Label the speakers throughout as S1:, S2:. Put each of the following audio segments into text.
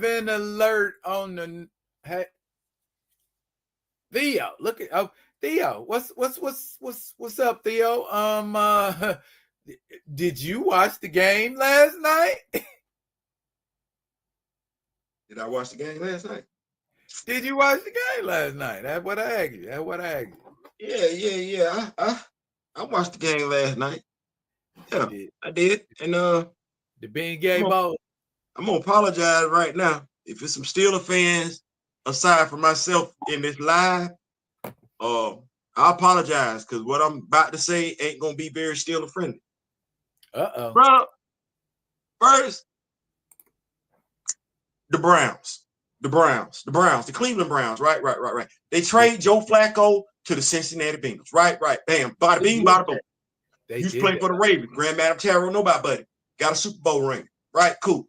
S1: an alert on the hey, Theo. Look at Theo. What's up, Theo? Did you watch the game last night?
S2: Did I watch the game last night?
S1: Did you watch the game last night? That's what I asked you.
S2: Yeah. I watched the game last night. Yeah, I did. And
S1: the Ben Gay Bowl.
S2: I'm gonna apologize right now. If it's some Steeler fans aside from myself in this live, I apologize because what I'm about to say ain't gonna be very Steeler friendly. Bro, first, the Cleveland Browns, right. They trade Joe Flacco to the Cincinnati Bengals, right. Bam, bada bing, bada boom. You was playing for the Ravens, Grand Madam Terrell, nobody buddy. Got a Super Bowl ring, right? Cool.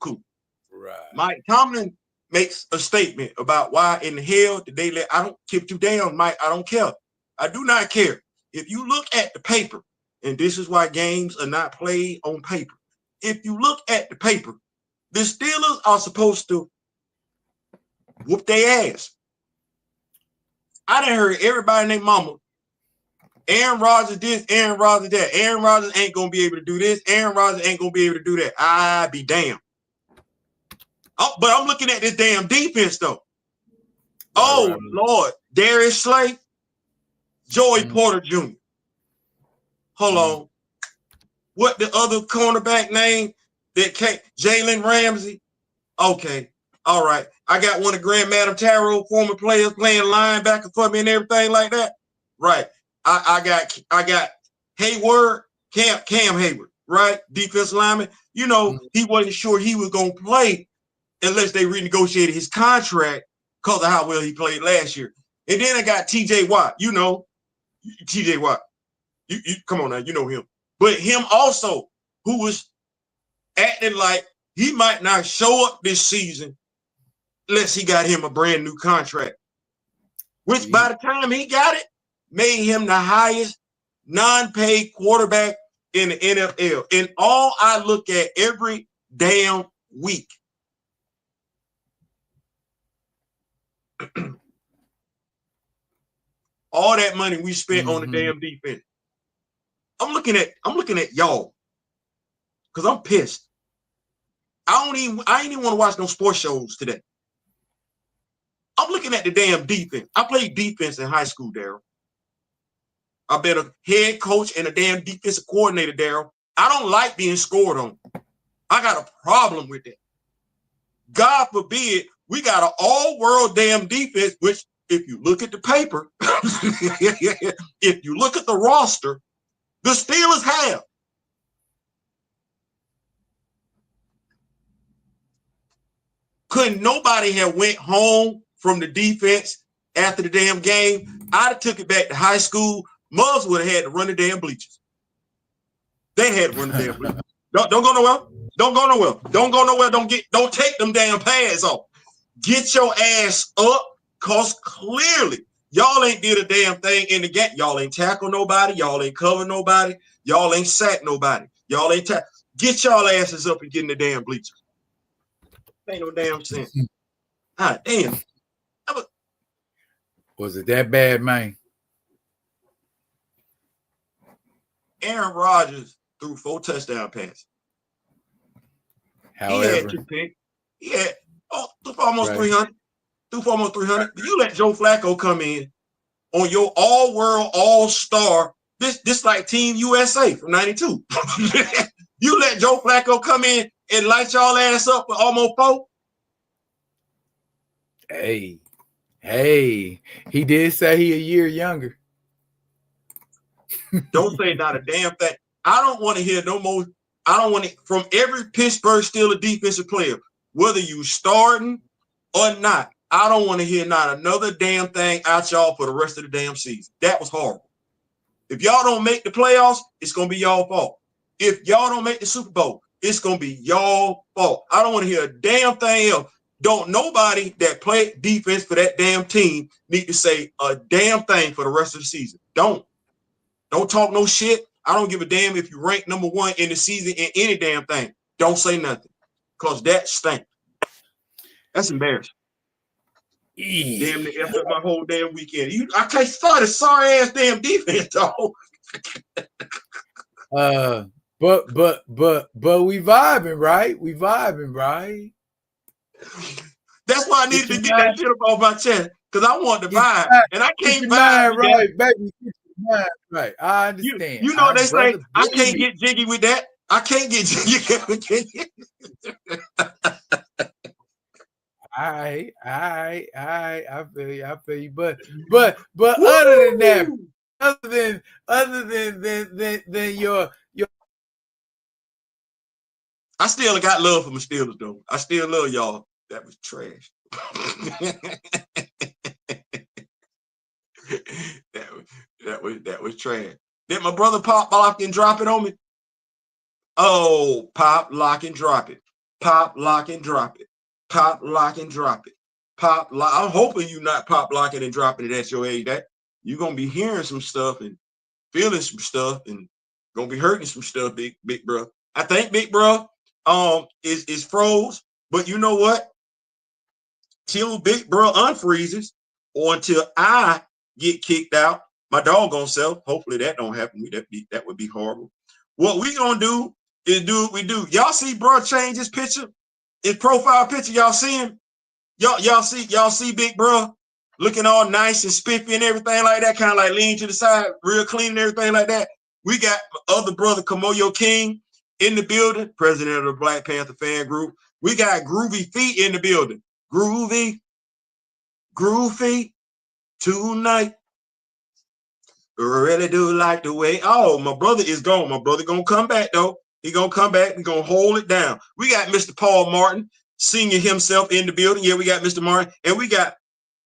S1: Right.
S2: Mike Tomlin makes a statement about why in the hell did they let, I don't keep you down, Mike, I don't care. I do not care. If you look at the paper, and this is why games are not played on paper. If you look at the paper, the Steelers are supposed to whoop their ass. I done heard everybody named mama. Aaron Rodgers this, Aaron Rodgers that. Aaron Rodgers ain't going to be able to do this. Aaron Rodgers ain't going to be able to do that. I be damned. Oh, but I'm looking at this damn defense, though. Oh, Lord. Darius Slay, Joey Porter Jr. Hold on. What the other cornerback name that came? Jalen Ramsey. Okay. All right. I got one of Grand Madam Tarot former players playing linebacker for me and everything like that. Right. I got Hayward, Cam Hayward, right? Defensive lineman. You know, he wasn't sure he was going to play unless they renegotiated his contract because of how well he played last year. And then I got TJ Watt. You know, TJ Watt. You come on now, you know him. But him also, who was acting like he might not show up this season unless he got him a brand new contract. Which by the time he got it, made him the highest non-paid quarterback in the NFL. And all I look at every damn week. All that money we spent on the damn defense. I'm looking at y'all because I'm pissed. I ain't even want to watch no sports shows today. I'm looking at the damn defense. I played defense in high school, Daryl. I've been a head coach and a damn defensive coordinator, Daryl. I don't like being scored on. I got a problem with that. God forbid we got an all-world damn defense, which if you look at the paper, if you look at the roster, the Steelers have. Couldn't nobody have went home from the defense after the damn game? I'd have took it back to high school. Muggs would have had to run the damn bleachers. They had to run the damn bleachers. Don't go nowhere. Don't go nowhere. Don't go nowhere. Don't take them damn pads off. Get your ass up, cause clearly y'all ain't did a damn thing in the game. Y'all ain't tackle nobody. Y'all ain't cover nobody. Y'all ain't sack nobody. Y'all ain't get y'all asses up and get in the damn bleachers. Ain't no damn sense. God damn.
S1: Was it that bad, man?
S2: Aaron Rodgers threw 4 touchdown passes.
S1: However,
S2: he had 2 picks. He had threw for almost 300. Threw for almost 300. You let Joe Flacco come in on your all-world, all-star. This like Team USA from '92. You let Joe Flacco come in and light y'all ass up for almost 4.
S1: Hey, he did say he a year younger.
S2: Don't say not a damn thing. I don't want to hear no more. I don't want to, from every Pittsburgh Steelers defensive player, whether you starting or not, I don't want to hear not another damn thing out y'all for the rest of the damn season. That was horrible. If y'all don't make the playoffs, it's going to be y'all fault. If y'all don't make the Super Bowl, it's going to be y'all fault. I don't want to hear a damn thing else. Don't nobody that play defense for that damn team need to say a damn thing for the rest of the season. Don't talk no shit. I don't give a damn if you rank number 1 in the season in any damn thing. Don't say nothing, because that stinks. That's embarrassing. Damn, they
S1: Yeah.
S2: effed up my whole damn weekend. I can't start a sorry ass damn defense, dog.
S1: But we vibing, right? We vibing, right?
S2: That's why I needed to get that shit up off my chest, because I want to vibe, and I can't vibe with
S1: right,
S2: that.
S1: baby. Get your mind right. I understand.
S2: You know what they say? I can't
S1: me.
S2: get jiggy with that. I can't get jiggy.
S1: I feel you. But other than that, other than your
S2: I still got love for my Steelers though. I still love y'all. That was trash. that was trash. Did my brother pop lock and drop it on me? Oh, pop, lock, and drop it. Pop, lock, and drop it. Pop, lock, and drop it. Pop, lock. I'm hoping you not pop, locking, and dropping it at your age. That you're gonna be hearing some stuff and feeling some stuff and gonna be hurting some stuff, big bro. I think big bro is froze, but you know what? Till big bro unfreezes or until I get kicked out, my doggone self. Hopefully that don't happen. That would be horrible. What we gonna do is do what we do. Y'all see bro change his picture, his profile picture. Y'all see him? Y'all see big bro looking all nice and spiffy and everything like that, kind of like lean to the side, real clean and everything like that. We got my other brother Kamoyo King in the building, president of the Black Panther fan group. We got Groovy Feet in the building. Groovy tonight. Really do like the way. Oh, my brother is gone. My brother gonna come back though. He gonna come back and gonna hold it down. We got Mr. Paul Martin, senior himself in the building. Yeah, we got Mr. Martin, and we got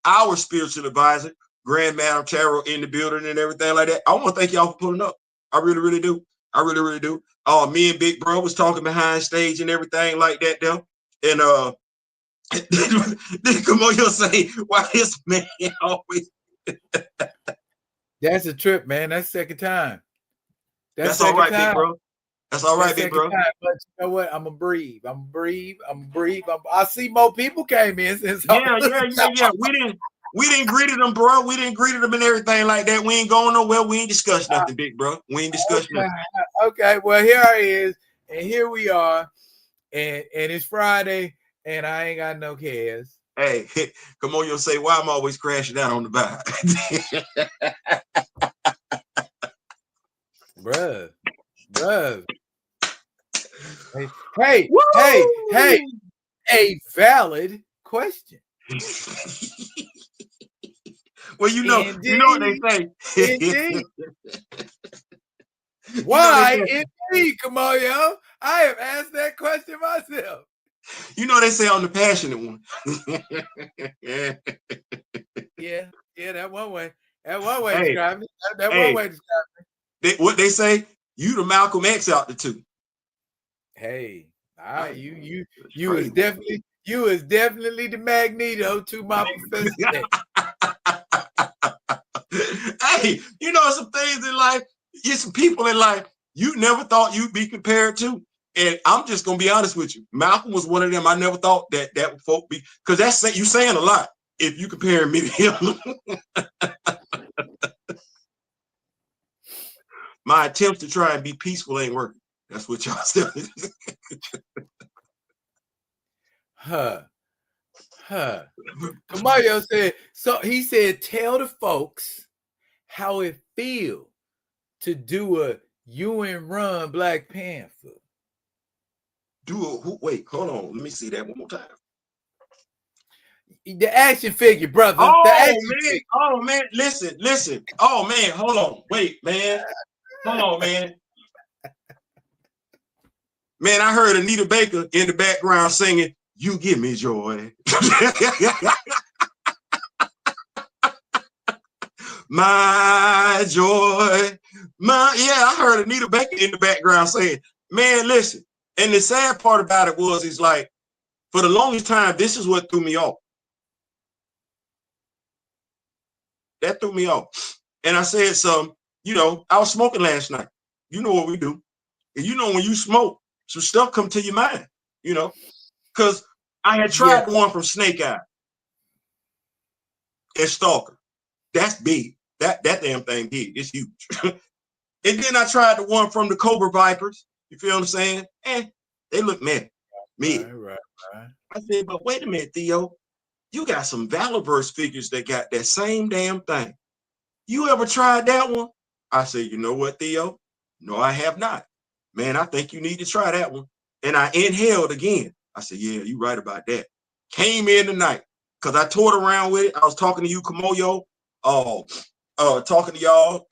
S2: our spiritual advisor, Grand Madam Tarot, in the building and everything like that. I want to thank y'all for pulling up. I really, really do. I really, really do. Me and Big Bro was talking behind stage and everything like that though. And come on, you'll say, why this man always.
S1: That's a trip, man. That's second time.
S2: That's all right, Big Bro. That's all right, Big Bro.
S1: But you know what? I'm gonna breathe. I see more people came in since.
S2: Yeah. We didn't greet them, bro. We didn't greet them and everything like that. We ain't going nowhere. We ain't discussed nothing, big bro. We ain't discussed nothing.
S1: Okay, well here I is, and here we are, and it's Friday, and I ain't got no cares.
S2: Hey, come on, you'll say why I'm always crashing out on the vibe.
S1: Bruh. Hey, a valid question.
S2: Well, you know what they say.
S1: Indeed. Why indeed, Kamoyo? I have asked that question myself.
S2: You know they say I'm the passionate one.
S1: Yeah, that one way. That one way describe me. That one way describe me.
S2: What they say, you the Malcolm X out the two.
S1: Hey, all right, you was definitely the Magneto to my Professor.
S2: Hey, you know some things in life, some people in life you never thought you'd be compared to. And I'm just gonna be honest with you. Malcolm was one of them. I never thought that would folk be, because that's you saying a lot if you compare me to him. My attempts to try and be peaceful ain't working. That's what y'all said.
S1: Kamayo said, so he said, tell the folks how it feel to do a UN run Black Panther.
S2: Wait, hold on. Let me see that one more time.
S1: The action figure, brother.
S2: Oh man, listen. Oh man, hold on. Wait, man. Hold on, man. Man, I heard Anita Baker in the background singing, "You Give Me Joy." My joy. I heard Anita Baker in the background saying, man, listen. And the sad part about it is like, for the longest time, this is what threw me off. That threw me off. And I said, I was smoking last night. You know what we do. And you know, when you smoke, some stuff come to your mind, because I had tried the one from Snake Eye and Stalker. That's big. That damn thing big. It's huge. And then I tried the one from the Cobra Vipers. You feel what I'm saying? And they look mad.
S1: Right.
S2: I said, but wait a minute, Theo. You got some Valorverse figures that got that same damn thing. You ever tried that one? I said, you know what, Theo? No, I have not. Man, I think you need to try that one. And I inhaled again. I said, yeah, you're right about that. Came in tonight because I toured around with it. I was talking to you, Kamoyo, talking to y'all,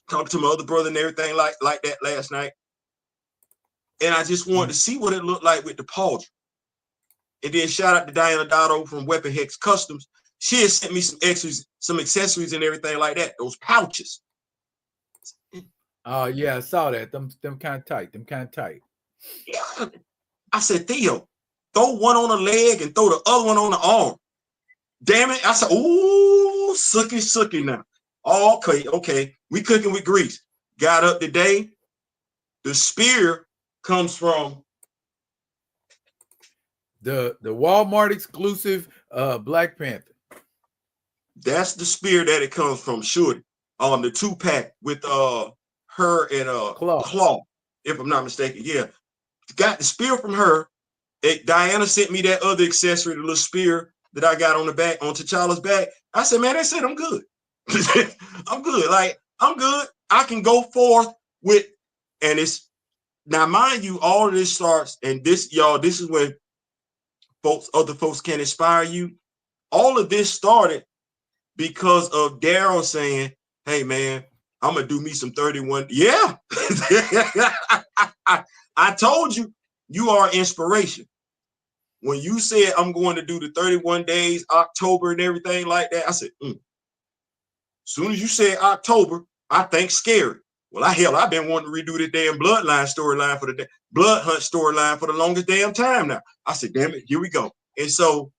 S2: talking to my other brother and everything like that last night. And I just wanted to see what it looked like with the pauldron. And then shout out to Diana Dotto from Weapon Hex Customs. She had sent me some accessories and everything like that. Those pouches.
S1: Oh yeah, I saw that. Them kind of tight.
S2: Yeah. I said, Theo, throw one on the leg and throw the other one on the arm. Damn it. I said, ooh, sucky now. Okay. We cooking with grease. Got up today. The spear comes from
S1: the Walmart exclusive Black Panther.
S2: That's the spear that it comes from, Shorty. On the 2-pack with her and Claw, if I'm not mistaken. Yeah. Got the spear from her. Diana sent me that other accessory, the little spear that I got on the back, on T'Challa's back. I said, man, that's it. I'm good. I'm good. Like, I'm good. I can go forth with, and it's, now mind you, all of this starts, and this, y'all, this is when other folks can inspire you. All of this started because of Daryl saying, hey, man, I'm going to do me some 31. Yeah. I told you, you are inspiration. When you said I'm going to do the 31 days, October and everything like that, I said, As soon as you said October, I think scary. Well, I've been wanting to redo the damn bloodline storyline for the blood hunt storyline for the longest damn time now. I said, damn it, here we go. And so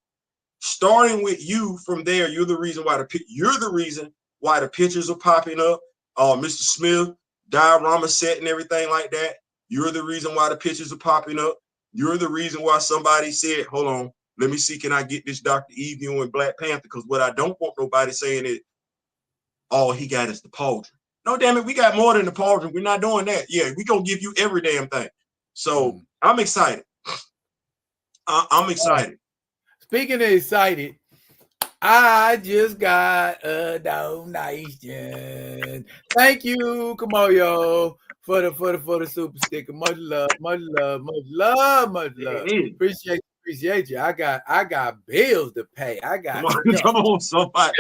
S2: starting with you from there, you're the reason why the pictures are popping up. Mr. Smith, diorama set and everything like that. You're the reason why the pictures are popping up. You're the reason why somebody said, hold on, let me see, can I get this Dr. Evil and Black Panther? Because what I don't want nobody saying is, all he got is the pauldron. No, damn it, we got more than the pauldron. We're not doing that. Yeah, we gonna give you every damn thing. So I'm excited. I'm excited.
S1: Speaking of excited, I just got a donation. Thank you, Kamoyo, for the super sticker. Much love. Appreciate you. I got bills to pay.
S2: Come on, somebody.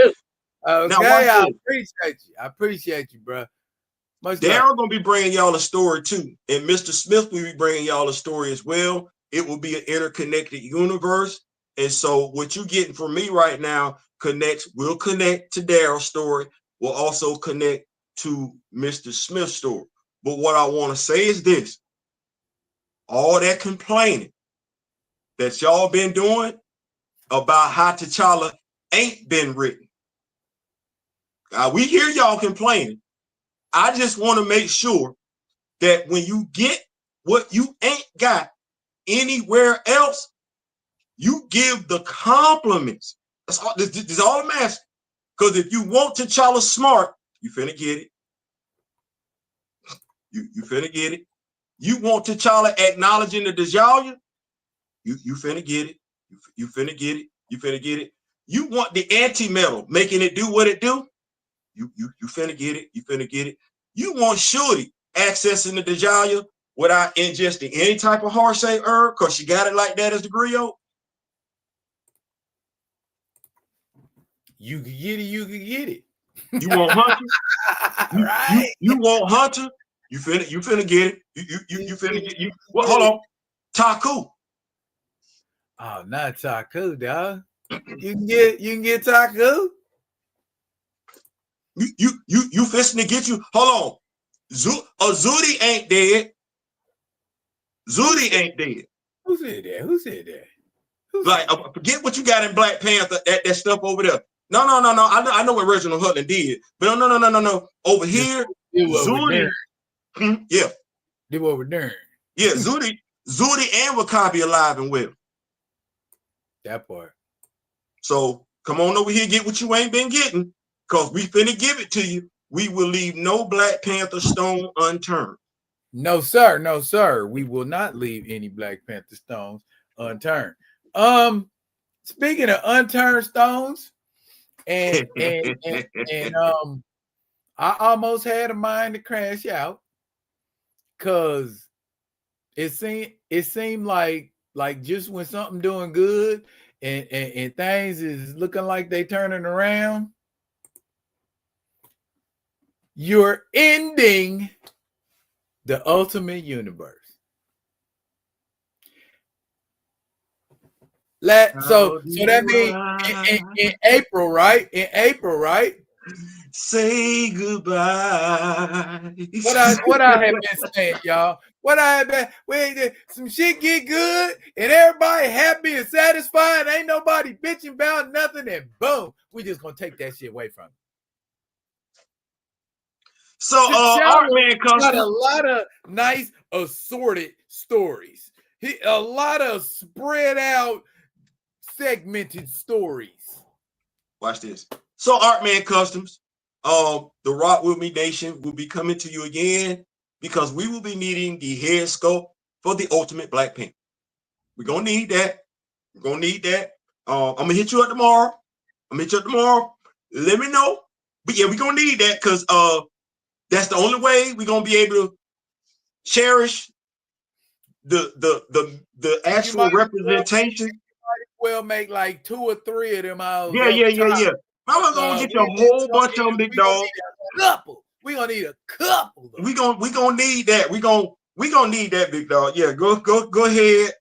S1: Okay, I appreciate you, bro.
S2: Daryl gonna be bringing y'all a story too, and Mr. Smith will be bringing y'all a story as well. It will be an interconnected universe, and so what you're getting from me right now will connect to Daryl's story, will also connect to Mr. Smith's story. But what I want to say is this: all that complaining that y'all been doing about how T'Challa ain't been written. We hear y'all complaining. I just want to make sure that when you get what you ain't got anywhere else, you give the compliments. That's all. This is all I'm asking. Because if you want T'Challa smart, you finna get it. You finna get it. You want T'Challa acknowledging the Djalia, you finna get it. You finna get it. You finna get it. You want the anti-metal making it do what it do, you finna get it. You finna get it. You want Shorty accessing the Djalia without ingesting any type of heart-shaped herb because she got it like that as the griot.
S1: You can get it. You can get it.
S2: You want Hunter? Right. You want Hunter? You finna get it. You finna get you. Well, hold on. Taku.
S1: Oh, not Taku, dog. You can get Taku.
S2: You fixing to get you. Hold on. Zudi ain't dead. Zudi ain't dead.
S1: Who said that?
S2: Forget what you got in Black Panther, that stuff over there. No. I know what Reginald Hutton did, but no. Over here, Zudi. Yeah.
S1: They were doing.
S2: Yeah, Zudi and Wakabi alive and well.
S1: That part.
S2: So come on over here, get what you ain't been getting, because we finna give it to you. We will leave no Black Panther stone unturned.
S1: No, sir. No, sir. We will not leave any Black Panther stones unturned. Um, Speaking of unturned stones, and I almost had a mind to crash out because it seemed like just when something doing good and things is looking like they turning around, you're ending the ultimate universe. So
S2: How
S1: so that
S2: do
S1: means in
S2: I
S1: April, right? In April, right?
S2: say goodbye?
S1: What I have been saying, y'all. What I have been when some shit get good and everybody happy and satisfied, ain't nobody bitching about nothing, and boom, we just gonna take that shit away from them.
S2: So, Art
S1: T'Challa
S2: Man
S1: got a
S2: Custom.
S1: lot of nice assorted stories. A lot of spread out, segmented stories.
S2: Watch this. So, Art Man Customs, the Rock With Me Nation will be coming to you again because we will be needing the head sculpt for the Ultimate Black Panther. We're gonna need that. We're gonna need that. I'm gonna hit you up tomorrow. Let me know. But yeah, we're gonna need that because that's the only way we're gonna be able to cherish the
S1: You might
S2: actual representation.
S1: well make like 2 or 3 of them hours
S2: Yeah,
S1: up
S2: yeah, yeah,
S1: top.
S2: yeah. I'm gonna get you a
S1: We
S2: whole bunch of them, big
S1: we gonna
S2: dog.
S1: need a couple. We gonna need a couple though.
S2: We gonna need that. We gonna need that, big dog. Yeah, go ahead.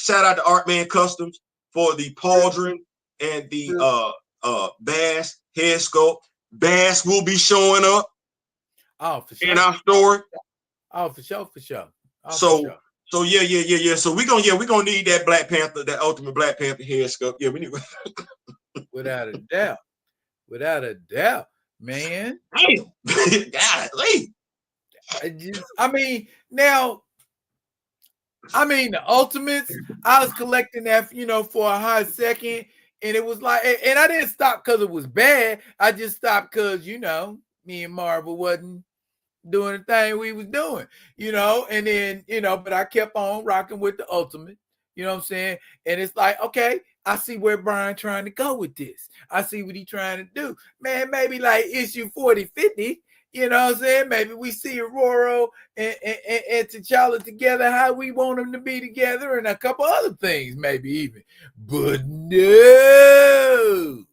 S2: Shout out to Artman Customs for the pauldron and the Bass head sculpt. Bass will be showing up
S1: Oh, for
S2: in
S1: sure.
S2: our story.
S1: Oh, for sure, for sure. Oh, for
S2: So
S1: sure.
S2: yeah. So we gonna need that Black Panther, that Ultimate Black Panther head sculpt. Yeah, we need.
S1: Without a doubt. Without a doubt, man.
S2: Damn, golly.
S1: Now, the Ultimates, I was collecting that, for a hot second, and it was like, and I didn't stop because it was bad. I just stopped because, me and Marvel wasn't doing the thing we was doing, and then, but I kept on rocking with the Ultimate, you know what I'm saying? And it's like, okay, I see where Brian trying to go with this. I see what he trying to do. Man, maybe like issue 40, 50, you know what I'm saying? Maybe we see Aurora and T'Challa together how we want them to be together, and a couple other things, maybe even. But no.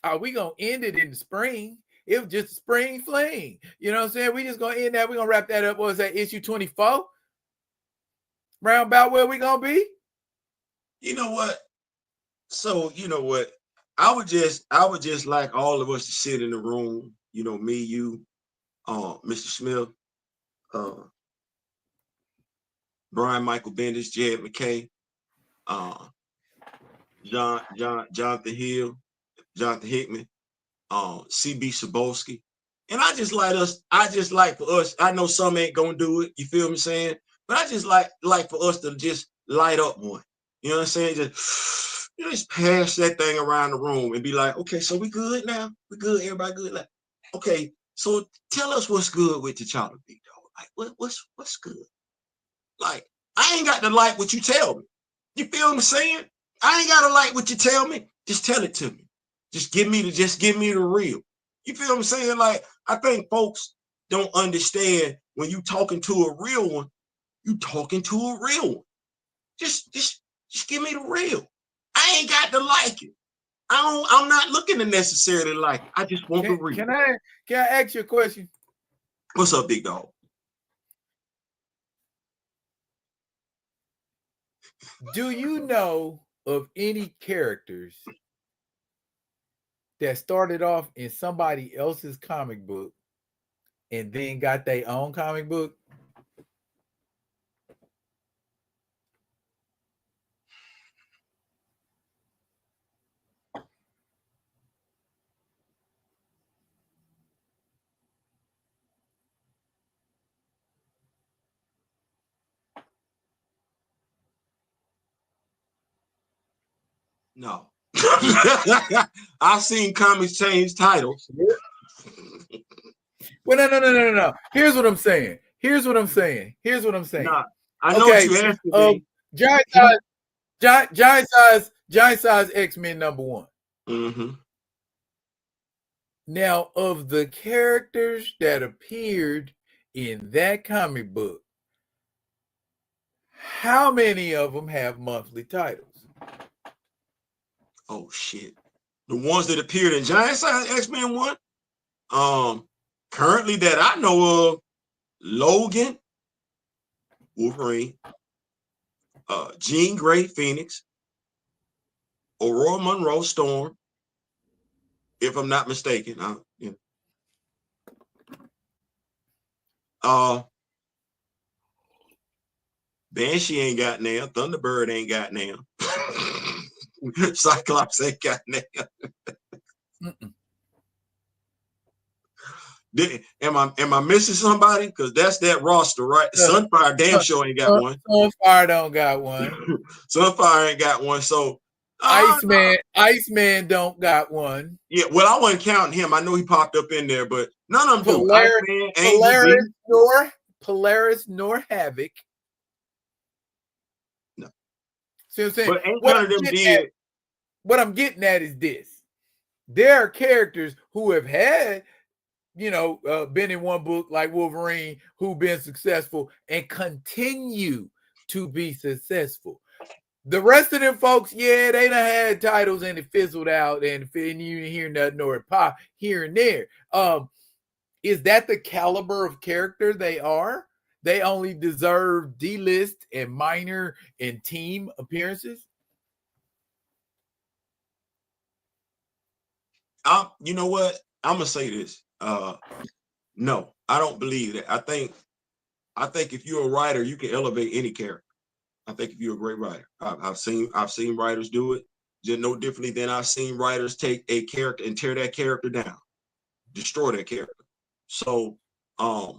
S1: Are we gonna end it in the spring? It was just a spring fling. You know what I'm saying? We just gonna end that. We're gonna wrap that up. What was that, issue 24? Round about where we gonna be?
S2: You know what? So you know what? I would just like all of us to sit in the room. Me, you, Mr. Smith, uh, Brian Michael Bendis, Jed McKay, uh, Jonathan Hill, Jonathan Hickman, CB Sabolsky. And I just like for us, I know some ain't gonna do it, you feel me saying? But I just like for us to just light up one. You know what I'm saying? Just pass that thing around the room and be like, okay, so we good now? We good, everybody good? Like, okay, so tell us what's good with T'Challa, big dog. Like, what's good? Like, I ain't got to like what you tell me. You feel what I'm saying? I ain't gotta like what you tell me. Just tell it to me. Just give me the real. You feel what I'm saying? Like, I think folks don't understand when you talking to a real one, you talking to a real one. Just give me the real. I ain't got to like it. I'm not looking to necessarily like it. I just want the
S1: Can
S2: real.
S1: can I can I ask you a question?
S2: What's up, big dog?
S1: Do you know of any characters that started off in somebody else's comic book and then got their own comic book?
S2: No. I've seen comics change titles.
S1: Well, no. Here's what I'm saying.
S2: Nah, I know what
S1: Okay,
S2: you asking me.
S1: giant size X-Men #1.
S2: Mm-hmm.
S1: Now, of the characters that appeared in that comic book, how many of them have monthly titles?
S2: Oh shit. The ones that appeared in Giant Size X-Men 1, currently that I know of, Logan, Wolverine, Jean Grey, Phoenix, Aurora Monroe, Storm, if I'm not mistaken. Banshee ain't got now. Thunderbird ain't got now. Cyclops ain't got now. Am I missing somebody? Because that's that roster, right? Sunfire damn sure ain't got one.
S1: Sunfire don't got one.
S2: Sunfire ain't got one. So
S1: Iceman don't got one.
S2: Yeah, well, I wasn't counting him. I know he popped up in there, but none of them do. Iceman, Angel,
S1: Polaris nor Havoc.
S2: No.
S1: See what I'm saying?
S2: But ain't none of them did.
S1: What I'm getting at is this. There are characters who have had, been in one book like Wolverine, who've been successful and continue to be successful. The rest of them folks, yeah, they done had titles and it fizzled out, and you didn't hear nothing or it pop here and there. Is that the caliber of character they are? They only deserve D-list and minor and team appearances?
S2: You know what? I'm gonna say this. No, I don't believe that. I think if you're a writer, you can elevate any character. I think if you're a great writer, I've seen writers do it just no differently than I've seen writers take a character and tear that character down, destroy that character. So I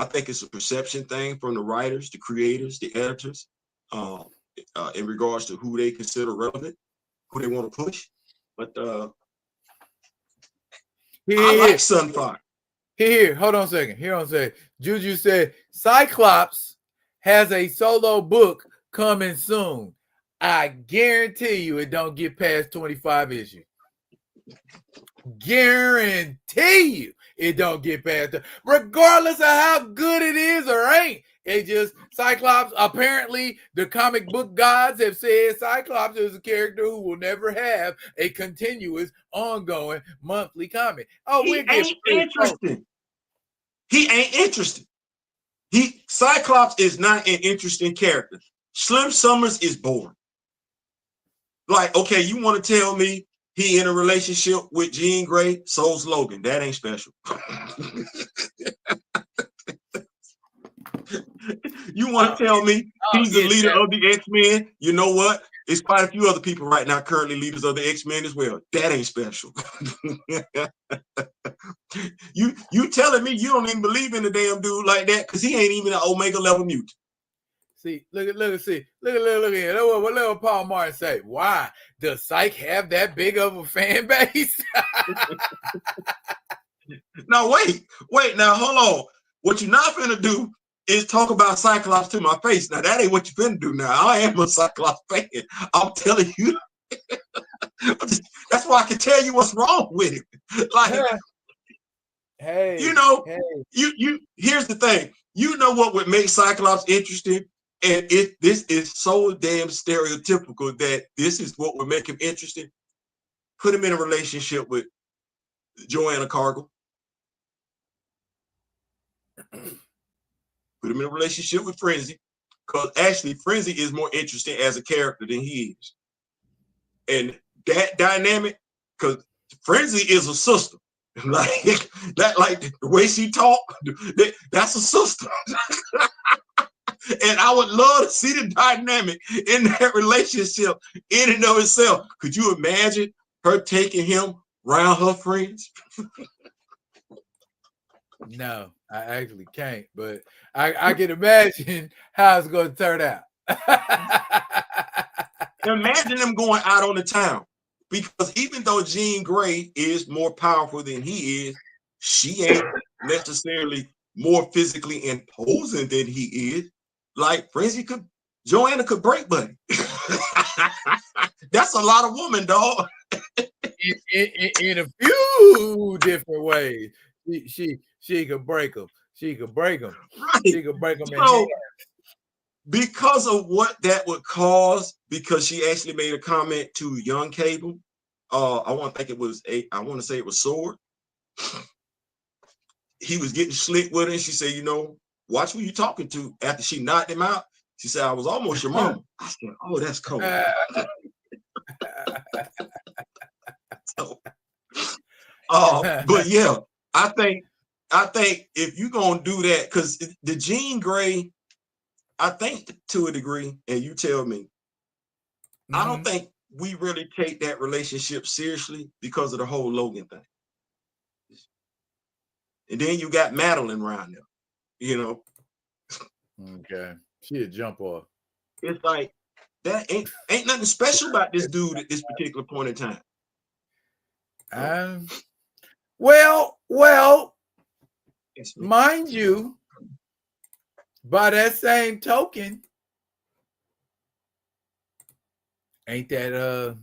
S2: think it's a perception thing from the writers, the creators, the editors, in regards to who they consider relevant, who they want to push. But I like Sunfire.
S1: Here, hold on a second. Juju said Cyclops has a solo book coming soon. I guarantee you it don't get past 25 issues. Guarantee you it don't get past that. Regardless of how good it is or ain't. It just, Cyclops, apparently the comic book gods have said Cyclops is a character who will never have a continuous, ongoing monthly comic. Oh,
S2: he ain't interesting. He ain't interesting. Cyclops is not an interesting character. Slim Summers is boring. Like, okay, you want to tell me he in a relationship with Jean Grey, so's Logan. That ain't special. You want to tell me he's the leader of the X-Men? You know what? It's quite a few other people right now currently leaders of the X-Men as well. That ain't special. You telling me you don't even believe in the damn dude like that because he ain't even an Omega level mutant.
S1: See, look at here. What little Paul Martin say? Why does Psych have that big of a fan base?
S2: Now wait. Now hold on. What you're not finna do is talk about Cyclops to my face. Now that ain't what you finna do. Now I am a Cyclops fan. I'm telling you. That's why I can tell you what's wrong with him. Like, you. Here's the thing. You know what would make Cyclops interesting? And this is so damn stereotypical that this is what would make him interesting. Put him in a relationship with Joanna Cargill. Put him in a relationship with Frenzy. Because actually, Frenzy is more interesting as a character than he is. And that dynamic, because Frenzy is a sister. Like the way she talk, that's a sister. And I would love to see the dynamic in that relationship in and of itself. Could you imagine her taking him around her friends?
S1: No, I actually can't, but I can imagine how it's going to turn out.
S2: Imagine them going out on the town. Because even though Jean Grey is more powerful than he is, she ain't necessarily more physically imposing than he is. Like Joanna could break Buddy. That's a lot of woman, dog.
S1: In a few different ways. She could break them. She could break them.
S2: Right.
S1: She could break them in
S2: So,
S1: half.
S2: because of what that would cause, because she actually made a comment to Young Cable. I want to say it was Sword. He was getting slick with her, and she said, watch who you talking to. After she knocked him out, she said, I was almost your mama. I said, oh, that's cold. But yeah, I think if you're gonna do that, because the Jean Grey, I think to a degree, and you tell me, I don't think we really take that relationship seriously because of the whole Logan thing. And then you got Madeline around there,
S1: Okay. She'll jump off.
S2: It's like that ain't nothing special about this dude at this particular point in time.
S1: Well, mind you, by that same token, ain't that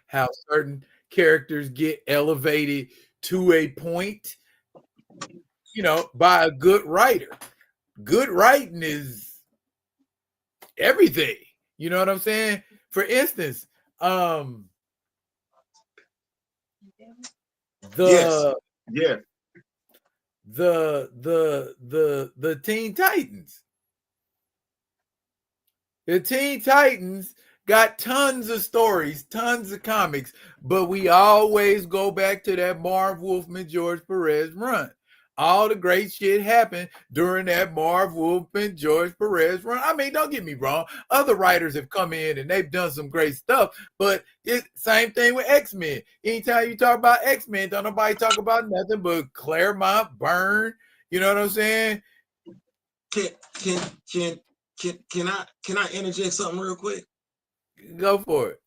S1: how certain characters get elevated to a point, by a good writer. Good writing is everything. You know what I'm saying? For instance, the Teen Titans. The Teen Titans got tons of stories, tons of comics, but we always go back to that Marv Wolfman, George Perez run. All the great shit happened during that Marv Wolfman, George Perez run. I mean, don't get me wrong. Other writers have come in and they've done some great stuff, but it's same thing with X-Men. Anytime you talk about X-Men, don't nobody talk about nothing but Claremont, Byrne. You know what I'm saying?
S2: Can I interject something real quick?
S1: Go for it.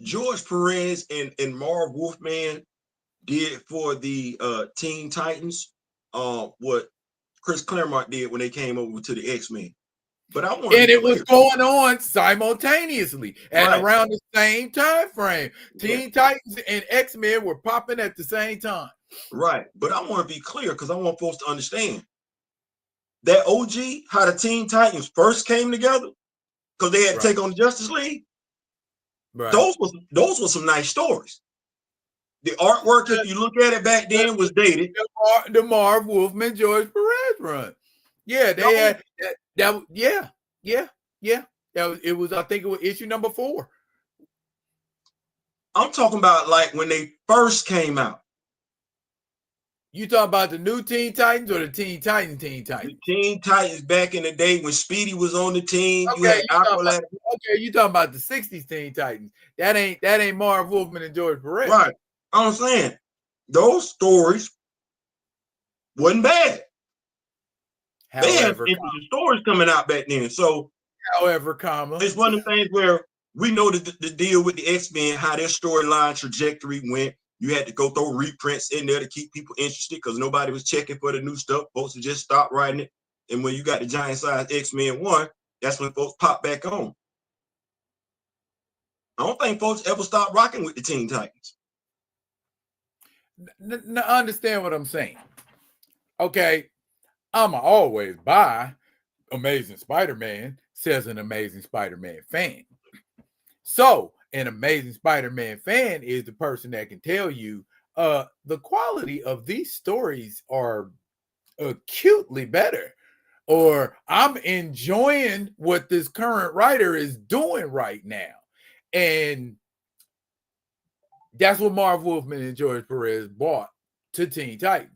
S2: George Perez and Marv Wolfman did for the Teen Titans what Chris Claremont did when they came over to the X-Men. But I want
S1: it was going on simultaneously and around the same time frame. Teen Titans and X-Men were popping at the same time.
S2: Right. But I want to be clear because I want folks to understand that OG, how the Teen Titans first came together, because they had to take on the Justice League. Right. Those were some nice stories. The artwork, if you look at it back then, was dated.
S1: The Marv Wolfman, George Perez run. Yeah, they had that. Yeah. It was. I think it was issue number 4.
S2: I'm talking about like when they first came out.
S1: You talking about the new Teen Titans or the Teen Titans? The
S2: Teen Titans back in the day when Speedy was on the team.
S1: Okay, you talking about the 60s Teen Titans. That ain't Marv Wolfman and George Perez.
S2: Right. I'm saying those stories wasn't bad. They had interesting stories coming out back then. So, it's one of the things where we know the deal with the X-Men, how their storyline trajectory went. You had to go throw reprints in there to keep people interested because nobody was checking for the new stuff. Folks would just stop writing it. And when you got the giant size X-Men 1, that's when folks pop back on. I don't think folks ever stopped rocking with the Teen Titans.
S1: Now, understand what I'm saying. Okay, I'ma always buy Amazing Spider-Man, says an Amazing Spider-Man fan. So an Amazing Spider-Man fan is the person that can tell you the quality of these stories are acutely better, or I'm enjoying what this current writer is doing right now. And that's what Marv Wolfman and George Perez brought to Teen Titans.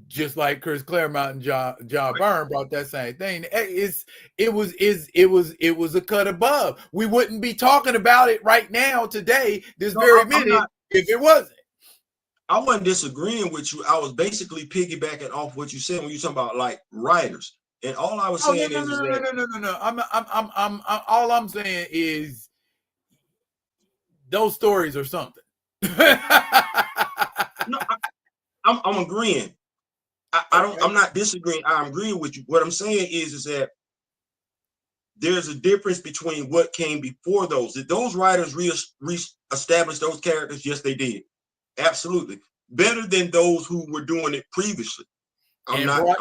S1: Just like Chris Claremont and John Byrne brought that same thing. It was a cut above. We wouldn't be talking about it right now today, this very minute, if it wasn't.
S2: I wasn't disagreeing with you. I was basically piggybacking off what you said when you talking about like writers. And all I was saying
S1: no. All I'm saying is those stories are something.
S2: No, I'm agreeing. I'm not disagreeing. I'm agreeing with you. What I'm saying is that there's a difference between what came before those. Did those writers re-establish those characters? Yes, they did. Absolutely. Better than those who were doing it previously. I'm not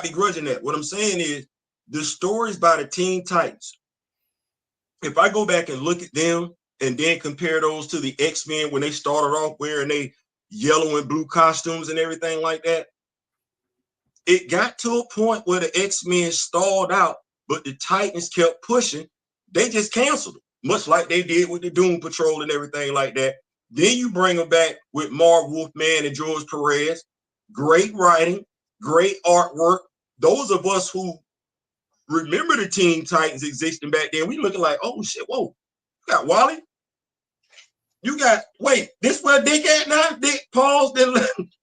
S2: begrudging that. What I'm saying is the stories by the Teen Titans. If I go back and look at them and then compare those to the X-Men when they started off wearing they yellow and blue costumes and everything like that, it got to a point where the X-Men stalled out, but the Titans kept pushing. They just canceled it, much like they did with the Doom Patrol and everything like that. Then you bring them back with Marv Wolfman and George Perez. Great writing, great artwork. Those of us who remember the Teen Titans existing back then, we looking like, oh shit, whoa, you got Wally. You got, wait, this where Dick at now? Dick pause, then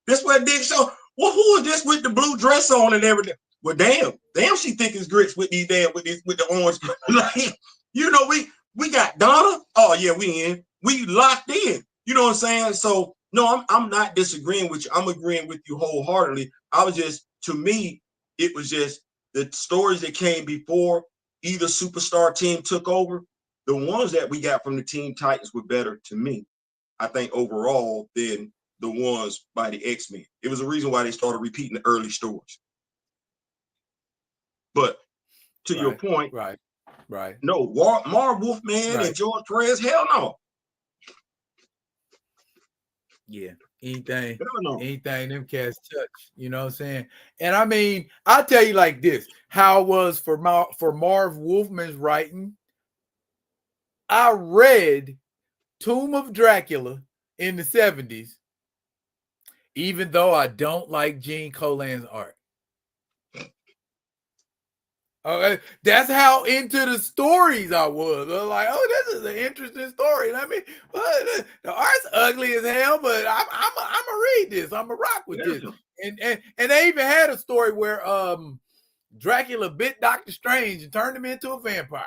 S2: this where Dick show. Well, who is this with the blue dress on and everything? Well, damn, she think it's grits with these with the orange. Like, you know, we got Donna. Oh yeah, we in. We locked in. You know what I'm saying? So no, I'm not disagreeing with you. I'm agreeing with you wholeheartedly. To me, it was just the stories that came before either superstar team took over. The ones that we got from the Teen Titans were better to me, I think, overall than the ones by the X-Men. It was a reason why they started repeating the early stories. But to your point,
S1: right.
S2: No, Marv Wolfman and George Perez, hell no.
S1: Yeah, anything them cats touch, you know what I'm saying? And I mean, I'll tell you like this, how it was for Marv Wolfman's writing. I read Tomb of Dracula in the 70s, even though I don't like Gene Colan's art. Okay, that's how into the stories I was. I was like, oh, this is an interesting story. And I mean, well, the art's ugly as hell, but I'm gonna read this. I'm gonna rock with this. And they even had a story where Dracula bit Doctor Strange and turned him into a vampire.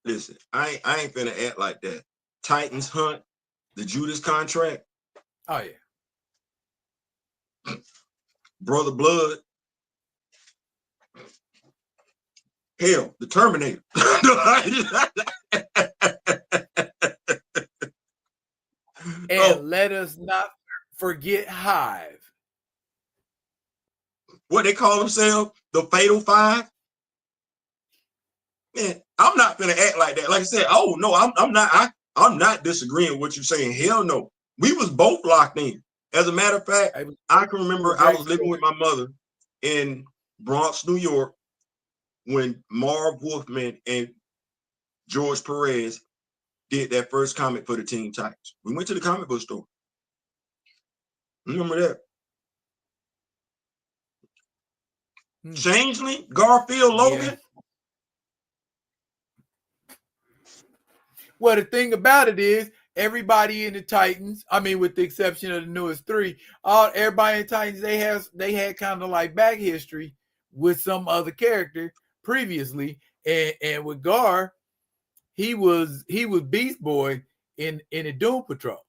S2: Listen, I ain't finna act like that. Titans Hunt, the Judas Contract.
S1: Oh yeah.
S2: Brother Blood. Hell, the Terminator.
S1: And let us not forget Hive.
S2: What they call themselves, the Fatal Five. Man, I'm not gonna act like that. Like I said, oh no, I'm not disagreeing with what you're saying. Hell no. We was both locked in. As a matter of fact, I can remember I was living with my mother in Bronx, New York, when Marv Wolfman and George Perez did that first comic for the Teen Titans. We went to the comic book store. Remember that? Changeling, Garfield, Logan.
S1: Well, the thing about it is, everybody in the Titans, I mean, with the exception of the newest three, everybody in Titans, they had kind of like back history with some other character previously, and with Gar, he was Beast Boy in the Doom Patrol.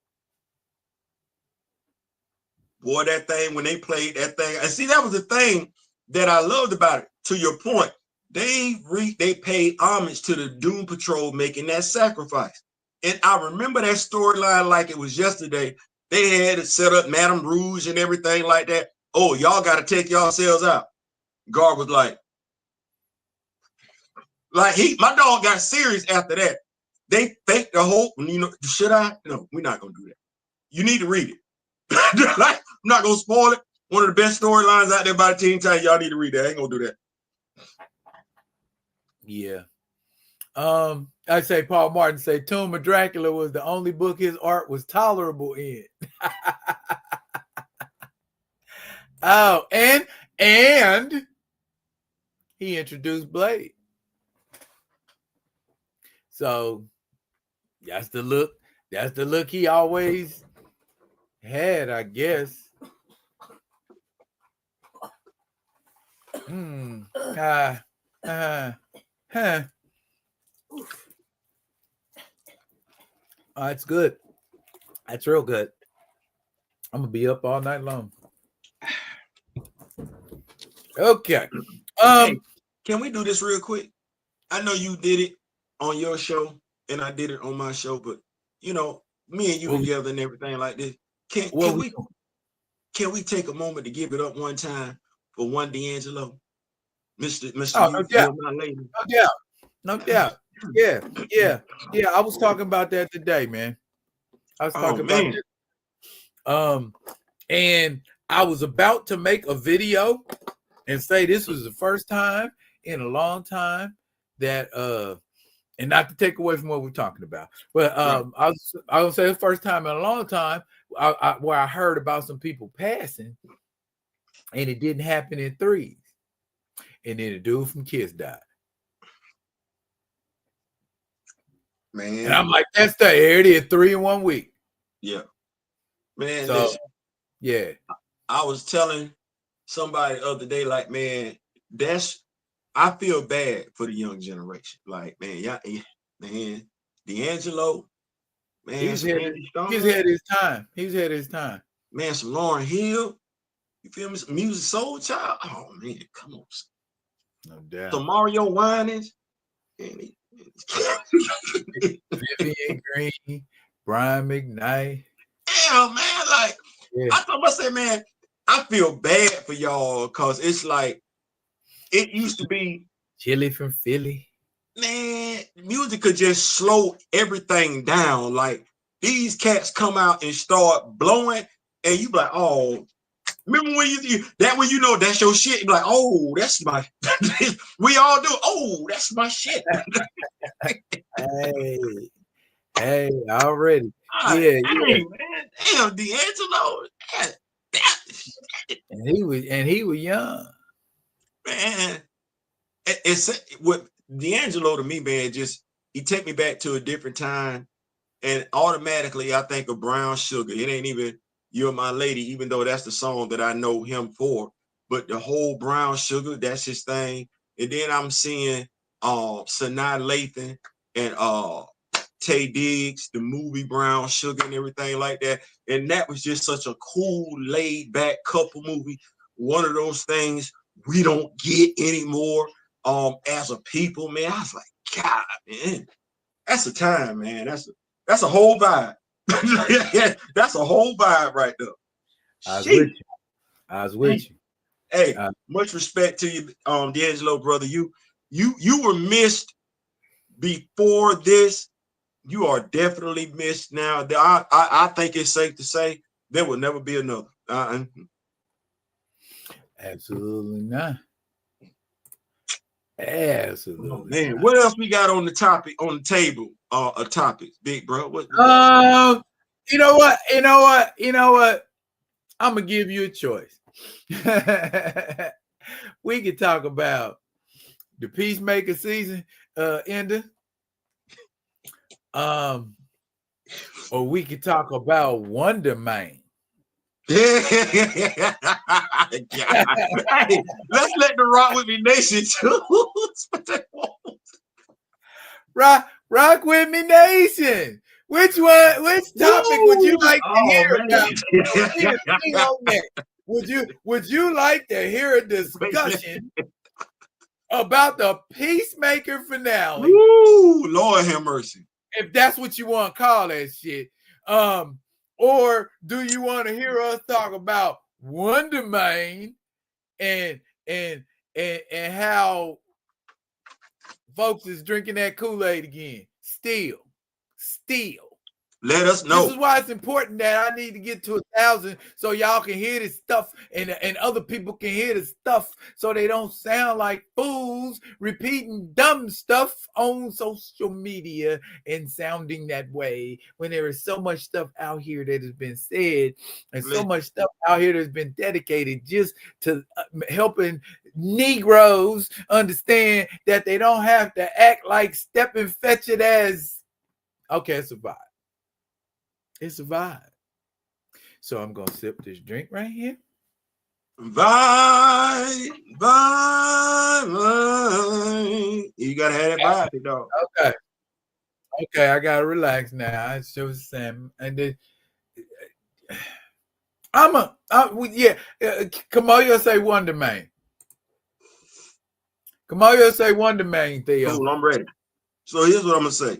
S2: Boy, that thing, when they played that thing, and see, that was the thing that I loved about it. To your point, they paid homage to the Doom Patrol making that sacrifice. And I remember that storyline like it was yesterday. They had it set up Madame Rouge and everything like that. Oh, y'all got to take yourselves out. Gar was like my dog got serious after that. They faked the whole, should I? No, we're not going to do that. You need to read it. I'm not going to spoil it. One of the best storylines out there by the Teen Titans. Y'all need to read that. I ain't going to do that.
S1: Yeah. I say Paul Martin say Tomb of Dracula was the only book his art was tolerable in. Oh, and he introduced Blade. So that's the look. That's the look he always had, I guess. That's good. That's real good. I'm gonna be up all night long. Okay.
S2: Hey, can we do this real quick? I know you did it on your show and I did it on my show, but you know, me and you
S1: What we,
S2: together and everything like this. Can
S1: what
S2: can
S1: we
S2: we can we take a moment to give it up one time for one D'Angelo? Mr.
S1: Oh, no
S2: You,
S1: doubt.
S2: you're my lady.
S1: No doubt. No doubt. Yeah. Yeah. Yeah. I was talking about that today, man. I was
S2: Oh
S1: talking about
S2: man.
S1: that. And I was about to make a video and say this was the first time in a long time that and not to take away from what we're talking about, but
S2: Right.
S1: I was say the first time in a long time where I heard about some people passing, and it didn't happen in threes, and then a dude from Kiss died, and
S2: Man.
S1: I'm like, that's the here it is, 3 in 1 week.
S2: Yeah. Man,
S1: So
S2: listen,
S1: yeah,
S2: I was telling somebody the other day, like, man, I feel bad for the young generation. Like, man, yeah, man, D'Angelo, man,
S1: he's
S2: some
S1: had
S2: Andy
S1: he's
S2: Stone,
S1: had his time. He's had his time.
S2: man, some Lauryn Hill. You feel me? Some Music Soul Child. Oh man, come on.
S1: No doubt.
S2: Some Mario Winans. And
S1: Vivian Green, Brian McKnight.
S2: damn, man, like
S1: Yeah.
S2: I thought I said, man, I feel bad for y'all because it's like it used to be,
S1: Chili from Philly.
S2: man, music could just slow everything down. Like these cats come out and start blowing, and you be like, oh, remember when when you know that's your shit? You be like, oh, that's my. We all do. Oh, that's my shit.
S1: Hey, hey, already.
S2: God,
S1: Yeah, yeah.
S2: dang, man, damn, D'Angelo, that
S1: And he was young.
S2: man. It's what D'Angelo to me, man. Just he take me back to a different time, and automatically I think of Brown Sugar. It ain't even You're My Lady, even though that's the song that I know him for. But the whole Brown Sugar, that's his thing. And then I'm seeing Sanaa Lathan and Tay Diggs, the movie Brown Sugar and everything like that. And that was just such a cool, laid back couple movie. One of those things we don't get anymore as a people, man. I was like, God, man, that's a time, man. That's a whole vibe. That's a whole vibe right there.
S1: I was with
S2: Sheesh.
S1: you. I was with you.
S2: Hey, much respect to you, D'Angelo, brother. You were missed before this. You are definitely missed now. I think it's safe to say there will never be another.
S1: Absolutely not. Absolutely.
S2: Oh, man,
S1: not.
S2: what else we got on the table? A topic, big bro. What we
S1: got? You know what? You know what? You know what? I'm gonna give you a choice. We could talk about the Peacemaker season ender. Or we could talk about Wonder Man.
S2: Hey, let's let the Rock With Me Nation choose what they want.
S1: Rock With Me Nation. Which topic would you like to hear about? Would you like to hear a discussion about the Peacemaker finale?
S2: Woo, Lord have mercy.
S1: If that's what you want to call that shit. Or do you want to hear us talk about Wonder Man and how folks is drinking that Kool-Aid again? Still.
S2: Let us know.
S1: This is why it's important that I need to get to 1,000 so y'all can hear this stuff and other people can hear the stuff so they don't sound like fools repeating dumb stuff on social media and sounding that way when there is so much stuff out here that has been said and so much stuff out here that's been dedicated just to helping Negroes understand that they don't have to act like stepping fetch it as okay, it's a vibe. It's a vibe. So I'm going to sip this drink right here.
S2: Vibe. You got to have that vibe, dog.
S1: Okay. Okay, I gotta relax now. I show Sam, and then Kamoyo say Wonder Man. Kamoyo say Wonder Man, Theo.
S2: Cool, I'm ready. So here's what I'm gonna say.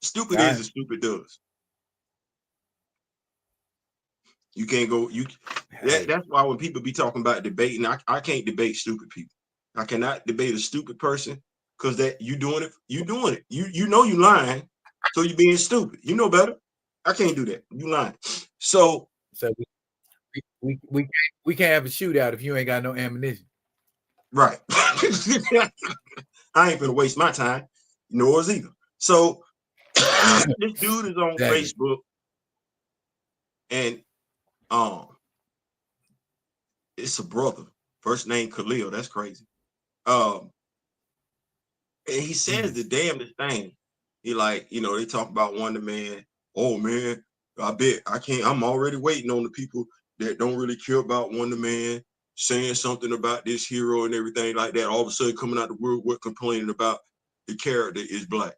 S2: Stupid
S1: All
S2: is
S1: right.
S2: as stupid does. You can't go. That's why when people be talking about debating, I can't debate stupid people. I cannot debate a stupid person because that you doing it. You know you lying, so you being stupid. You know better. I can't do that. You lying. So
S1: we can't have a shootout if you ain't got no ammunition.
S2: right. I ain't gonna waste my time, nor either. So this dude is on Facebook, and it's a brother. First name Khalil. That's crazy. And he says the damnedest thing. He like, they talk about Wonder Man. Oh man, I bet I can't. I'm already waiting on the people that don't really care about Wonder Man saying something about this hero and everything like that. All of a sudden coming out the woodwork complaining about the character is black.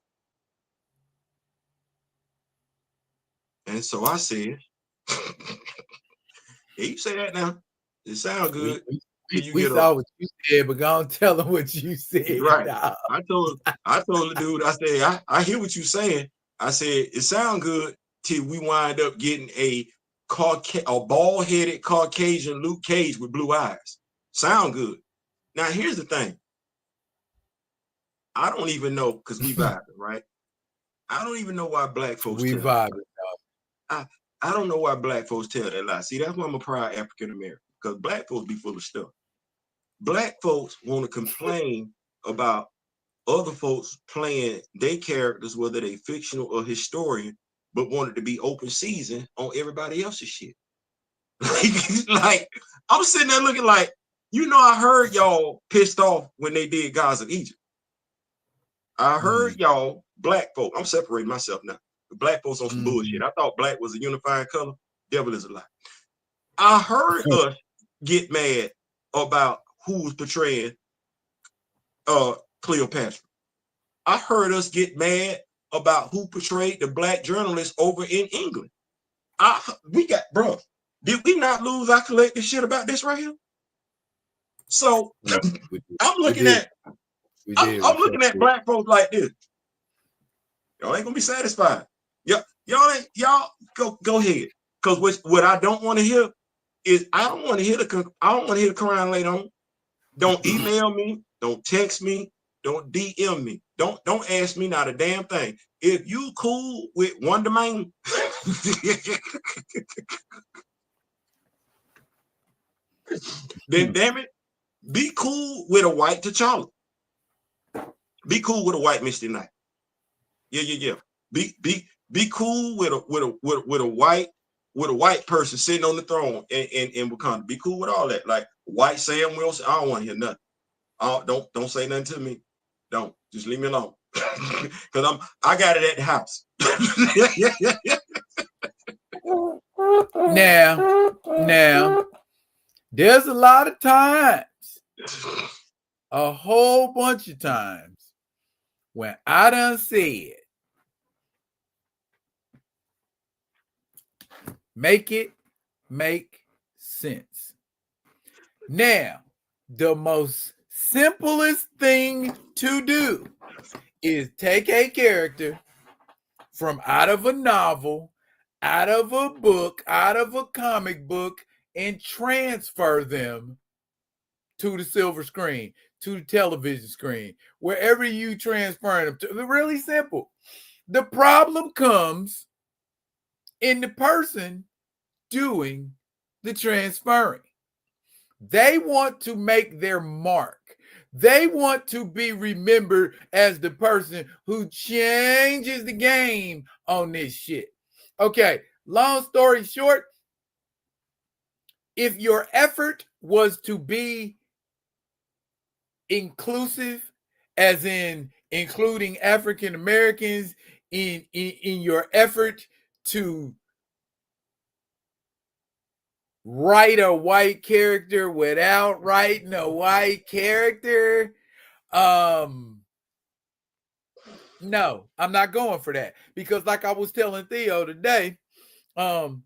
S2: And so I said, yeah, you say that now. It sounds good.
S1: We saw what you said, but go on tell them what you said.
S2: Right. Dog. I told the dude, I said, I hear what you're saying. I said, it sounds good till we wind up getting a bald-headed Caucasian Luke Cage with blue eyes. Sound good. Now, here's the thing. I don't even know, because we vibing, right? I don't even know why black folks
S1: we vibing.
S2: I don't know why black folks tell that lie. See, that's why I'm a proud African American, because black folks be full of stuff. Black folks want to complain about other folks playing their characters, whether they fictional or historian, but wanted to be open season on everybody else's shit. like I'm sitting there looking like, I heard y'all pissed off when they did Gods of Egypt. I heard y'all black folk. I'm separating myself now. The black folks on some bullshit. I thought black was a unifying color. Devil is a lie. I heard us get mad about who was portraying Cleopatra. I heard us get mad about who portrayed the black journalist over in England. Bro, did we not lose our collective shit about this right here? So I'm looking at black folks like this. Y'all ain't gonna be satisfied. Y'all go ahead. Because what I don't want to hear is I don't want to hear the crying later on. Don't email me, don't text me, don't DM me. Don't ask me not a damn thing. If you cool with Wonder Man, then damn it, be cool with a white T'Challa. Be cool with a white Misty Knight. Yeah. Be cool with a white person sitting on the throne in Wakanda. Be cool with all that. Like white Sam Wilson, I don't want to hear nothing. Don't say nothing to me. Don't. Just leave me alone. Because I got it at the house.
S1: Now, there's a lot of times, a whole bunch of times, when I done said, make it make sense. Now, the most simplest thing to do is take a character from out of a novel, out of a book, out of a comic book, and transfer them to the silver screen, to the television screen, wherever you transfer them to. They're really simple. The problem comes in the person doing the transferring. They want to make their mark. They want to be remembered as the person who changes the game on this shit. Okay, long story short, if your effort was to be inclusive, as in including African Americans in your effort to write a white character without writing a white character, No, I'm not going for that because, like I was telling Theo today, um,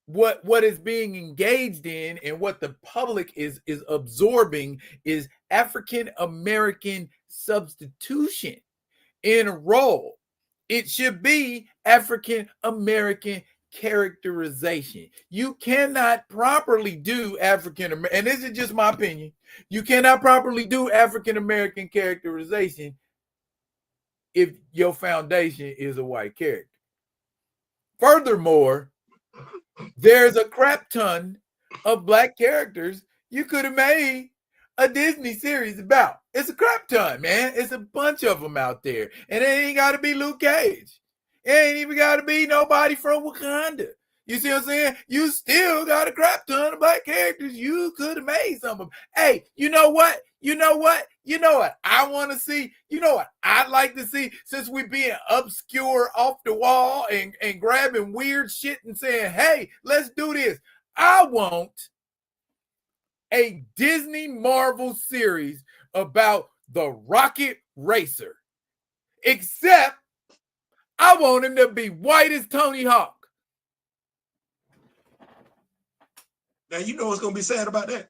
S1: what is being engaged in and what the public is absorbing is African American substitution in a role. It should be African American characterization. You cannot properly do African American, and this is just my opinion. You cannot properly do African American characterization if your foundation is a white character. Furthermore, there's a crap ton of black characters you could have made a Disney series about. It's a crap ton, man. It's a bunch of them out there. And it ain't got to be Luke Cage. It ain't even got to be nobody from Wakanda. You see what I'm saying? You still got a crap ton of black characters. You could have made some of them. Hey, you know what? You know what? You know what I want to see? You know what I'd like to see? Since we being obscure off the wall and grabbing weird shit and saying, hey, let's do this. I want a Disney Marvel series about the Rocket Racer. Except I want him to be white as Tony Hawk.
S2: Now, you know what's going to be sad about that?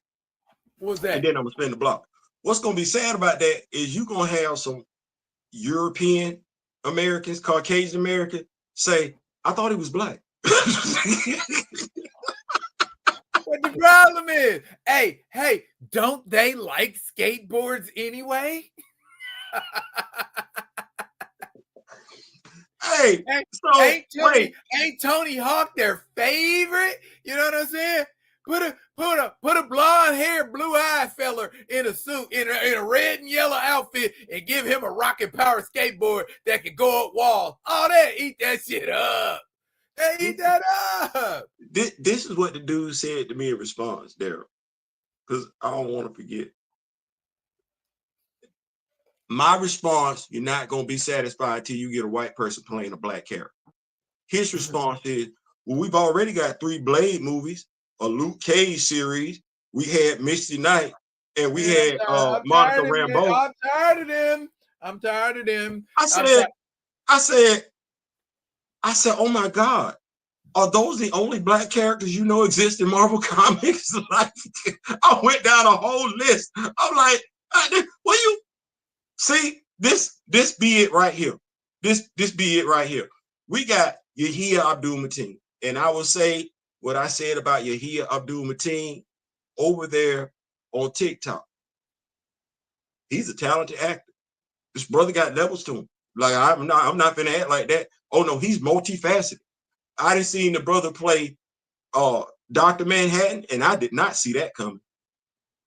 S1: What's that?
S2: And then I'm going to spin the block. What's going to be sad about that is you're going to have some European Americans, Caucasian Americans say, I thought he was black.
S1: What the problem is? Hey, don't they like skateboards anyway?
S2: Hey, so
S1: ain't Tony Hawk their favorite? You know what I'm saying? Put a blonde hair, blue eyed feller in a suit, in a red and yellow outfit, and give him a rocket power skateboard that can go up walls. Oh, that eat that shit up. They eat that up.
S2: This is what the dude said to me in response, Daryl, because I don't want to forget. My response, you're not going to be satisfied until you get a white person playing a black character. His response is, well, we've already got 3 Blade movies, a Luke Cage series. We had Misty Knight, and we had Monica Rambeau.
S1: I'm tired of them.
S2: I said, oh my God, are those the only black characters you know exist in Marvel Comics? Like, I went down a whole list. I'm like, well, you see, this be it right here. This be it right here. We got Yahya Abdul-Mateen. And I will say what I said about Yahya Abdul-Mateen over there on TikTok. He's a talented actor. This brother got levels to him. Like, I'm not gonna act like that. Oh no, he's multifaceted. I didn't see the brother play Dr. Manhattan, and I did not see that coming.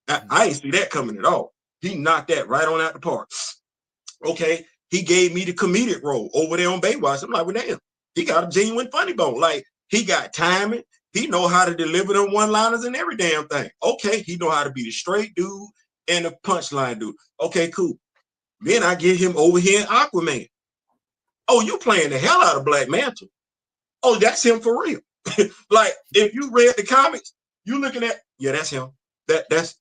S2: I didn't see that coming at all. He knocked that right on out the park. Okay, he gave me the comedic role over there on Baywatch. I'm like, well, damn, he got a genuine funny bone. Like, he got timing. He know how to deliver them one-liners and every damn thing. Okay, he know how to be the straight dude and the punchline dude. Okay, cool. Then I get him over here in Aquaman. Oh, you playing the hell out of Black Manta. Oh, that's him for real. Like, if you read the comics, you looking at, yeah, that's him. That's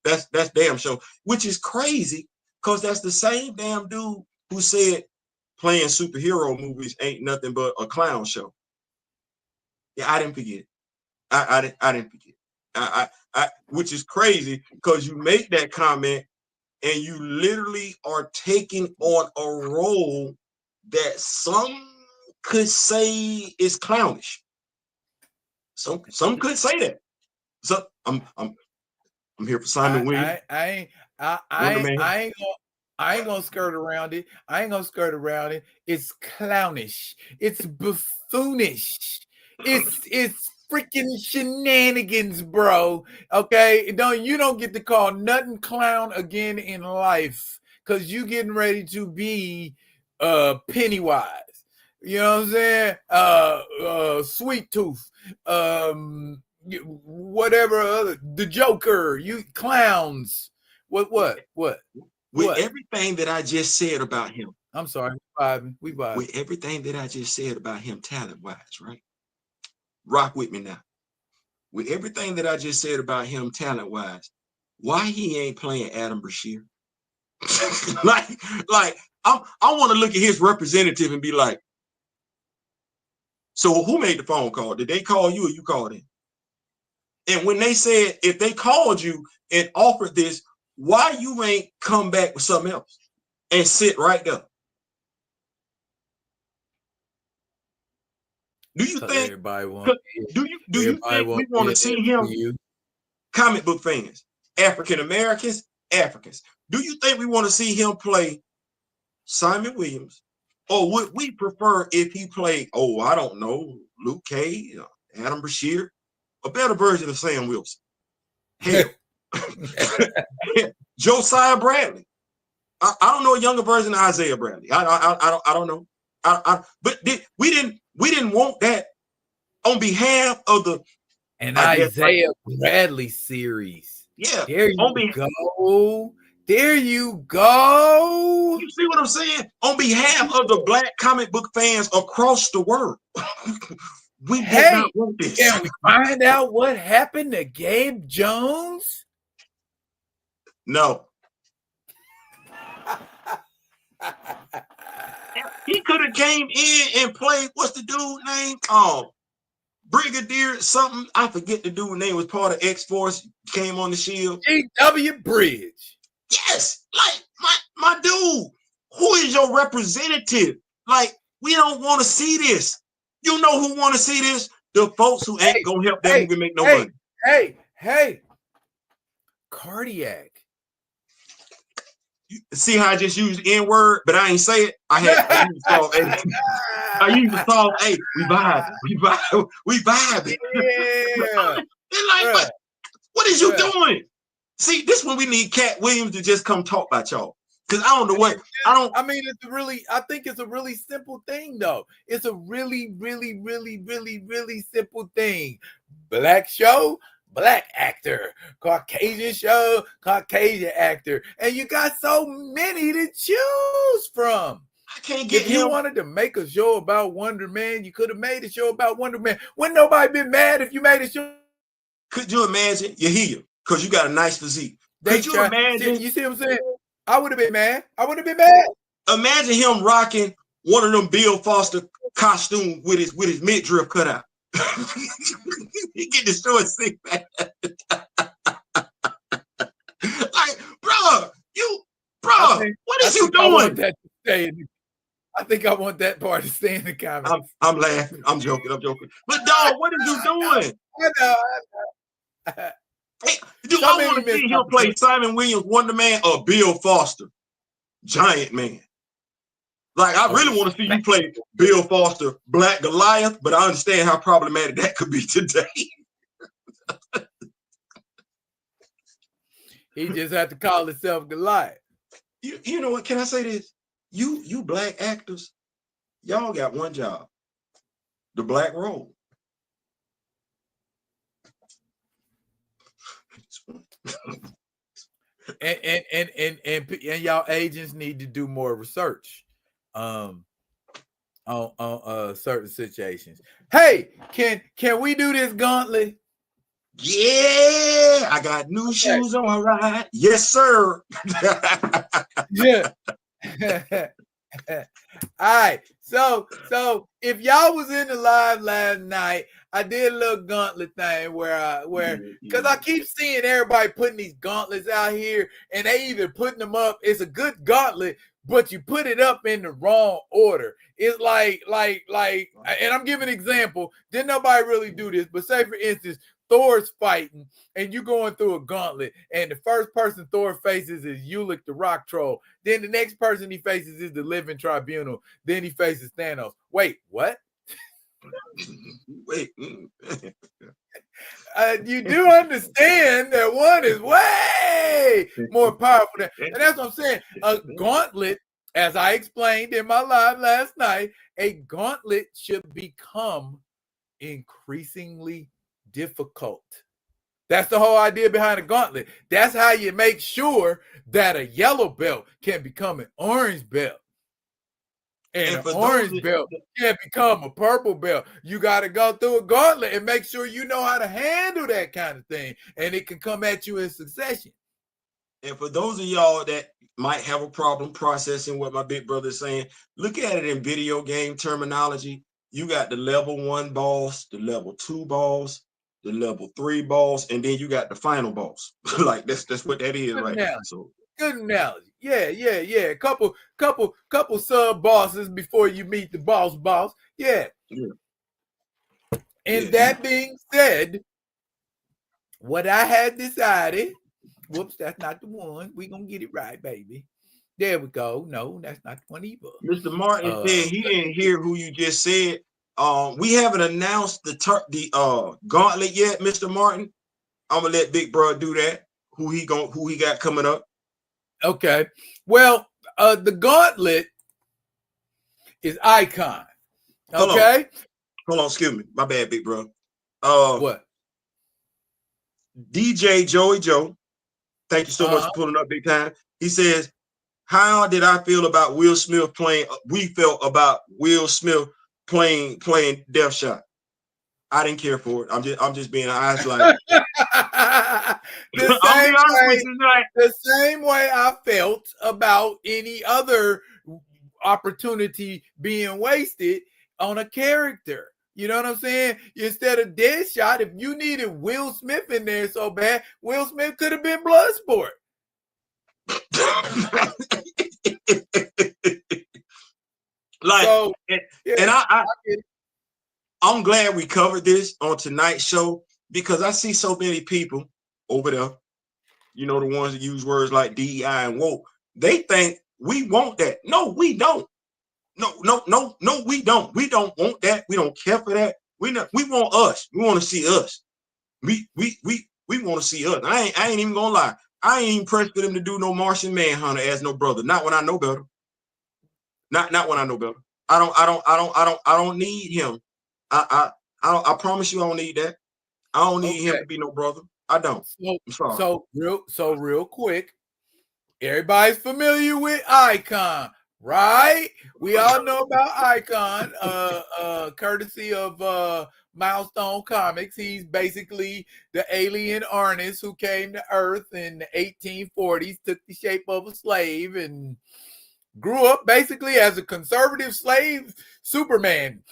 S2: damn show, which is crazy because that's the same damn dude who said playing superhero movies ain't nothing but a clown show. Yeah, I didn't forget. I didn't forget. Which is crazy because you make that comment and you literally are taking on a role that some could say is clownish. Some could say that. So I'm here for Simon Williams.
S1: I ain't gonna skirt around it. I ain't gonna skirt around it. It's clownish. It's buffoonish. It's freaking shenanigans, bro. Okay, you don't get to call nothing clown again in life because you getting ready to be Pennywise. You know what I'm saying? Sweet Tooth. Whatever other, the Joker. You clowns. What?
S2: With everything that I just said about him.
S1: I'm sorry. We vibing.
S2: With everything that I just said about him talent-wise, right? Rock with me now. With everything that I just said about him talent-wise, why he ain't playing Adam Brashear? like I want to look at his representative and be like, so who made the phone call? Did they call you or you called him? And when they said, if they called you and offered this, why you ain't come back with something else and sit right there? Do you think
S1: everybody want
S2: do you think we want to see him? Comic book fans, African Americans, Africans. Do you think we want to see him play Simon Williams? Or would we prefer if he played, oh, I don't know, Luke Cage, Adam Bashir, a better version of Sam Wilson? Hell, Josiah Bradley. I don't know a younger version of Isaiah Bradley. I don't know. But we didn't want that on behalf of the
S1: Isaiah Bradley series.
S2: Yeah.
S1: There you go. There you go.
S2: You see what I'm saying? On behalf of the Black comic book fans across the world, we did not want this.
S1: Can we find out what happened to Gabe Jones?
S2: No. He could have came in and played, what's the dude name? Brigadier something. I forget the dude name, was part of X-Force, came on the Shield.
S1: G.W. Bridge.
S2: Yes, like my dude, who is your representative? Like, we don't want to see this. You know who want to see this? The folks who ain't gonna help that movie make no money.
S1: Hey, Cardiac.
S2: You see how I just used the N-word, but I ain't say it. I used to solve hey, we vibe.
S1: Yeah.
S2: They're like, what is you doing? See, this is when we need Cat Williams to just come talk about y'all. Because I don't know what
S1: I think it's a really simple thing, though. It's a really, really, really, really, really simple thing. Black show, Black actor. Caucasian show, Caucasian actor. And you got so many to choose from.
S2: I can't get
S1: if you wanted to make a show about Wonder Man, you could have made a show about Wonder Man. Wouldn't nobody been mad if you made a show?
S2: Could you imagine? You're here because you got a nice physique. Could you imagine?
S1: You see what I'm saying? I would have been mad.
S2: Imagine him rocking one of them Bill Foster costumes with his midriff cut out. He get destroyed sick man. Like, bro, what is you doing?
S1: I think I want that part to stay in the comments.
S2: I'm laughing. I'm joking. But dog, what is you doing?
S1: I know.
S2: Hey, I want to see him play Simon Williams, Wonder Man, or Bill Foster, Giant Man. Like, I really want to see you play Bill Foster, Black Goliath, but I understand how problematic that could be today.
S1: He just had to call himself Goliath.
S2: You know what? Can I say this? You Black actors, y'all got one job: the Black role.
S1: And y'all agents need to do more research on certain situations. Hey, can we do this gauntlet?
S2: Yeah, I got new shoes on, all right. Yes, sir.
S1: Yeah. All right. So if y'all was in the live last night, I did a little gauntlet thing because I keep seeing everybody putting these gauntlets out here, and they either putting them up. It's a good gauntlet, but you put it up in the wrong order. It's like, and I'm giving an example. Didn't nobody really do this, but say for instance, Thor's fighting, and you going through a gauntlet, and the first person Thor faces is Ulick the Rock Troll. Then the next person he faces is the Living Tribunal. Then he faces Thanos. Wait, what?
S2: Wait.
S1: You do understand that one is way more powerful. And that's what I'm saying. A gauntlet, as I explained in my live last night, a gauntlet should become increasingly difficult. That's the whole idea behind a gauntlet. That's how you make sure that a yellow belt can become an orange belt. And an orange belt can become a purple belt. You got to go through a gauntlet and make sure you know how to handle that kind of thing. And it can come at you in succession.
S2: And for those of y'all that might have a problem processing what my big brother is saying, look at it in video game terminology. You got the level 1 boss, the level 2 boss, the level 3 boss, and then you got the final boss. Like that's what that is,
S1: Good
S2: right?
S1: analogy.
S2: So
S1: Good analogy. Yeah. Couple sub bosses before you meet the boss. Yeah. And that being said, what I had decided, whoops, that's not the one. We're gonna get it right, baby. There we go. No, that's not the one either.
S2: Mr. Martin said he didn't hear who you just said. We haven't announced the gauntlet yet, Mr. Martin. I'm gonna let Big Bro do that. Who he got coming up?
S1: Okay. Well, the gauntlet is Icon. Okay.
S2: Hold on, excuse me. My bad, Big Bro.
S1: What?
S2: DJ Joey Joe, thank you so much for pulling up, big time. He says, how did I feel about Will Smith playing? We felt about Will Smith playing Death Shot. I didn't care for it. I'm just being honest. Like
S1: the same way I felt about any other opportunity being wasted on a character. You know what I'm saying? Instead of Deadshot, if you needed Will Smith in there so bad, Will Smith could have been Bloodsport.
S2: Like, so, and I'm glad we covered this on tonight's show because I see so many people over there, you know, the ones that use words like DEI and woke. They think we want that. No, we don't. No, we don't. We don't want that. We don't care for that. We want us. We want to see us. We want to see us. I ain't even gonna lie. I ain't even pressed for them to do no Martian Manhunter as no brother. Not when I know better. Not when I know better. I don't need him. I promise you I don't need that. I don't need him to be no brother. I don't. I'm sorry.
S1: So real quick, everybody's familiar with Icon, right? We all know about Icon, courtesy of Milestone Comics. He's basically the alien artist who came to Earth in the 1840s, took the shape of a slave, and grew up basically as a conservative slave Superman.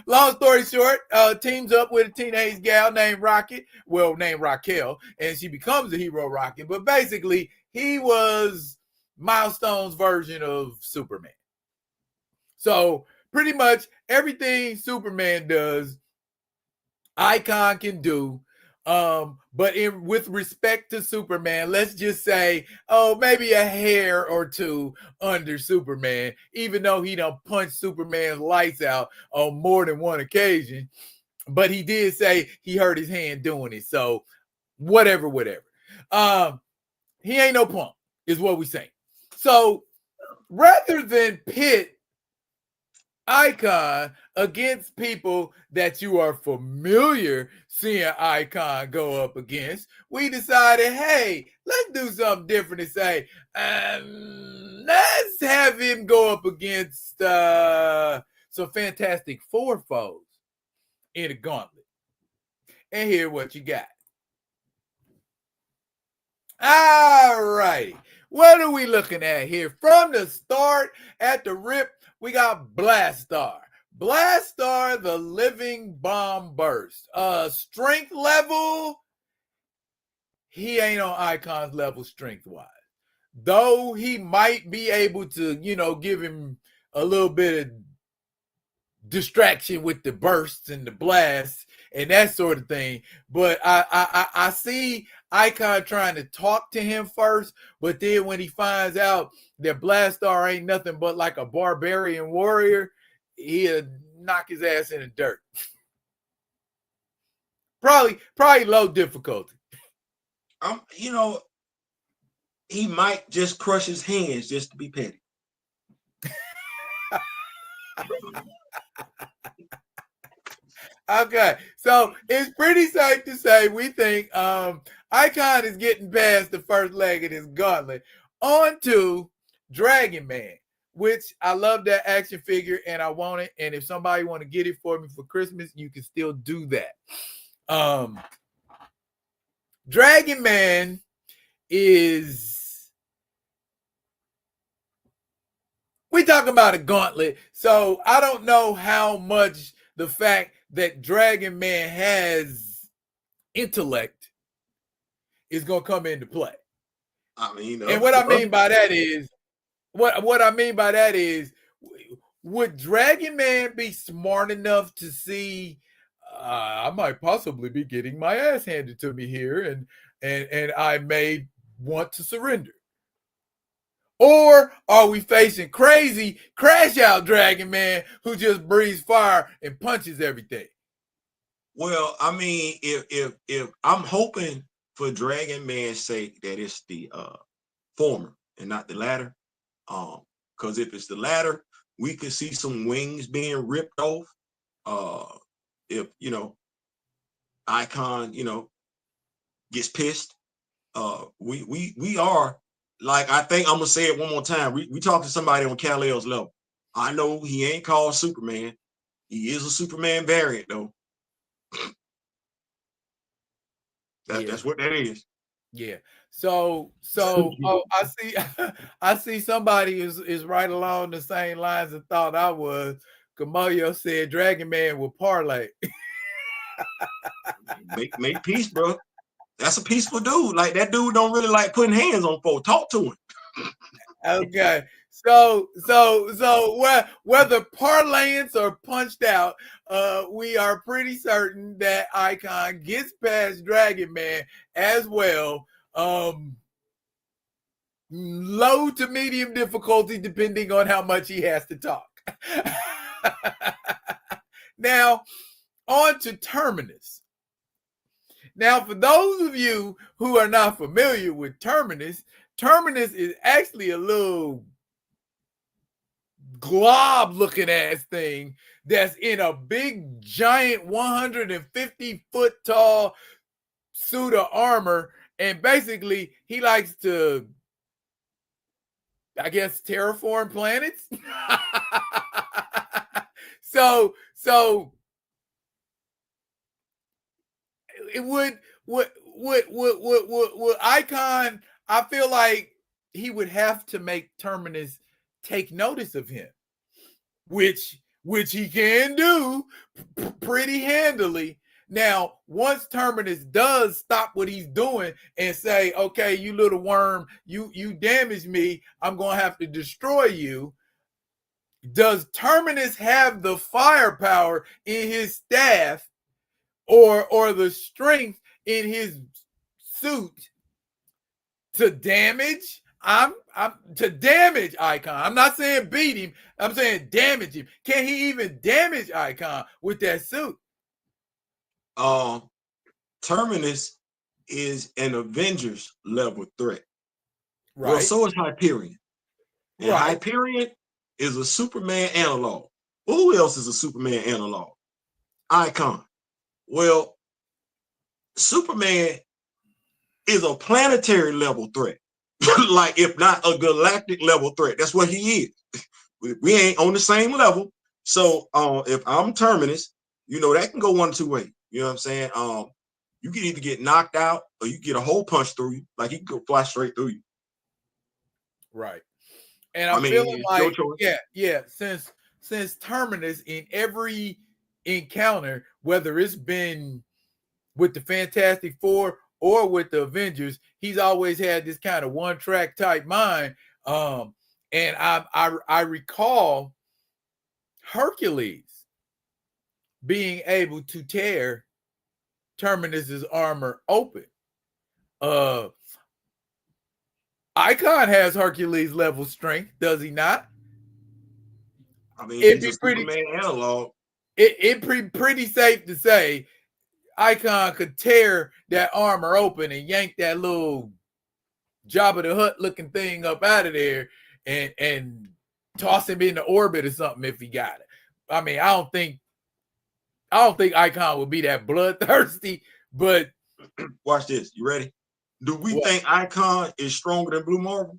S1: Long story short, teams up with a teenage gal named Raquel, and she becomes the hero Rocket. But basically, he was Milestone's version of Superman. So pretty much everything Superman does, Icon can do. But with respect to Superman, let's just say, maybe a hair or two under Superman, even though he done punched Superman's lights out on more than one occasion. But he did say he hurt his hand doing it. So whatever. He ain't no punk, is what we saying. So rather than pit Icon against people that you are familiar seeing Icon go up against, we decided, hey, let's do something different and say, let's have him go up against some Fantastic Four foes in a gauntlet. And hear what you got. All right. What are we looking at here? From the start, at the rip, we got Blastar. Blastar, the living bomb burst. Strength level, he ain't on Icon's level strength-wise. Though he might be able to, give him a little bit of distraction with the bursts and the blasts and that sort of thing. But I see Icon trying to talk to him first, but then when he finds out that Blastar ain't nothing but like a barbarian warrior, he'll knock his ass in the dirt. Probably low difficulty.
S2: He might just crush his hands just to be petty.
S1: Okay, so it's pretty safe to say we think Icon is getting past the first leg of this gauntlet. On to Dragon Man, which I love that action figure and I want it. And if somebody want to get it for me for Christmas, you can still do that. Dragon Man is we talking about a gauntlet. So I don't know how much the fact that Dragon Man has intellect is going to come into play.
S2: I mean,
S1: And what I mean by that is, what I mean by that is, would Dragon Man be smart enough to see I might possibly be getting my ass handed to me here, and I may want to surrender? Or are we facing crazy crash out Dragon Man who just breathes fire and punches everything?
S2: Well, I mean, if I'm hoping for Dragon Man's sake that it's the former and not the latter. Because if it's the latter, we could see some wings being ripped off. If Icon, gets pissed. We are, like, I think I'm gonna say it one more time. We talked to somebody on Kal-El's level. I know he ain't called Superman. He is a Superman variant though. That's what that is.
S1: Yeah. So oh, I see somebody is right along the same lines and thought I was. Kamoyo said Dragon Man will parlay.
S2: make peace, bro. That's a peaceful dude. Like, that dude don't really like putting hands on folks. Talk to him.
S1: Okay. So whether parlayance or punched out, we are pretty certain that Icon gets past Dragon Man as well. Low to medium difficulty, depending on how much he has to talk. Now, on to Terminus. Now, for those of you who are not familiar with Terminus, Terminus is actually a little glob looking ass thing that's in a big giant 150 foot tall suit of armor, and basically he likes to, I guess, terraform planets. so it would Icon, I feel like he would have to make Terminus take notice of him, which he can do pretty handily. Now, once Terminus does stop what he's doing and say, okay, you little worm, you damaged me, I'm going to have to destroy you. Does Terminus have the firepower in his staff or the strength in his suit to damage? I'm to damage Icon. I'm not saying beat him. I'm saying damage him. Can he even damage Icon with that suit?
S2: Terminus is an Avengers level threat.
S1: Right.
S2: Well, so is Hyperion. And
S1: right.
S2: Hyperion is a Superman analog. Who else is a Superman analog? Icon. Well, Superman is a planetary level threat. Like, if not a galactic level threat. That's what he is. We ain't on the same level. So if I'm Terminus, that can go one or two ways. You know what I'm saying? You can either get knocked out or you get a hole punch through you. Like, he can go fly straight through you.
S1: Right. And I'm feeling like, yeah, since Terminus in every encounter, whether it's been with the Fantastic Four or with the Avengers, he's always had this kind of one-track type mind. And I recall Hercules being able to tear Terminus's armor open. Icon has Hercules level strength, does he not?
S2: I mean, he's a Superman analog.
S1: It'd pretty safe to say Icon could tear that armor open and yank that little Jabba the Hutt looking thing up out of there and toss him into orbit or something if he got it. I mean, I don't think Icon would be that bloodthirsty, but
S2: watch this. You ready? Do we think Icon is stronger than Blue Marvel?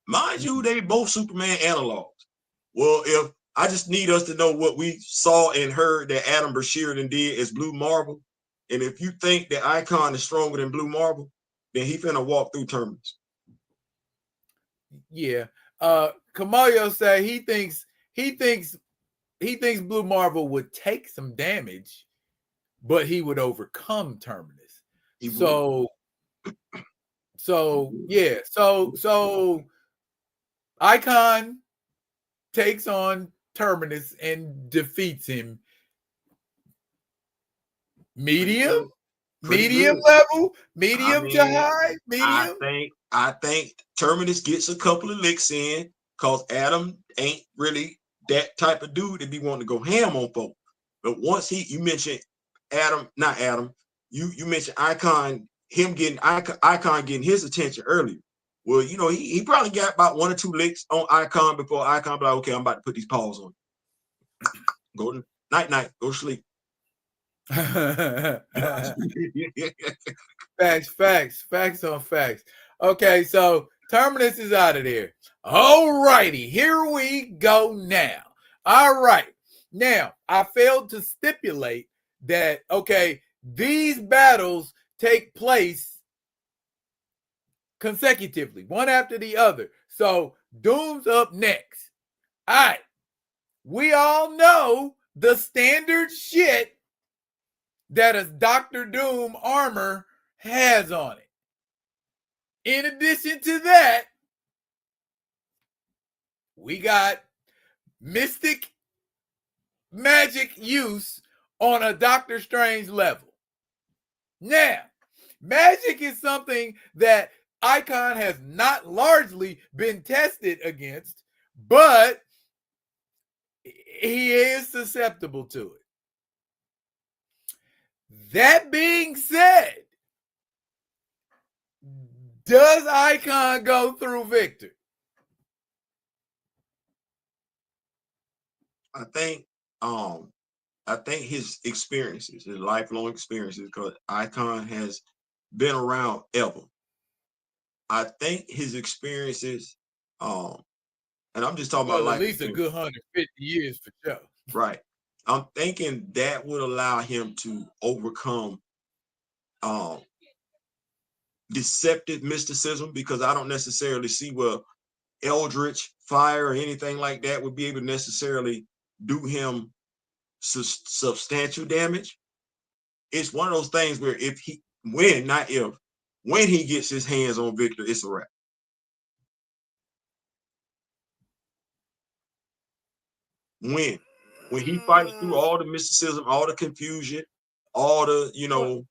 S2: Mind you, they both Superman analogs. Well, if I just need us to know what we saw and heard that Adam Bashirian did as Blue Marvel, And if you think that Icon is stronger than Blue Marble, then he finna walk through Terminus.
S1: Yeah. Kamayo say he thinks Blue Marble would take some damage, but he would overcome Terminus. So yeah. So Icon takes on Terminus and defeats him. Medium level, medium to high, medium.
S2: I think Terminus gets a couple of licks in because Adam ain't really that type of dude to be wanting to go ham on folk. But once you mentioned Adam, not Adam, you mentioned Icon, Icon getting his attention earlier. Well, you know, he probably got about 1 or 2 licks on Icon before Icon be like, okay, I'm about to put these paws on. Go to night, go to sleep.
S1: Facts on facts. Okay, so Terminus is out of there. All righty, here we go now. All right. Now, I failed to stipulate that, okay, these battles take place consecutively, one after the other. So Doom's up next. All right. We all know the standard shit that a Dr. Doom armor has on it. In addition to that, we got mystic magic use on a Doctor Strange level. Now, magic is something that Icon has not largely been tested against, but he is susceptible to it. That being said, does Icon go through Victor?
S2: I think his experiences, his lifelong experiences, because Icon has been around ever. I think his experiences, and I'm just talking about
S1: at least a good 150 years for sure.
S2: Right. I'm thinking that would allow him to overcome deceptive mysticism, because I don't necessarily see where Eldritch fire or anything like that would be able to necessarily do him substantial damage. It's one of those things where when he gets his hands on Victor, it's a wrap. When he fights through all the mysticism, all the confusion, all the,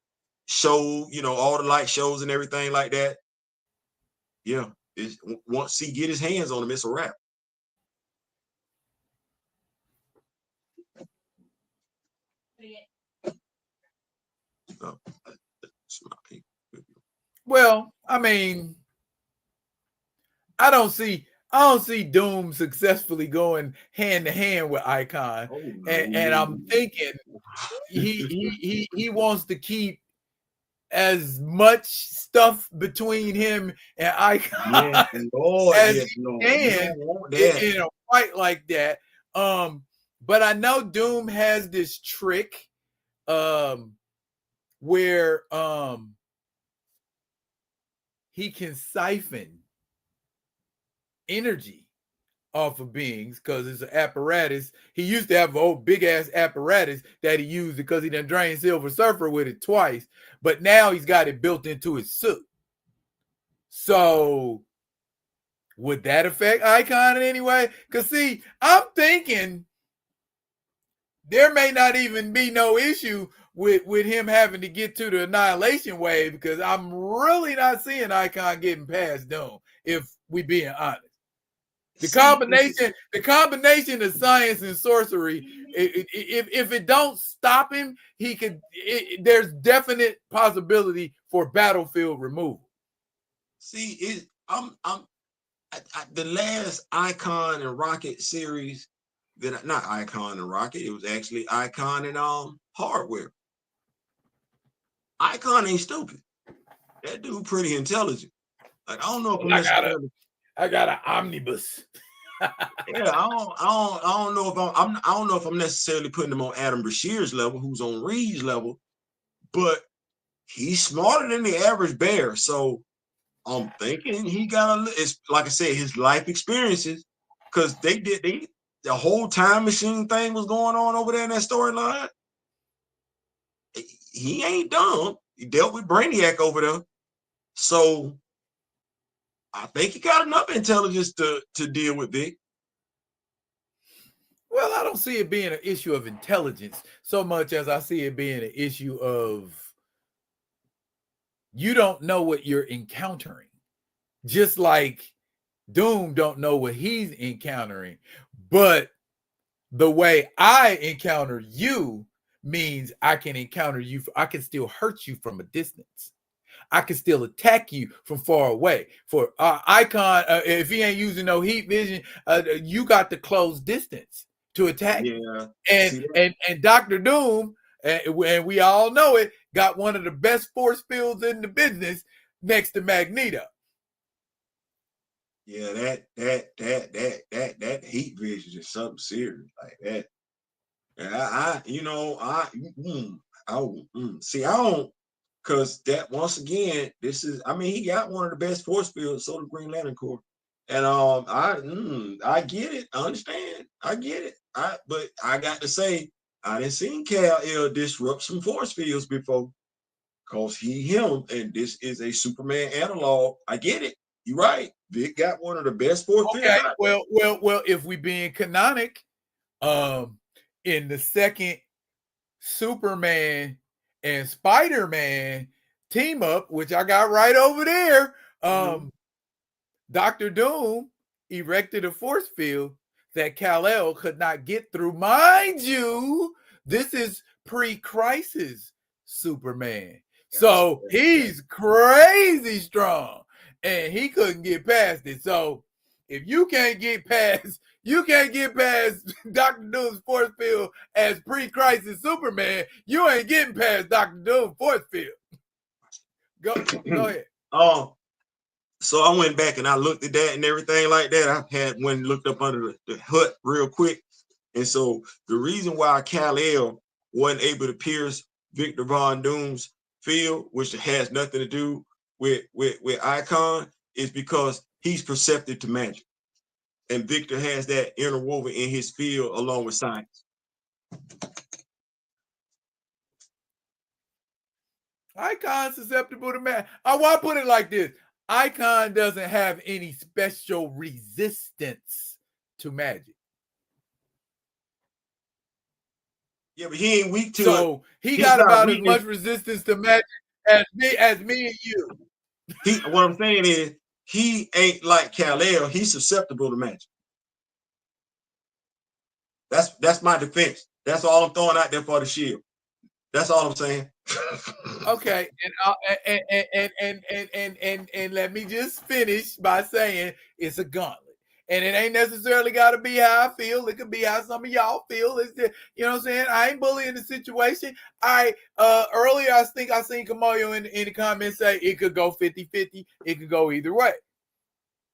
S2: show, all the light shows and everything like that. Yeah, once he get his hands on him, it's a wrap.
S1: Well, I mean, I don't see Doom successfully going hand to hand with Icon, and I'm thinking he wants to keep as much stuff between him and Icon as he can in a fight like that. But I know Doom has this trick where he can siphon energy off of beings because it's an apparatus. He used to have an old big ass apparatus that he used because he done drained Silver Surfer with it twice, but now he's got it built into his suit. So would that affect Icon in any way? Because see, I'm thinking there may not even be no issue with him having to get to the Annihilation Wave, because I'm really not seeing Icon getting past Doom, if we being honest. The combination of science and sorcery, if it don't stop him, he could. There's definite possibility for battlefield removal.
S2: See, the last Icon and Rocket series, not Icon and Rocket, it was actually Icon and Hardware. Icon ain't stupid. That dude pretty intelligent. Like, I don't know if
S1: I got an omnibus.
S2: Yeah, I don't know if I'm necessarily putting him on Adam Bashir's level, who's on Reed's level, but he's smarter than the average bear. So I'm thinking he got it's like I said, his life experiences, because the whole time machine thing was going on over there in that storyline. He ain't dumb. He dealt with Brainiac over there. So I think he got enough intelligence to deal with Vic.
S1: Well, I don't see it being an issue of intelligence so much as I see it being an issue of you don't know what you're encountering. Just like Doom don't know what he's encountering. But the way I encounter you means I can encounter you. I can still hurt you from a distance. I can still attack you from far away. For Icon, if he ain't using no heat vision, you got the close distance to attack.
S2: Yeah.
S1: And Dr. Doom, and we all know it, got one of the best force fields in the business next to Magneto.
S2: Yeah, that heat vision is something serious like that. See, I don't, because that once again, this is, I mean, he got one of the best force fields, so the Green Lantern Corps, and I get it, I understand, I get it, but I got to say, I didn't see Kal-El disrupt some force fields before, cause him, and this is a Superman analog. I get it. You're right. Vic got one of the best force fields.
S1: Okay, well, if we being canonic, in the second Superman and Spider-Man team up, which I got right over there, Dr. Doom erected a force field that Kal-El could not get through. Mind you, this is pre-crisis Superman. So he's crazy strong and he couldn't get past it. So if you can't get past Dr. Doom's force field as pre-crisis Superman, you ain't getting past Dr. Doom's force field. Go ahead.
S2: So I went back and I looked at that and everything like that. I had one looked up under the hood real quick. And so the reason why Kal-El wasn't able to pierce Victor Von Doom's field, which has nothing to do with Icon, is because he's perceptive to magic. And Victor has that interwoven in his field along with science.
S1: Icon's susceptible to magic. I want to put it like this. Icon doesn't have any special resistance to magic.
S2: Yeah, but he ain't weak to it.
S1: So he got about as much resistance to magic as me and you.
S2: What I'm saying is he ain't like Kal-El. He's susceptible to magic. That's my defense. That's all I'm throwing out there for the shield. That's all I'm saying.
S1: Okay, and let me just finish by saying it's a gauntlet. And it ain't necessarily got to be how I feel. It could be how some of y'all feel. It's just, you know what I'm saying? I ain't bullying the situation. Earlier, I think I seen Kamoyo in the comments say it could go 50-50. It could go either way.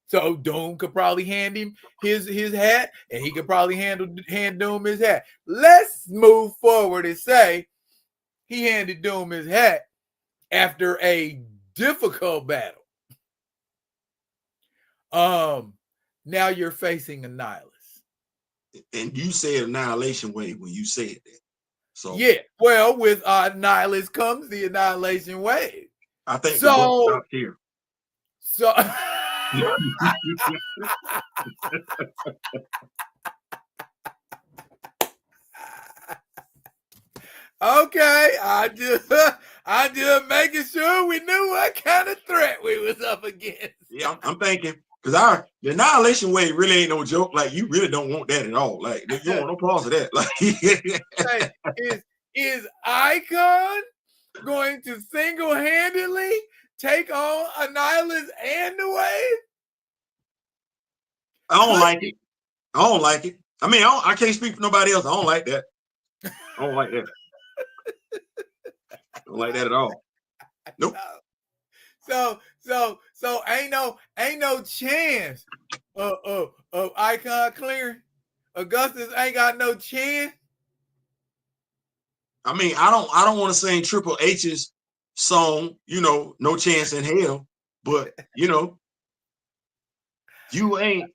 S1: So Doom could probably hand him his hat, and he could probably hand Doom his hat. Let's move forward and say he handed Doom his hat after a difficult battle. Now you're facing Annihilus.
S2: And you said Annihilation Wave when you said that. So
S1: yeah, well, with Annihilus comes the Annihilation Wave.
S2: I think the book stopped here.
S1: So okay, I just making sure we knew what kind of threat we was up against.
S2: Yeah, I'm thinking, because the Annihilation Wave really ain't no joke. Like, you really don't want that at all. Like, you don't want no pause of that. Like,
S1: hey, is Icon going to single-handedly take on Annihilus and the Wave?
S2: I don't like it. I don't like it. I mean, I can't speak for nobody else. I don't like that. I don't like that. I don't like that at all. Nope.
S1: So ain't no chance of Icon clearing. Augustus ain't got no chance.
S2: I mean, I don't want to sing Triple H's song, No Chance in Hell, but you ain't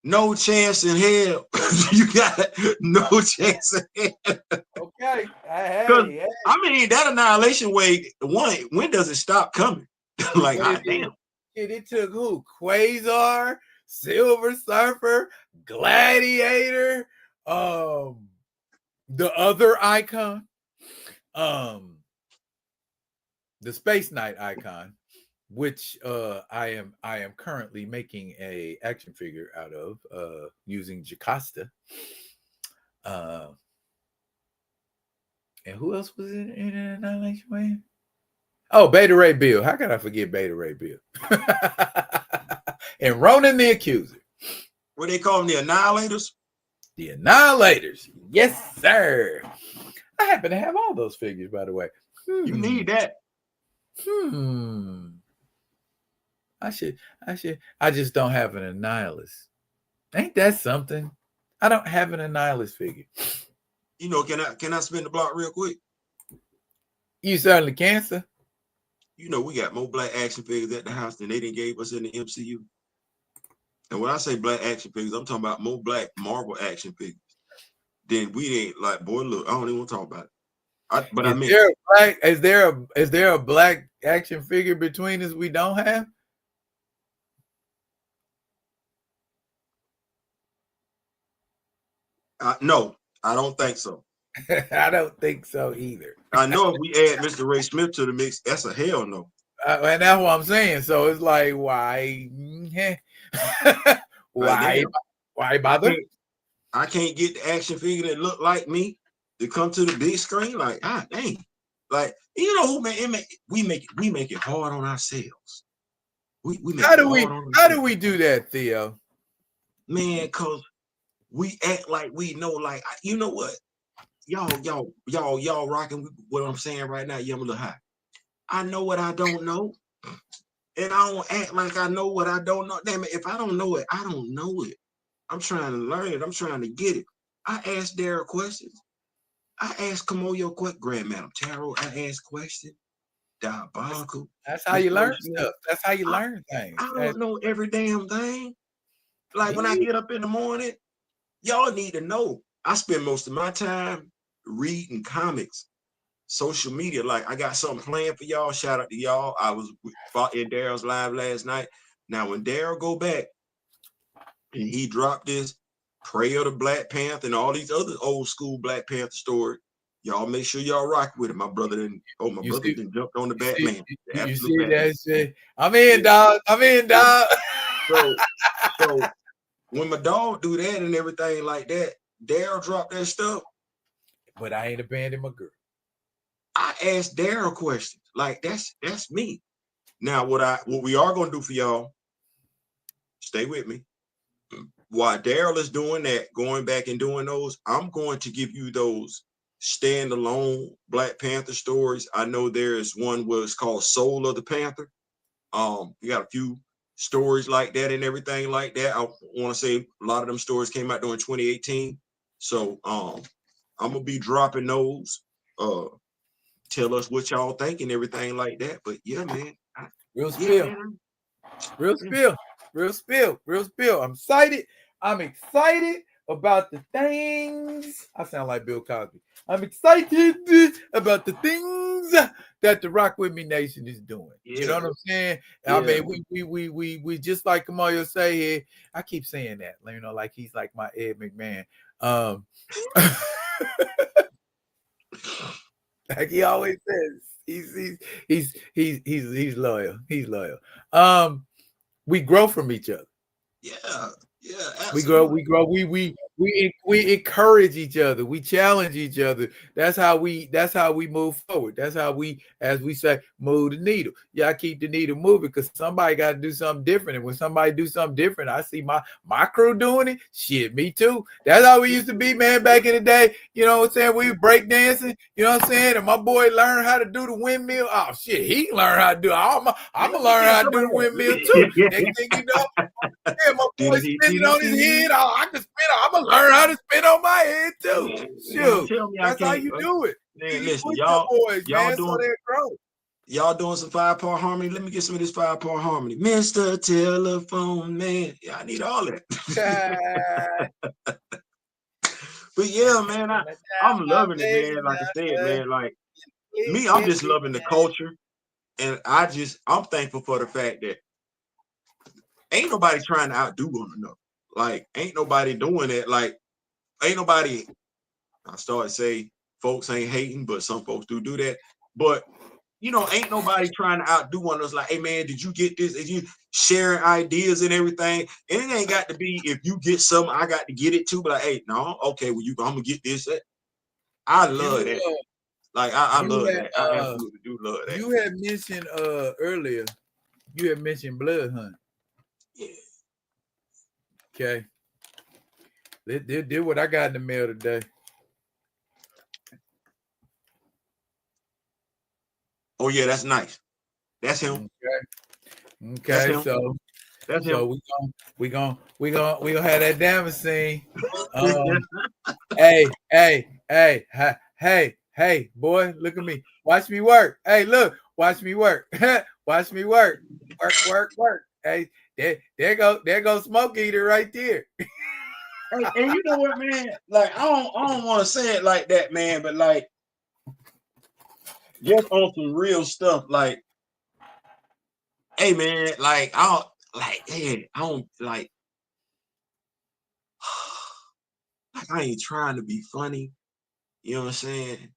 S2: no chance in hell. You got no chance in hell.
S1: Okay.
S2: Because
S1: Hey.
S2: I mean that annihilation wave, when does it stop coming? Like, hot damn.
S1: It took who? Quasar, Silver Surfer, Gladiator, the other icon, the Space Knight icon, which I am currently making a action figure out of using Jocasta. And who else was in Annihilation Wave? Oh, Beta Ray Bill. How can I forget Beta Ray Bill? And Ronan the Accuser.
S2: What they call them, the Annihilators?
S1: The Annihilators. Yes, sir. I happen to have all those figures, by the way.
S2: You need that.
S1: I just don't have an Annihilus. Ain't that something? I don't have an Annihilus figure.
S2: Can I spin the block real quick?
S1: You certainly can, sir.
S2: We got more black action figures at the house than they didn't gave us in the MCU. And when I say black action figures, I'm talking about more black Marvel action figures. Then we ain't like, boy, look, I don't even want to talk about it.
S1: Is there a black action figure between us we don't have?
S2: No, I don't think so.
S1: I don't think so either.
S2: I know if we add Mr. Ray Smith to the mix, that's a hell no.
S1: And that's what I'm saying. So it's like, why? Why bother?
S2: I can't get the action figure that look like me to come to the big screen. Like, dang. Like, who we make it hard on ourselves.
S1: How do we do that, Theo?
S2: Man, cause we act like we know, like, you know what? Y'all rocking with what I'm saying right now. Yeah, I'm a little high. I know what I don't know. And I don't act like I know what I don't know. Damn it, if I don't know it, I don't know it. I'm trying to learn it. I'm trying to get it. I asked Daryl questions. I asked Kamoyo Grand Madam Tarot. I asked questions. Diabolical.
S1: That's how you learn stuff. That's how you learn things.
S2: I don't know every damn thing. Like, when I get up in the morning, y'all need to know. I spend most of my time reading comics, social media. Like, I got something planned for y'all. Shout out to y'all. I was in Daryl's live last night. Now, when Daryl go back and he dropped this Prey of the Black Panther and all these other old school Black Panther stories, y'all make sure y'all rock with it. My brother didn't jumped on the Batman.
S1: You see that shit? I'm in, dog.
S2: So when my dog do that and everything like that, Daryl dropped that stuff.
S1: But I ain't abandoned my girl.
S2: I asked Daryl questions. Like, that's me. Now, what we are gonna do for y'all, stay with me. While Daryl is doing that, going back and doing those, I'm going to give you those standalone Black Panther stories. I know there's one where it's called Soul of the Panther. We got a few stories like that and everything like that. I want to say a lot of them stories came out during 2018. So I'm gonna be dropping those. Tell us what y'all think and everything like that. But yeah, man.
S1: Real spill. I'm excited about the things. I sound like Bill Cosby. I'm excited about the things that the Rock With Me Nation is doing. Yeah. You know what I'm saying? Yeah. I mean, we just like Kamoyo say here. I keep saying that, like he's like my Ed McMahon. Like he always says, he's loyal. He's loyal. We grow from each other.
S2: Yeah, absolutely.
S1: We grow. We encourage each other. We challenge each other. That's how we move forward. That's how we, as we say, move the needle. Yeah, I keep the needle moving because somebody got to do something different. And when somebody do something different, I see my crew doing it. Shit, me too. That's how we used to be, man, back in the day. You know what I'm saying? We were break dancing. You know what I'm saying? And my boy learned how to do the windmill. Oh shit, he learned how to do it. I'm gonna learn how to do the windmill too. Next thing you know, yeah, my boy spinning on his head. Oh, I can spin. I'm gonna learn how to spin on my head too.
S2: Man, don't
S1: Shoot,
S2: tell me I
S1: that's how
S2: can't.
S1: you do it.
S2: Man,
S1: You
S2: listen,
S1: push your boys,
S2: y'all
S1: man, so
S2: doing
S1: they grow.
S2: y'all doing some 5-part harmony. Let me get some of this 5-part harmony. Mr. Telephone Man. Yeah, I need all that. But yeah, man, I'm loving it, man. Like I said, man, like me, I'm just loving the culture. And I'm thankful for the fact that ain't nobody trying to outdo one another. Like, ain't nobody doing it. Like, ain't nobody, I started to say folks ain't hating, but some folks do that. But you know, ain't nobody trying to outdo one of us. Like, hey man, did you get this? Is you sharing ideas and everything? And it ain't got to be if you get something, I got to get it too. But like, hey, no, okay, well, I'm gonna get this. I love that. Like, I love that. I absolutely do love that.
S1: You had mentioned earlier, you had mentioned blood hunt.
S2: Yeah.
S1: Okay. Did what I got in the mail today.
S2: Oh yeah, that's nice. That's him.
S1: Okay.
S2: That's him.
S1: So
S2: that's him.
S1: we gonna have that damn scene. Hey, boy, look at me. Watch me work. Hey, look, watch me work. Watch me work. Work. Hey, there go Smoke Eater right there.
S2: And you know what, man? Like, I don't want to say it like that, man, but like, just on some real stuff, like, hey man, like, I don't like I ain't trying to be funny, you know what I'm saying?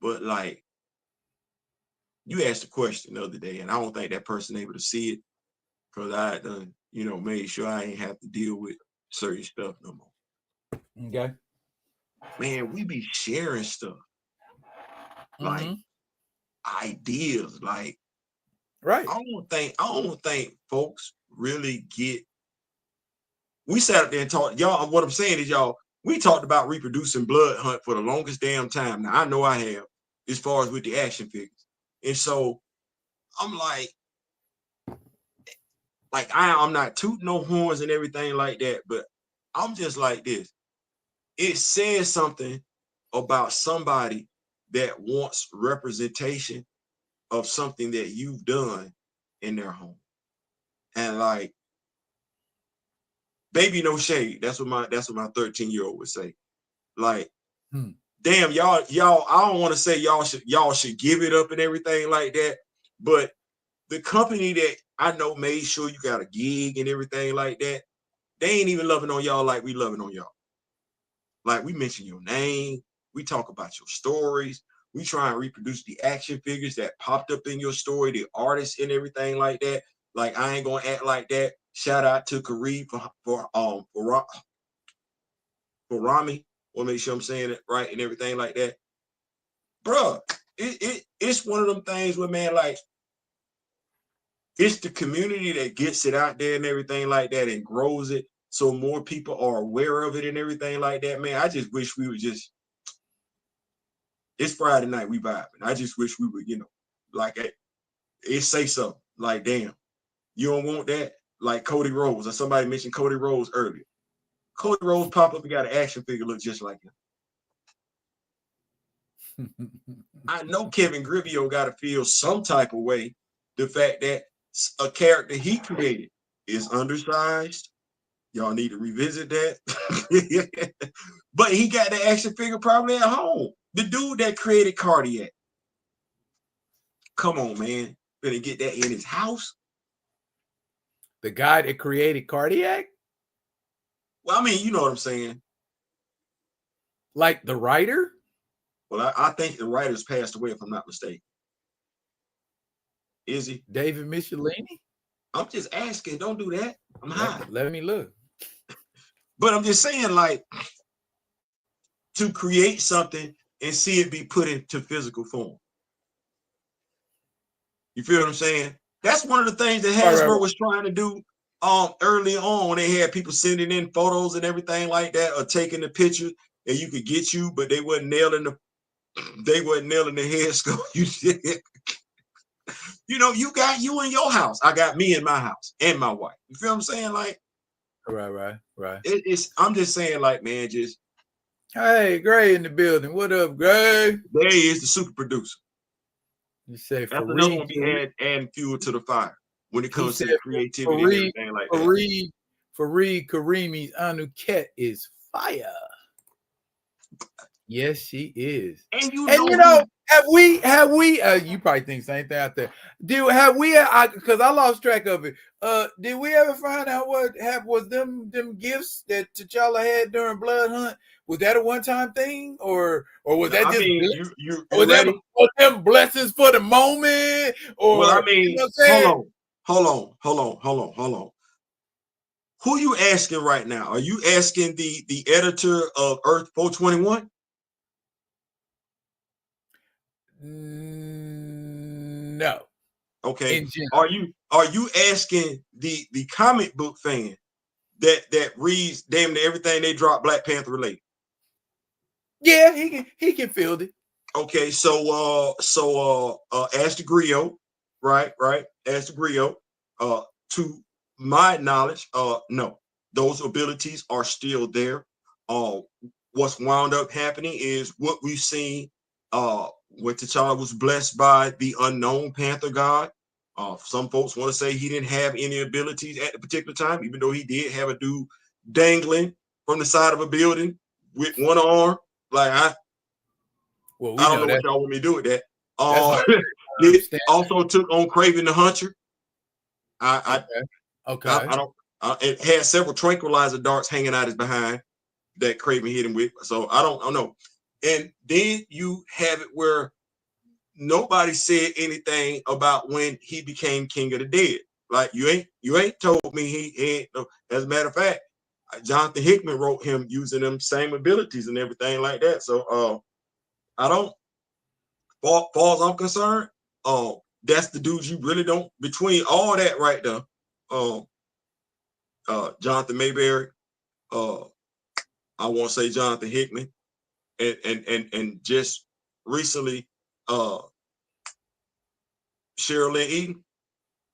S2: But like, you asked a question the other day, and I don't think that person able to see it because I done, made sure I ain't have to deal with certain stuff no more.
S1: Okay.
S2: Man, we be sharing stuff. Like ideas, like
S1: right.
S2: I don't think folks really get. We sat up there and talked, y'all. What I'm saying is, y'all, we talked about reproducing blood hunt for the longest damn time. Now I know I have, as far as with the action figures, and so I'm like I'm not tooting no horns and everything like that, but I'm just like this. It says something about somebody that wants representation of something that you've done in their home. And like, baby, no shade. That's what my 13-year-old would say. Like, damn, y'all, I don't want to say y'all should give it up and everything like that. But the company that I know made sure you got a gig and everything like that, they ain't even loving on y'all like we loving on y'all. Like, we mention your name, we talk about your stories, we try and reproduce the action figures that popped up in your story, the artists and everything like that. Like, I ain't gonna act like that. Shout out to Kareem for Rami. Want to make sure I'm saying it right and everything like that. Bruh, it's one of them things where, man, like, it's the community that gets it out there and everything like that and grows it so more people are aware of it and everything like that, man. I just wish we would just, it's Friday night, we vibing. I just wish we would, like, it say something. Like, damn, you don't want that? Like Cody Rhodes, or somebody mentioned Cody Rhodes earlier. Cody Rhodes pop up and got an action figure look just like him. I know Kevin Grivio got to feel some type of way. The fact that a character he created is undersized. Y'all need to revisit that. But he got the action figure probably at home. The dude that created Cardiac. Come on, man. Better get that in his house.
S1: The guy that created Cardiac?
S2: Well, I mean, you know what I'm saying.
S1: Like the writer?
S2: Well, I think the writer's passed away, if I'm not mistaken. Is he?
S1: David Michelini?
S2: I'm just asking. Don't do that. I'm high.
S1: Let me look.
S2: But I'm just saying, like, to create something and see it be put into physical form. You feel what I'm saying? That's one of the things that Hasbro was trying to do early on when they had people sending in photos and everything like that, or taking the pictures, and you could get you, but they wasn't nailing the head sculpt. You got you in your house. I got me in my house and my wife. You feel what I'm saying? Like,
S1: right.
S2: I'm just saying, like, man, just
S1: Hey, Gray in the building. What up, Gray?
S2: There he is, the super producer.
S1: You say
S2: That's another
S1: Fareed.
S2: one be adding fuel to the fire when it
S1: He
S2: comes to
S1: said
S2: the creativity and
S1: Fareed,
S2: everything like that.
S1: Fareed Karimi's Anuket is fire. Yes, she is.
S2: And you
S1: And
S2: know
S1: you
S2: who?
S1: know, have we you probably think same thing out there. Have we because I lost track of it. Did we ever find out what was them gifts that T'Challa had during Blood Hunt? Was that a one-time thing or was that
S2: I
S1: just
S2: mean,
S1: was
S2: you ready?
S1: them blessings for the moment?
S2: Well, I
S1: Or you
S2: mean,
S1: know what I'm saying?
S2: hold on. Who you asking right now? Are you asking the editor of Earth 421?
S1: No.
S2: Okay. Are you asking the comic book fan that reads damn near everything they drop Black Panther related?
S1: Yeah, he can field it.
S2: Okay, so as the griot, right? As the griot, to my knowledge, no, those abilities are still there. What's wound up happening is what we've seen. When T'Challa was blessed by the unknown Panther God. Some folks want to say he didn't have any abilities at the particular time, even though he did have a dude dangling from the side of a building with one arm. Like I don't know what y'all want me to do with that. It also took on Craven the Hunter.
S1: Okay.
S2: I don't. It had several tranquilizer darts hanging out his behind that Craven hit him with. So I don't know. And then you have it where nobody said anything about when he became King of the Dead. Like you ain't told me he ain't. As a matter of fact, Jonathan Hickman wrote him using them same abilities and everything like that. So I don't. Far as I'm concerned, that's the dudes you really don't. Between all that right there, Jonathan Mayberry, I won't say Jonathan Hickman, and just recently, Cheryl Lynn Eden.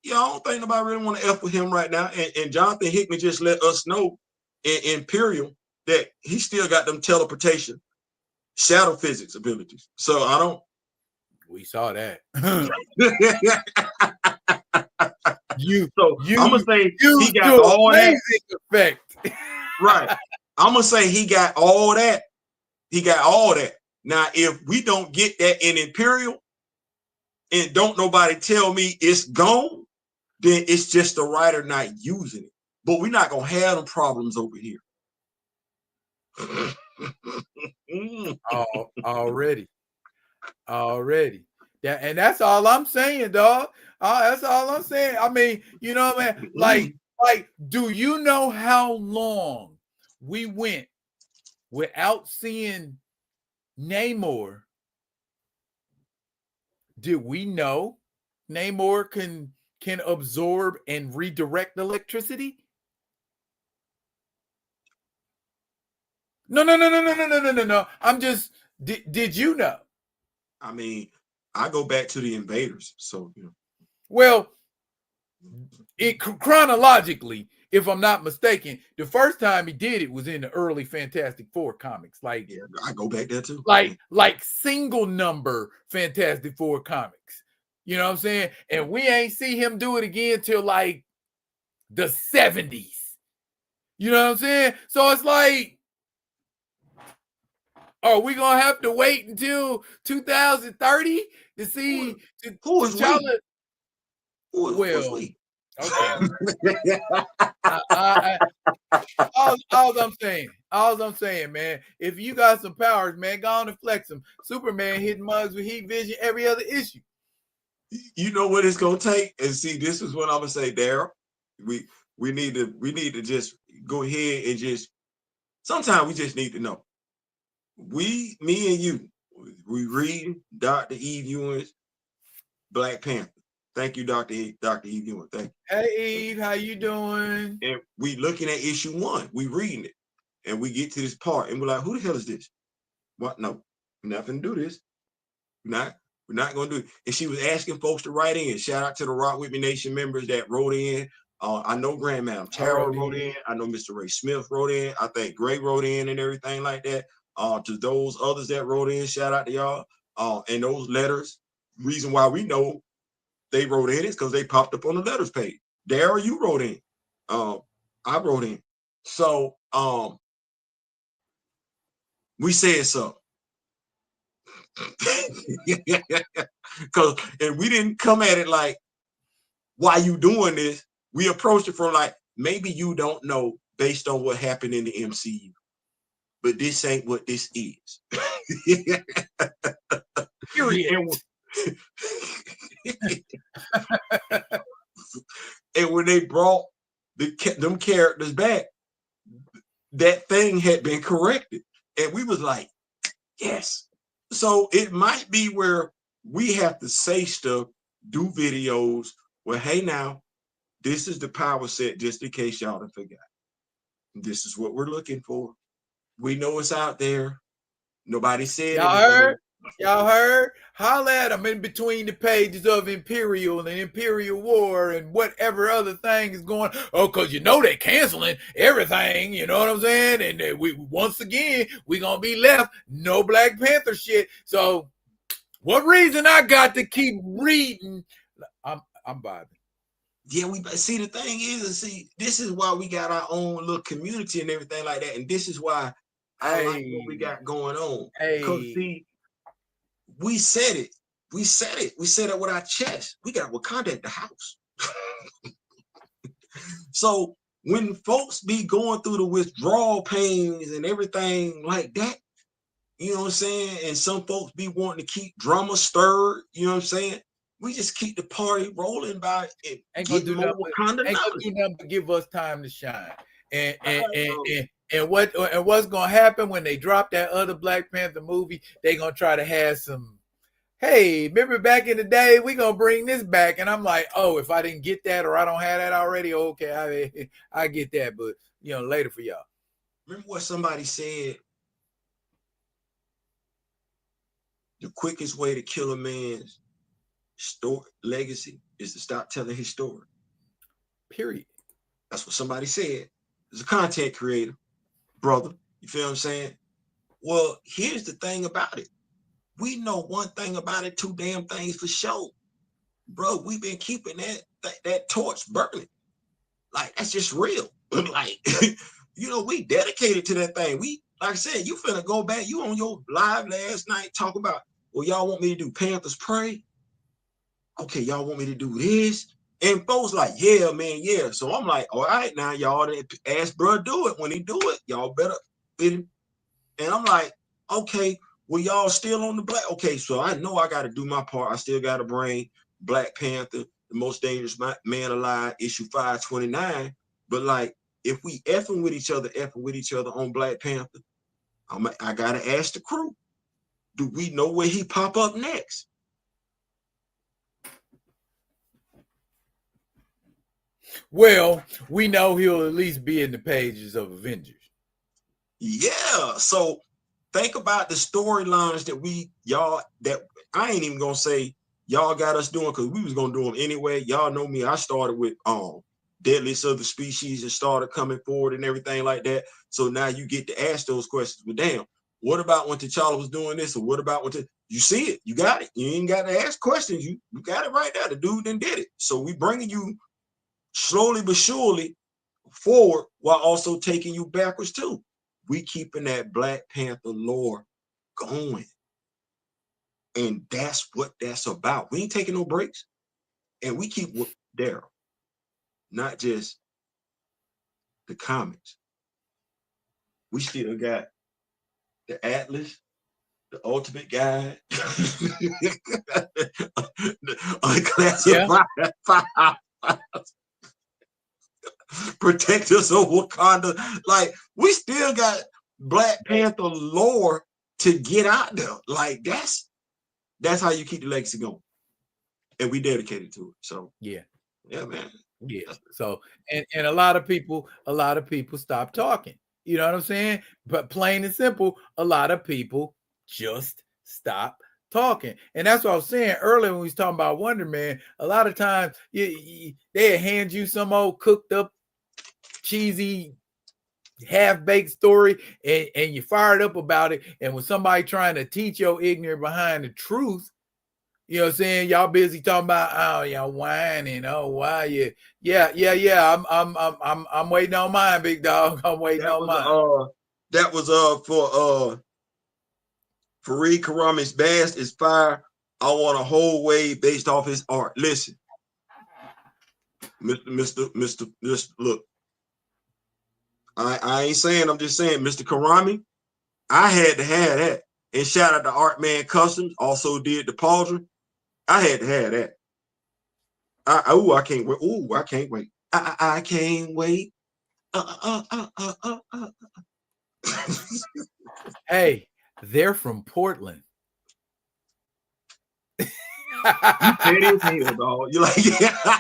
S2: Yeah, I don't think nobody really want to F with him right now. And Jonathan Hickman just let us know in Imperial that he still got them teleportation, shadow physics abilities. So I don't.
S1: We saw that.
S2: I'm gonna say he got all that
S1: effect.
S2: right. I'm gonna say he got all that. He got all that. Now, if we don't get that in Imperial, and don't nobody tell me it's gone, then it's just the writer not using it. But we're not gonna have them problems over here.
S1: Already. Yeah, and that's all I'm saying, dog. That's all I'm saying. I mean, you know what I mean? Like, do you know how long we went without seeing Namor? Did we know Namor can absorb and redirect electricity? No. I'm just did you know?
S2: I mean, I go back to the Invaders, so you know.
S1: Well, chronologically, if I'm not mistaken, the first time he did it was in the early Fantastic Four comics. Like,
S2: yeah, I go back there too.
S1: Like single number Fantastic Four comics. You know what I'm saying? And we ain't see him do it again till like the 70s. You know what I'm saying? So it's like, are we gonna have to wait until 2030 to see
S2: who is
S1: T'Challa?
S2: we? Who is we?
S1: Okay. All I'm saying, man, if you got some powers, man, go on and flex them. Superman hitting mugs with heat vision every other issue.
S2: You know what it's gonna take? And see, this is what I'm gonna say, Daryl. We need to just go ahead and just sometimes we just need to know. Me and you, we read Dr. Eve Ewing's Black Panther. Thank you, Dr. Eve Ewing. Thank you.
S1: Hey Eve, how you doing?
S2: And we looking at issue 1. We reading it. And we get to this part and we're like, who the hell is this? What? No, we're not gonna do this. We're not gonna do it. And she was asking folks to write in. Shout out to the Rock With Me Nation members that wrote in. I know Grand Madam Tara wrote in. I know Mr. Ray Smith wrote in. I think Gray wrote in and everything like that. To those others that wrote in, shout out to y'all. And those letters, reason why we know they wrote in is because they popped up on the letters page. Daryl, you wrote in. I wrote in. So we said something. And we didn't come at it like, why you doing this? We approached it from like, maybe you don't know based on what happened in the MCU, but this ain't what this is.
S1: Period.
S2: And when they brought them characters back, that thing had been corrected. And we was like, yes. So it might be where we have to say stuff, do videos where, hey, now, this is the power set, just in case y'all done forgot. This is what we're looking for. We know it's out there. Nobody said
S1: Y'all
S2: anything.
S1: heard? Y'all heard? Holla at them in between the pages of Imperial and Imperial War and whatever other thing is going. Oh, because you know they're canceling everything. You know what I'm saying? And we once again we gonna be left no Black Panther shit. So, what reason I got to keep reading? I'm vibing.
S2: Yeah, we see the thing is, this is why we got our own little community and everything like that, and this is why I like what we got going on. Because see, we said it. We said it with our chest. We got Wakanda at the house. So when folks be going through the withdrawal pains and everything like that, you know what I'm saying? And some folks be wanting to keep drama stirred, you know what I'm saying? We just keep the party rolling by it.
S1: Ain't gonna do nothing but give us time to shine. And what's gonna happen when they drop that other Black Panther movie? They gonna try to have some, hey, remember back in the day, we gonna bring this back. And I'm like, oh, if I didn't get that or I don't have that already, okay, I get that, but later for y'all.
S2: Remember what somebody said? The quickest way to kill a man's legacy is to stop telling his story.
S1: Period.
S2: That's what somebody said. As a content creator, brother, you feel what I'm saying? Well, here's the thing about it. We know one thing about it, two damn things for sure. Bro, we've been keeping that torch burning. Like, that's just real. Like, we dedicated to that thing. We, like I said, you finna go back. You on your live last night talking about, well, y'all want me to do Panthers Pray? Okay, y'all want me to do this? And folks like, yeah, man, yeah. So I'm like, all right, now y'all ask bro do it. When he do it, y'all better fit him. And I'm like, okay, well, y'all still on the Black. Okay, so I know I got to do my part. I still got to bring Black Panther, the most dangerous man alive, issue 529. But like, if we effing with each other on Black Panther, I got to ask the crew, do we know where he pop up next?
S1: Well, we know he'll at least be in the pages of Avengers.
S2: Yeah. So think about the storylines that I ain't even gonna say y'all got us doing, because we was gonna do them anyway. Y'all know me. I started with Deadliest of the Species and started coming forward and everything like that. So now you get to ask those questions. But damn, what about when T'Challa was doing this? Or what about when you see it? You got it. You ain't got to ask questions. You got it right there. The dude then did it. So we bringing you slowly but surely forward while also taking you backwards too. We keeping that Black Panther lore going. And that's what that's about. We ain't taking no breaks. And we keep there, not just the comics. We still got the Atlas, the Ultimate Guide, the Unclassified Files, Protectors of Wakanda. Like, we still got Black Panther lore to get out there. Like, that's how you keep the legacy going. And we dedicated to it. So yeah, man.
S1: Yeah. So and a lot of people stop talking. You know what I'm saying? But plain and simple, a lot of people just stop talking. And that's what I was saying earlier when we was talking about Wonder Man. A lot of times they hand you some old cooked up cheesy half-baked story and you fired up about it. And when somebody trying to teach your ignorant behind the truth, you know what I'm saying? Y'all busy talking about, oh, y'all whining. Oh, why you? Yeah. I'm waiting on mine, big dog. I'm waiting on mine.
S2: That was for Fareed Karami's Bass is Fire. I want a whole wave based off his art. Listen, Mr. Look, I ain't saying, I'm just saying, Mr. Karami, I had to have that. And shout out to Art Man Customs, also did the pauldron. I had to have that. I can't wait. Ooh, I can't wait. I can't wait.
S1: Hey, they're from Portland.
S2: You petty as hell, dog. You like, yeah.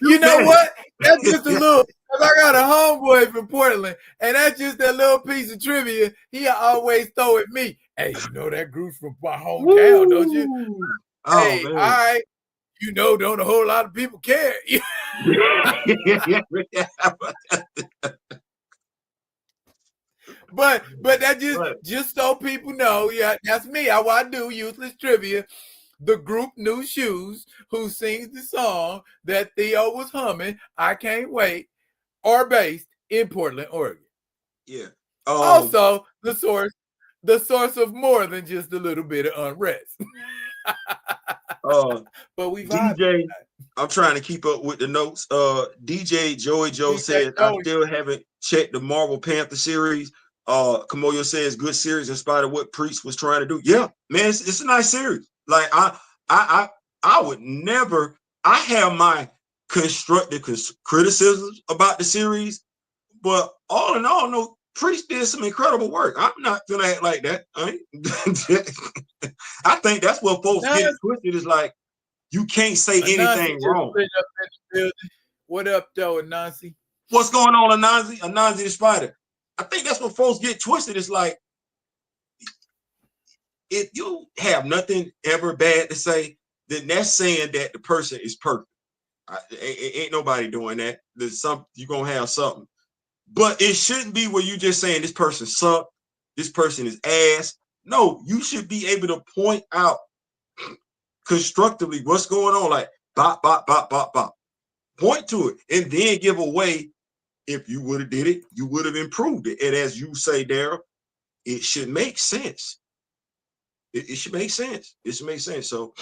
S1: You know what? That's just a little. Cause I got a homeboy from Portland, and that's just that little piece of trivia he always throw at me. Hey, you know that group's from my hometown, don't you?
S2: Oh,
S1: hey,
S2: man.
S1: all right. You know, don't a whole lot of people care. But that just so people know, yeah, that's me. How I do useless trivia. The group New Shoes, who sings the song that Theo was humming, I Can't Wait, are based in Portland, Oregon.
S2: Yeah.
S1: Also, the source of more than just a little bit of unrest. But we
S2: DJ, I'm trying to keep up with the notes. DJ Joey Joe says, I still haven't checked the Marvel Panther series. Kamoyo says, good series in spite of what Priest was trying to do. Yeah, man, it's a nice series. Like I would never. I have my constructive criticisms about the series, but all in all, no, Priest did some incredible work. I'm not gonna act like that. I think that's what folks get it twisted. Is like you can't say anything wrong.
S1: What up, though, Anansi?
S2: What's going on, Anansi? Anansi the Spider. I think that's what folks get twisted. It's like if you have nothing ever bad to say, then that's saying that the person is perfect. Ain't nobody doing that. There's some you're gonna have something, but it shouldn't be where you just saying this person sucked, this person is ass. No, you should be able to point out constructively what's going on, like bop, bop, bop, bop, bop. Point to it, and then give away. If you would have did it, you would have improved it. And as you say, Daryl, it should make sense. It should make sense. It should make sense. So,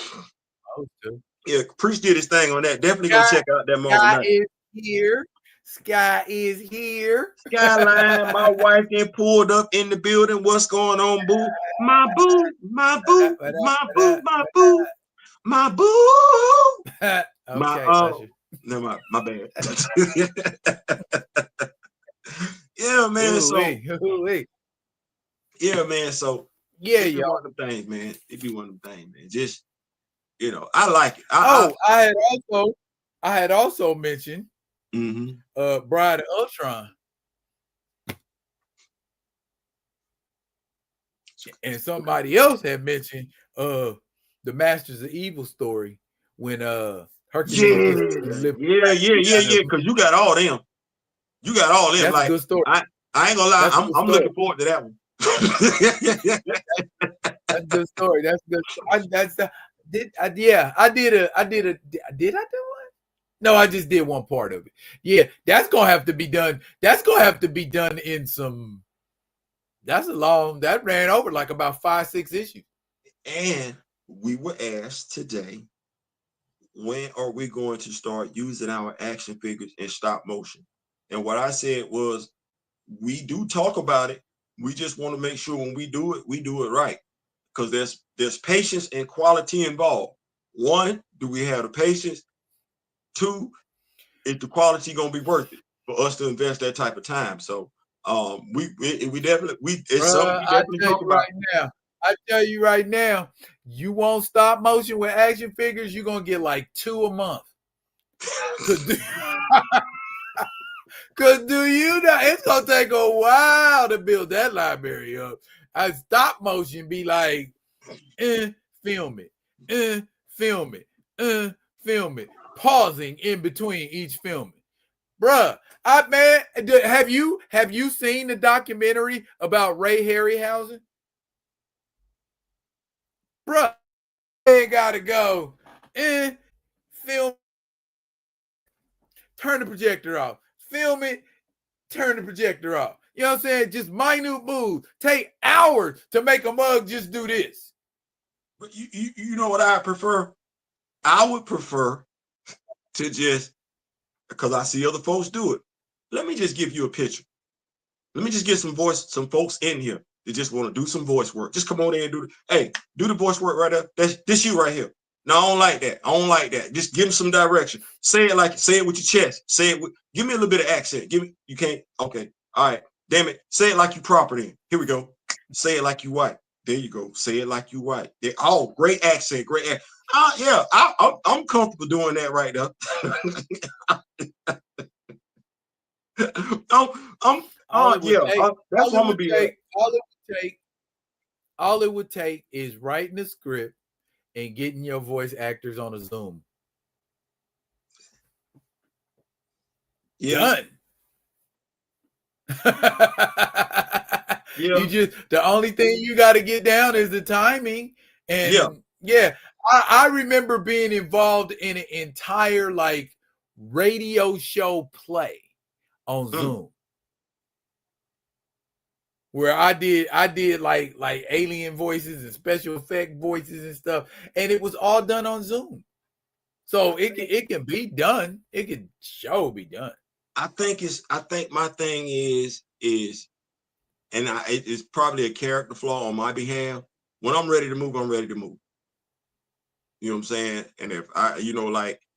S2: yeah, Priest did his thing on that. Definitely go check out that Marvel
S1: Night. Is here. Sky is here.
S2: Skyline, my wife get pulled up in the building. What's going on, boo? My boo, my boo, my boo, my boo, my boo.
S1: Okay,
S2: no, my bad. Yeah, man. Yeah, man. So
S1: yeah,
S2: it be one of them things, man. It be one of them things, man. Just I like it.
S1: I had also mentioned Bride of Ultron. And somebody else had mentioned the Masters of Evil story when Hercules
S2: yeah. Because you got all them. You got all them.
S1: That's
S2: like
S1: a good story.
S2: I ain't gonna lie. I'm looking forward to that one.
S1: That's a good story. That's good. Did I do one? No, I just did one part of it. Yeah, that's gonna have to be done. That's gonna have to be done in some. That ran over like about 5-6 issues.
S2: And we were asked today, when are we going to start using our action figures in stop motion? And what I said was, we do talk about it. We just want to make sure when we do it right. Because there's patience and quality involved. One, do we have the patience? Two, is the quality gonna be worth it for us to invest that type of time? So we definitely it's something we definitely talk about.
S1: I tell you right now, you won't stop motion with action figures, you're gonna get like 2 a month. Cause do you know it's gonna take a while to build that library up. I stop motion be like, film it, pausing in between each filming. bruh. Have you seen the documentary about Ray Harryhausen? Bruh, ain't gotta go. Film, turn the projector off. Film it, turn the projector off. You know what I'm saying? Just minute moves. Take hours to make a mug just do this.
S2: But you know what I prefer? I would prefer to just, because I see other folks do it. Let me just give you a picture. Let me just get some folks in here that just want to do some voice work. Just come on in and do the voice work right there. This you right here. No, I don't like that. I don't like that. Just give them some direction. Say it with your chest. Give me a little bit of accent. You can't. Okay. All right. Damn it. Say it like you proper then. Here we go. Say it like you white. There you go. Say it like you white. Oh, great accent. Great accent. Yeah, I'm comfortable doing that right there. That's what I'm gonna be at.
S1: All it would take is writing the script and getting your voice actors on a Zoom.
S2: Yeah.
S1: Done. The only thing you got to get down is the timing. And I remember being involved in an entire like radio show play on Zoom, where I did like alien voices and special effect voices and stuff, and it was all done on Zoom. So it can be done. It can be done.
S2: I think my thing is it's probably a character flaw on my behalf. When I'm ready to move, I'm ready to move. You know what I'm saying? And if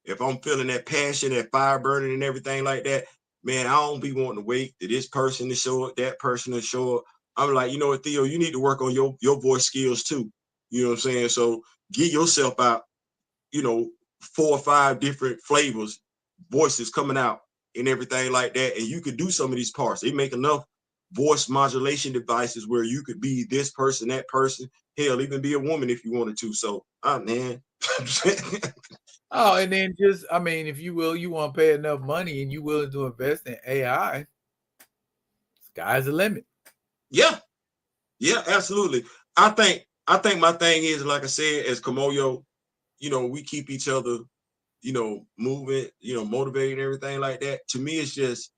S2: if I'm feeling that passion, that fire burning and everything like that, man, I don't be wanting to wait to this person to show up, that person to show up. I'm like, you know what, Theo, you need to work on your voice skills too. You know what I'm saying? So get yourself out, 4 or 5 different flavors, voices coming out and everything like that. And you could do some of these parts. They make enough voice modulation devices where you could be this person, that person, hell, even be a woman if you wanted to. So, man.
S1: And then if you want to pay enough money and you willing to invest in AI, sky's the limit.
S2: Yeah, absolutely. I think my thing is, like I said, as Kamoyo, we keep each other, moving, motivating, everything like that. To me, it's just,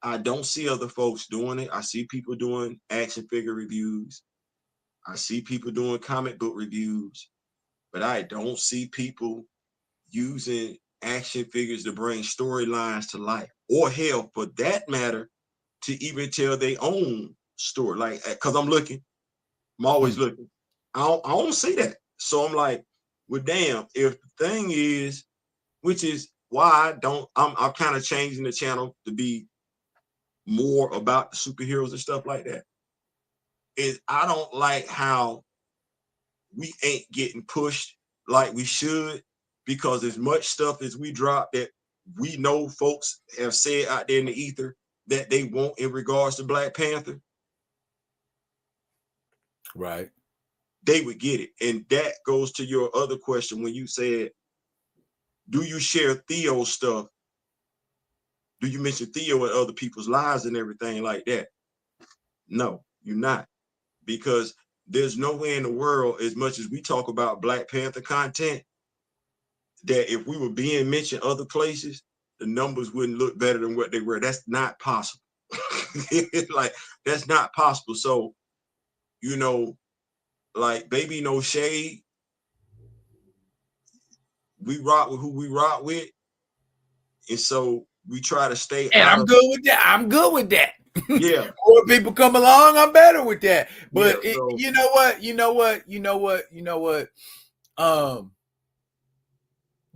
S2: I don't see other folks doing it. I see people doing action figure reviews. I see people doing comic book reviews, but I don't see people using action figures to bring storylines to life, or hell, for that matter, to even tell their own story. Like, because I'm always looking. I don't see that. So I'm like, well, damn, if the thing is, which is why I'm kind of changing the channel to be more about the superheroes and stuff like that, is I don't like how we ain't getting pushed like we should, because as much stuff as we drop that we know folks have said out there in the ether that they want in regards to Black Panther,
S1: right,
S2: they would get it. And that goes to your other question when you said, do you share Theo's stuff? Do you mention Theo in other people's lives and everything like that? No, you're not. Because there's nowhere in the world, as much as we talk about Black Panther content, that if we were being mentioned other places, the numbers wouldn't look better than what they were. That's not possible. Like, that's not possible. So, like, baby, no shade. We rock with who we rock with. And so we try to stay
S1: and
S2: out
S1: I'm good with that. I'm good with that.
S2: Yeah.
S1: More people come along, I'm better with that. But
S2: Yeah, so,
S1: you know what?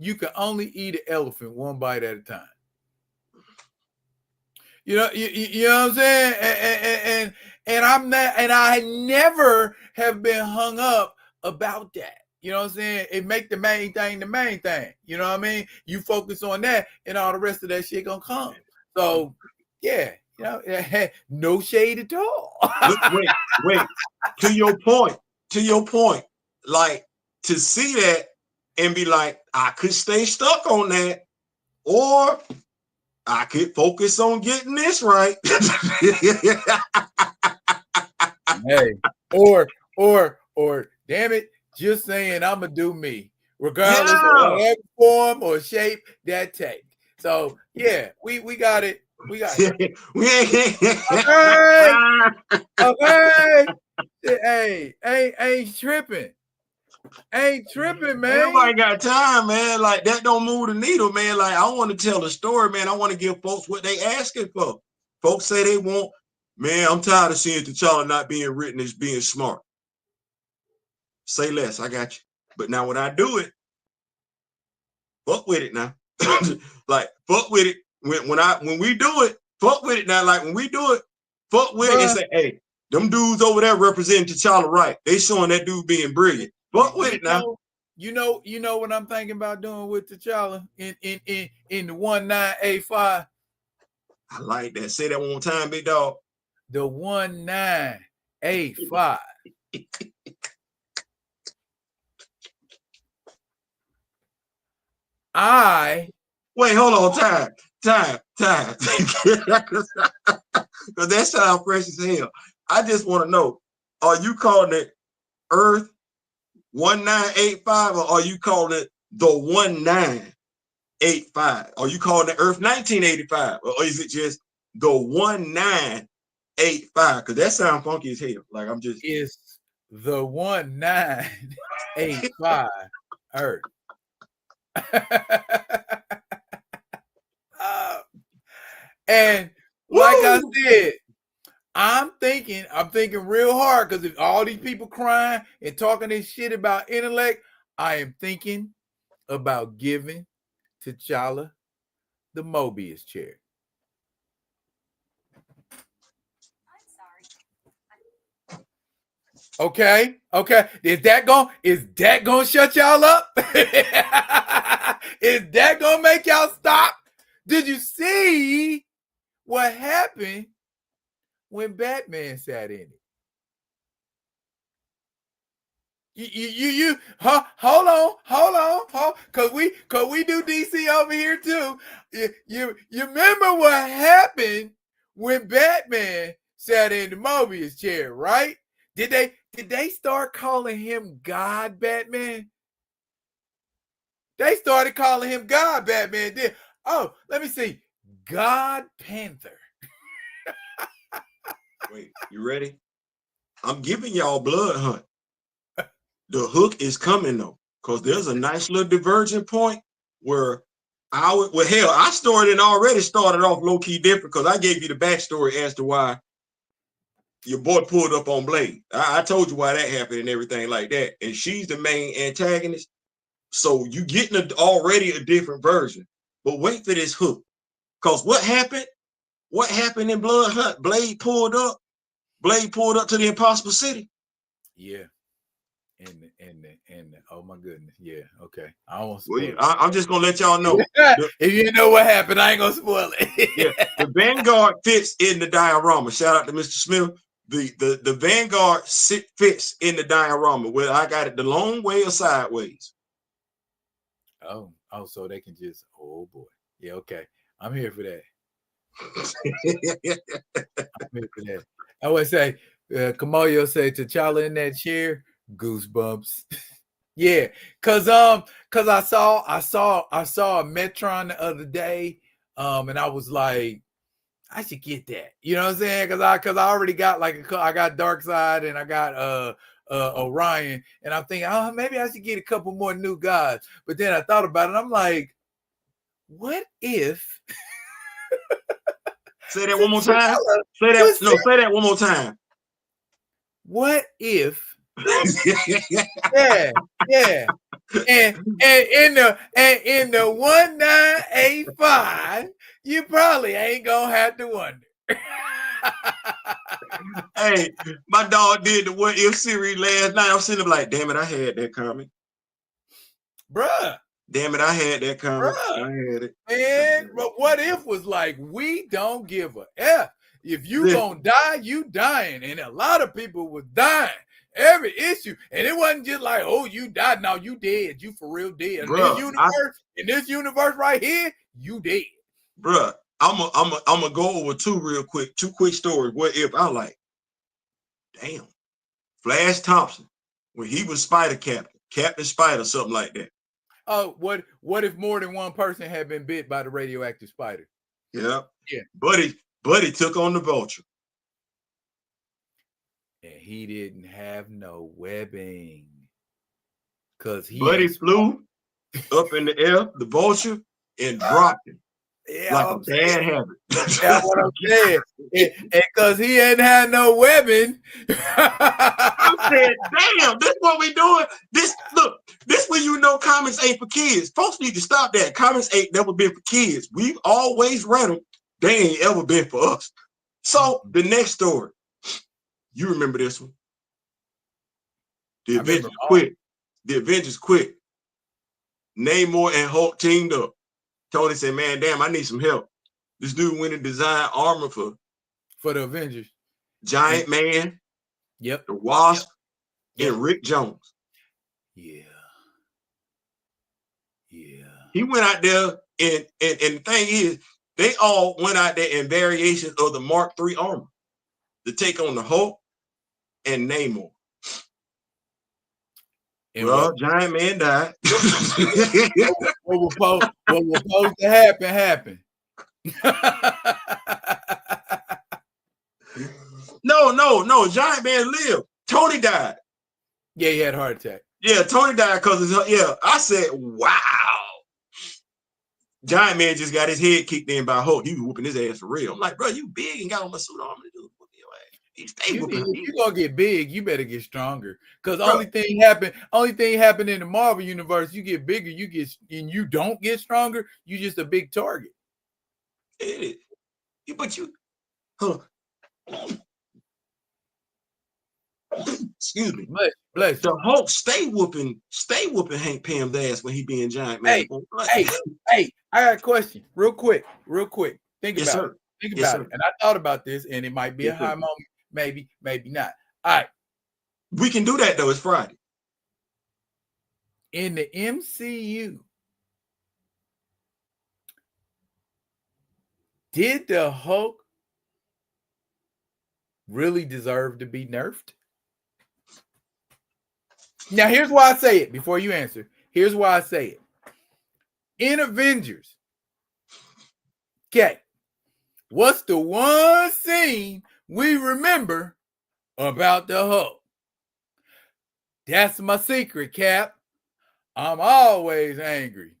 S1: You can only eat an elephant one bite at a time. You know what I'm saying? And I'm not, and I never have been hung up about that. You know what I'm saying? It make the main thing the main thing. You know what I mean? You focus on that, and all the rest of that shit gonna come. So, yeah, no shade at all.
S2: wait. To your point, like, to see that and be like, I could stay stuck on that, or I could focus on getting this right.
S1: Hey, or damn it, just saying I'm gonna do me, regardless of whatever form or shape that take. So yeah, we got it. We got it. Okay. Hey, ain't tripping. Ain't tripping, man.
S2: Everybody got time, man. Like that don't move the needle, man. Like I want to tell the story, man. I want to give folks what they asking for. Folks say they want, man. I'm tired of seeing T'Challa not being written as being smart. Say less, I got you. But now when I do it, fuck with it now. Like fuck with it. When we do it, fuck with it now. Like when we do it, fuck with it and say, hey, them dudes over there representing T'Challa right. They showing that dude being brilliant. Fuck with it now.
S1: You know what I'm thinking about doing with T'Challa in the 1985.
S2: I like that. Say that one more time, big dog.
S1: The 1985.
S2: Wait, hold on, time. Because that sounds fresh as hell. I just want to know, are you calling it Earth 1985 or are you calling it the 1985? Are you calling it Earth 1985 or is it just the 1985? Because that sounds funky as hell. Like I'm just.
S1: It's the 1985 Earth. And like I said, I'm thinking real hard because if all these people crying and talking this shit about intellect, I am thinking about giving T'Challa the Mobius chair. Okay. Is that gonna shut y'all up? Is that gonna make y'all stop? Did you see what happened when Batman sat in it? Hold on, cause we do DC over here too. You remember what happened when Batman sat in the Mobius chair, right? Did they start calling him God Batman? They started calling him God Batman. Oh, let me see. God Panther.
S2: Wait, you ready? I'm giving y'all Blood Hunt. The hook is coming though, because there's a nice little divergent point where I started off low-key different because I gave you the backstory as to why your boy pulled up on Blade. I told you why that happened and everything like that. And she's the main antagonist. So you getting already a different version. But wait for this hook. Because what happened? What happened in Blood Hunt? Blade pulled up to the Impossible City.
S1: Yeah. And oh my goodness. Yeah, okay. I won't
S2: spoil it. I'm just gonna let y'all know.
S1: If you know what happened, I ain't gonna spoil it.
S2: Yeah, the Vanguard fits in the diorama. Shout out to Mr. Smith. The Vanguard fits in the diorama where I got it the long way or sideways.
S1: Oh, so they can just, oh boy. Yeah, okay. I'm here for that. I'm here for that. I would say, Kamoyo said T'Challa in that chair, goosebumps. Yeah, cause I saw a Metron the other day, and I was like, I should get that. You know what I'm saying? Cause I already got I got Darkseid and I got Orion, and I'm thinking, oh, maybe I should get a couple more new gods. But then I thought about it, I'm like, what if?
S2: Say that one more time. Say that one more time.
S1: What if? yeah. And in the 1985, you probably ain't gonna have to wonder.
S2: Hey, my dog did the What If series last night. I'm sitting there like, damn it, I had that coming.
S1: Bruh.
S2: Damn it, I had that coming. I had it.
S1: Man, but What If was like, we don't give a F. If you gonna die, you dying. And a lot of people was dying. Every issue. And it wasn't just like, oh, you died. No, you dead. You for real dead. In this universe right here, you dead.
S2: Bruh, I'm gonna go over two quick stories. What if I like, damn, Flash Thompson when he was Spider Captain Spider, something like that.
S1: Oh, what if more than one person had been bit by the radioactive spider?
S2: Yeah.
S1: Yeah.
S2: Buddy took on the Vulture.
S1: And he didn't have no webbing. Cause he
S2: Buddy flew up in the air, the Vulture, and dropped him.
S1: Yeah,
S2: like a bad habit.
S1: That's what I'm saying. And because he ain't had no webbing.
S2: I said, damn, this what we doing. This when you know comics ain't for kids. Folks need to stop that. Comics ain't never been for kids. We've always read them. They ain't ever been for us. So the next story, you remember this one. The Avengers quit. The Avengers quit. Namor and Hulk teamed up. Tony said, man, damn, I need some help. This dude went and designed armor for
S1: the Avengers.
S2: Giant Man.
S1: Yep.
S2: The Wasp. Yep. And Rick Jones.
S1: Yeah. Yeah.
S2: He went out there and the thing is, they all went out there in variations of the Mark III armor to take on the Hulk and Namor. And well, Giant Man died.
S1: what was supposed to happen happened.
S2: No. Giant Man lived. Tony died.
S1: Yeah, he had a heart attack.
S2: Yeah, Tony died because I said, wow. Giant Man just got his head kicked in by Hulk. He was whooping his ass for real. I'm like, bro, you big and got on my suit armor to do whoop your ass. If
S1: you're gonna get big, you better get stronger. Because only thing happened in the Marvel universe, you get bigger, and you don't get stronger, you just a big target.
S2: It is. But you excuse me.
S1: Bless
S2: the Hulk stay whooping Hank Pym's ass when he being Giant Man.
S1: Hey, I got a question real quick. Think about it. Think about it. And I thought about this, and it might be a high moment. Maybe not. All right.
S2: We can do that though. It's Friday.
S1: In the MCU, did the Hulk really deserve to be nerfed? Now, here's why I say it before you answer. Here's why I say it. In Avengers, okay, what's the one scene we remember about the Hulk? That's my secret, Cap. I'm always angry.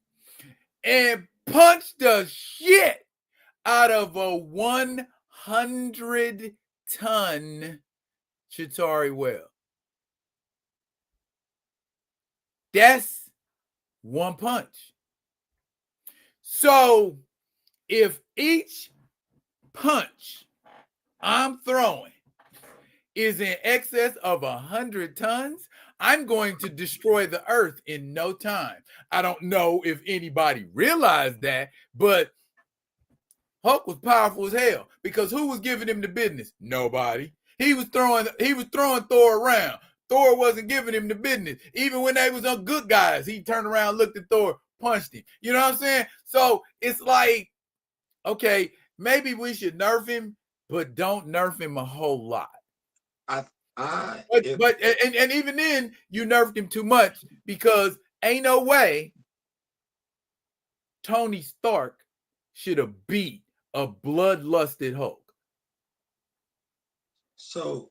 S1: And punch the shit out of a 100-ton Chitauri whale. That's one punch. So if each punch I'm throwing is in excess of 100 tons, I'm going to destroy the earth in no time. I don't know if anybody realized that, but Hulk was powerful as hell because who was giving him the business? Nobody. He was throwing Thor around. Thor wasn't giving him the business. Even when they was on good guys, he turned around, looked at Thor, punched him. You know what I'm saying? So it's like, okay, maybe we should nerf him, but don't nerf him a whole lot. But even then, you nerfed him too much because ain't no way Tony Stark should have beat a bloodlusted Hulk.
S2: So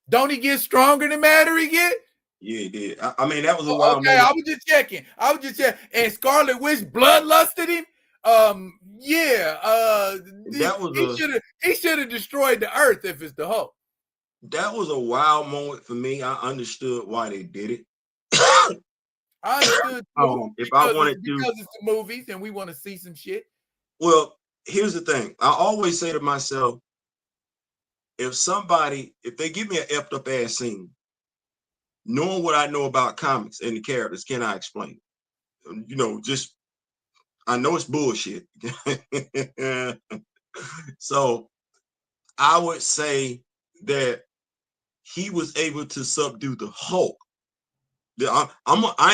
S1: don't he get stronger the madder he get?
S2: Yeah, he did. I mean, that was a wild
S1: moment. I was just checking. And Scarlet Witch bloodlusted him. He should have destroyed the earth if it's the Hulk.
S2: That was a wild moment for me. I understood why they did it.
S1: I understood because it's the movies and we want to see some shit.
S2: Well, here's the thing. I always say to myself, if they give me an effed up ass scene, knowing what I know about comics and the characters, can I explain it? I know it's bullshit. So I would say that he was able to subdue the Hulk. I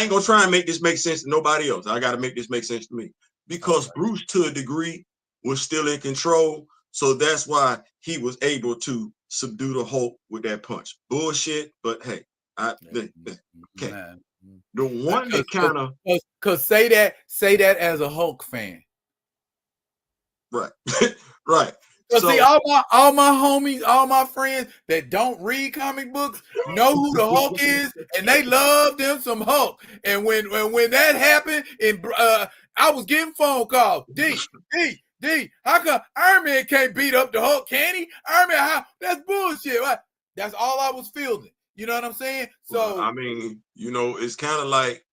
S2: ain't gonna try and make this make sense to nobody else. I got to make this make sense to me because Bruce, to a degree, was still in control. So that's why he was able to subdue the Hulk with that punch. Bullshit, but hey, okay. The one that kind of
S1: because say that as a Hulk fan.
S2: Right. Right.
S1: So see, all my homies, all my friends that don't read comic books know who the Hulk is, and they love them some Hulk. And when that happened, and I was getting phone calls. D, how come Iron Man can't beat up the Hulk? Can he? Iron Man, how? That's bullshit. Right? That's all I was feeling. You know what I'm saying? So
S2: I mean, it's kind of like,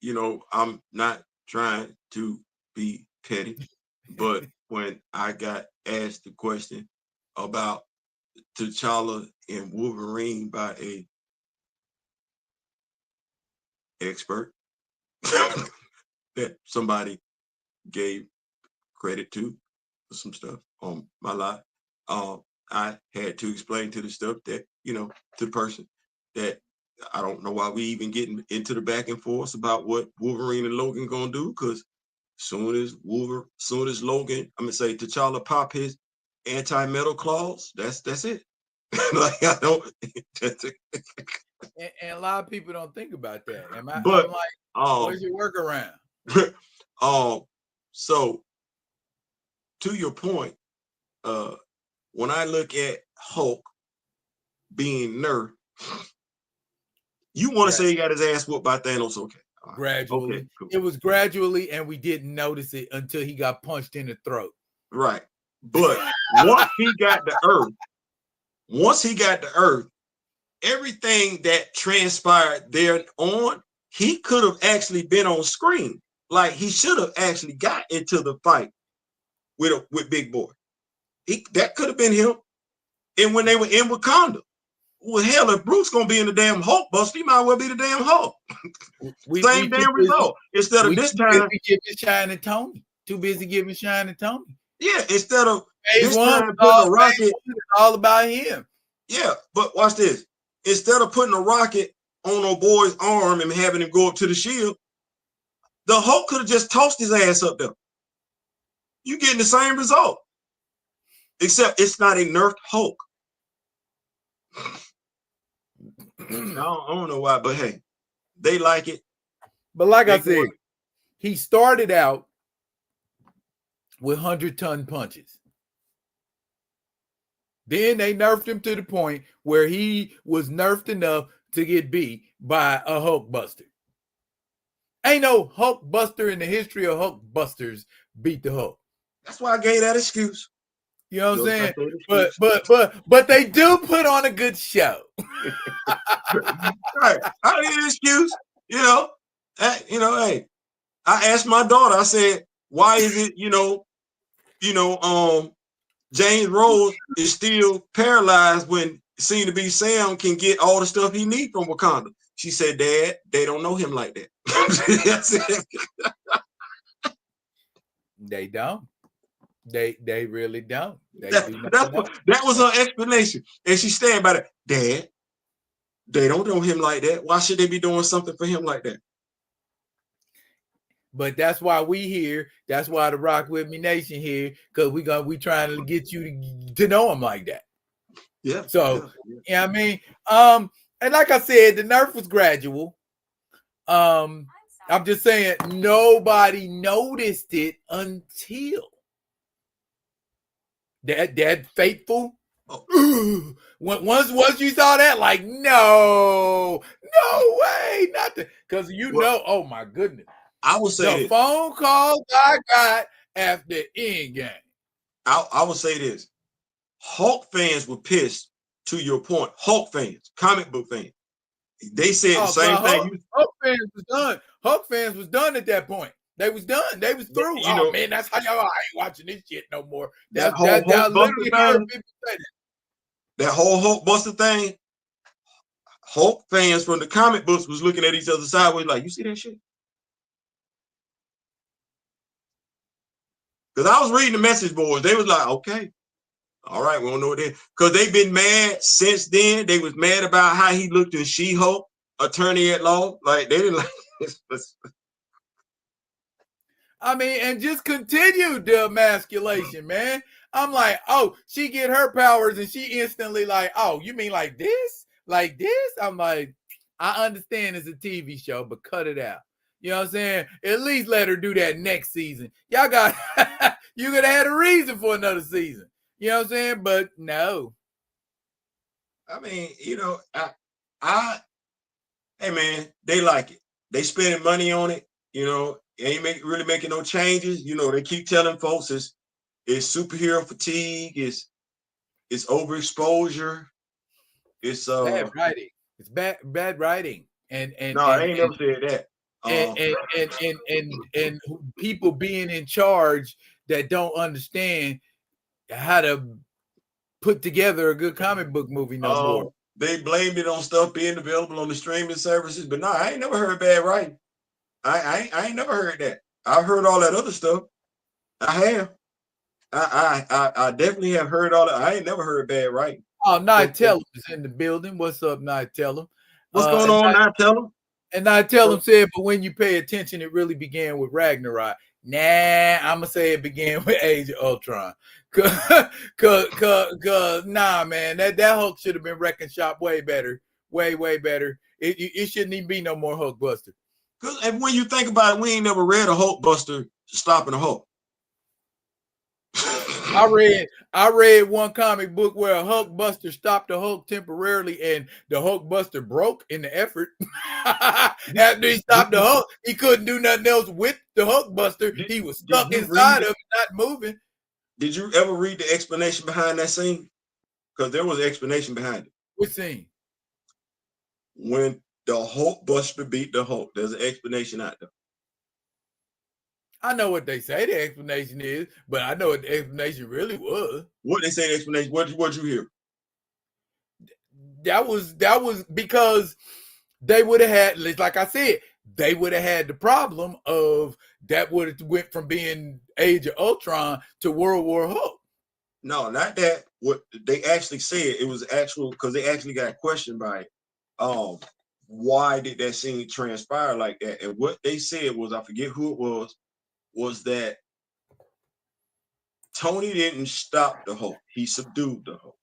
S2: I'm not trying to be petty, but when I got asked the question about T'Challa and Wolverine by a expert that somebody gave credit to for some stuff on my life, I had to explain to the stuff that, to the person that I don't know why we even getting into the back and forth about what Wolverine and Logan gonna do, because soon as Logan, I'm gonna say T'Challa pop his anti-metal clause, that's it. Like I don't.
S1: and a lot of people don't think about that. I'm like, where's your workaround?
S2: So to your point, when I look at Hulk being nerfed, you want to say he got his ass whooped by Thanos? Okay.
S1: Gradually.
S2: Okay, cool.
S1: It was gradually, and we didn't notice it until he got punched in the throat.
S2: Right. But once he got to Earth, everything that transpired there on, he could have actually been on screen. Like he should have actually got into the fight with Big Boy. That could have been him. And when they were in Wakanda, well, hell, if Bruce gonna be in the damn Hulk buster, he might well be the damn Hulk. Same damn result. Instead of this time,
S1: too busy giving shine to Tony.
S2: Yeah, instead of this time putting a rocket,
S1: all about him.
S2: Yeah, but watch this. Instead of putting a rocket on a boy's arm and having him go up to the shield, the Hulk could have just tossed his ass up there. You getting the same result, except it's not a nerfed Hulk. I don't know why, but hey, they like it.
S1: But like I said, he started out with 100-ton punches. Then they nerfed him to the point where he was nerfed enough to get beat by a Hulk Buster. Ain't no Hulk Buster in the history of Hulk Busters beat the Hulk.
S2: That's why I gave that excuse.
S1: You know what I'm saying? But they do put on a good show.
S2: Right. I need an excuse. Hey, I asked my daughter, I said, why is it, James Rose is still paralyzed when seem to be Sam can get all the stuff he needs from Wakanda? She said, Dad, they don't know him like that.
S1: They don't. They really don't.
S2: That was her explanation. And she stand by that. Dad, they don't know him like that. Why should they be doing something for him like that?
S1: But that's why we here. That's why the Rock With Me Nation here, because we trying to get you to know him like that.
S2: Yeah.
S1: So I mean, and like I said, the nerf was gradual. I'm just saying nobody noticed it until that fateful. Oh. Once you saw that, like no way, nothing, because oh my goodness.
S2: I would say
S1: the phone calls I got after Endgame.
S2: I would say this. Hulk fans were pissed, to your point. Hulk fans, comic book fans. They said the same thing.
S1: Hulk fans was done. Hulk fans was done at that point. They was done. They was through. Man, that's how y'all. I ain't watching this shit no more. That whole
S2: Hulk Buster thing. Hulk fans from the comic books was looking at each other sideways like, you see that shit? Because I was reading the message boards. They was like, okay, all right, we don't know what they, because they've been mad since then. They was mad about how he looked in She-Hulk, Attorney at Law. Like, they didn't like this.
S1: I mean, and just continued the emasculation, man. I'm like, oh, she get her powers and she instantly like, oh, you mean like this? Like this? I'm like, I understand it's a TV show, but cut it out. You know what I'm saying? At least let her do that next season. Y'all got you could have had a reason for another season. You know what I'm saying? But no.
S2: I mean, hey man, they like it. They spending money on it. Ain't really making no changes. They keep telling folks it's superhero fatigue. It's overexposure. It's
S1: bad writing. It's bad writing. And
S2: no, they ain't never said that.
S1: And people being in charge that don't understand how to put together a good comic book movie no more.
S2: They blamed it on stuff being available on the streaming services, but no, I ain't never heard bad writing. I ain't never heard that. I've heard all that other stuff. I have. I definitely have heard all that. I ain't never heard bad writing.
S1: Oh, Nightellum is in the building. What's up, Nightellum?
S2: What's going on, Nightellum?
S1: And Nightellum said, but when you pay attention, it really began with Ragnarok. Nah, I'm gonna say it began with Age of Ultron. Cause nah, man, that Hulk should have been wrecking shop way better, way better. It shouldn't even be no more Hulkbuster.
S2: Cause when you think about it, we ain't never read a Hulkbuster stopping a Hulk.
S1: I read one comic book where a Hulkbuster stopped the Hulk temporarily, and the Hulkbuster broke in the effort. After he stopped the Hulk, he couldn't do nothing else with the Hulkbuster. He was stuck inside of it, not moving.
S2: Did you ever read the explanation behind that scene? Because there was an explanation behind it.
S1: What scene?
S2: When the Hulkbuster beat the Hulk, there's an explanation out there.
S1: I know what they say the explanation is, but I know what the explanation really was.
S2: What they say the explanation? What'd you hear?
S1: That was because they would have had, like I said, they would have had the problem of that would have went from being Age of Ultron to World War Hulk.
S2: No, not that. What they actually said, it was actual, because they actually got questioned by it. Why did that scene transpire like that? And what they said was, I forget who it was that Tony didn't stop the Hulk. He subdued the Hulk.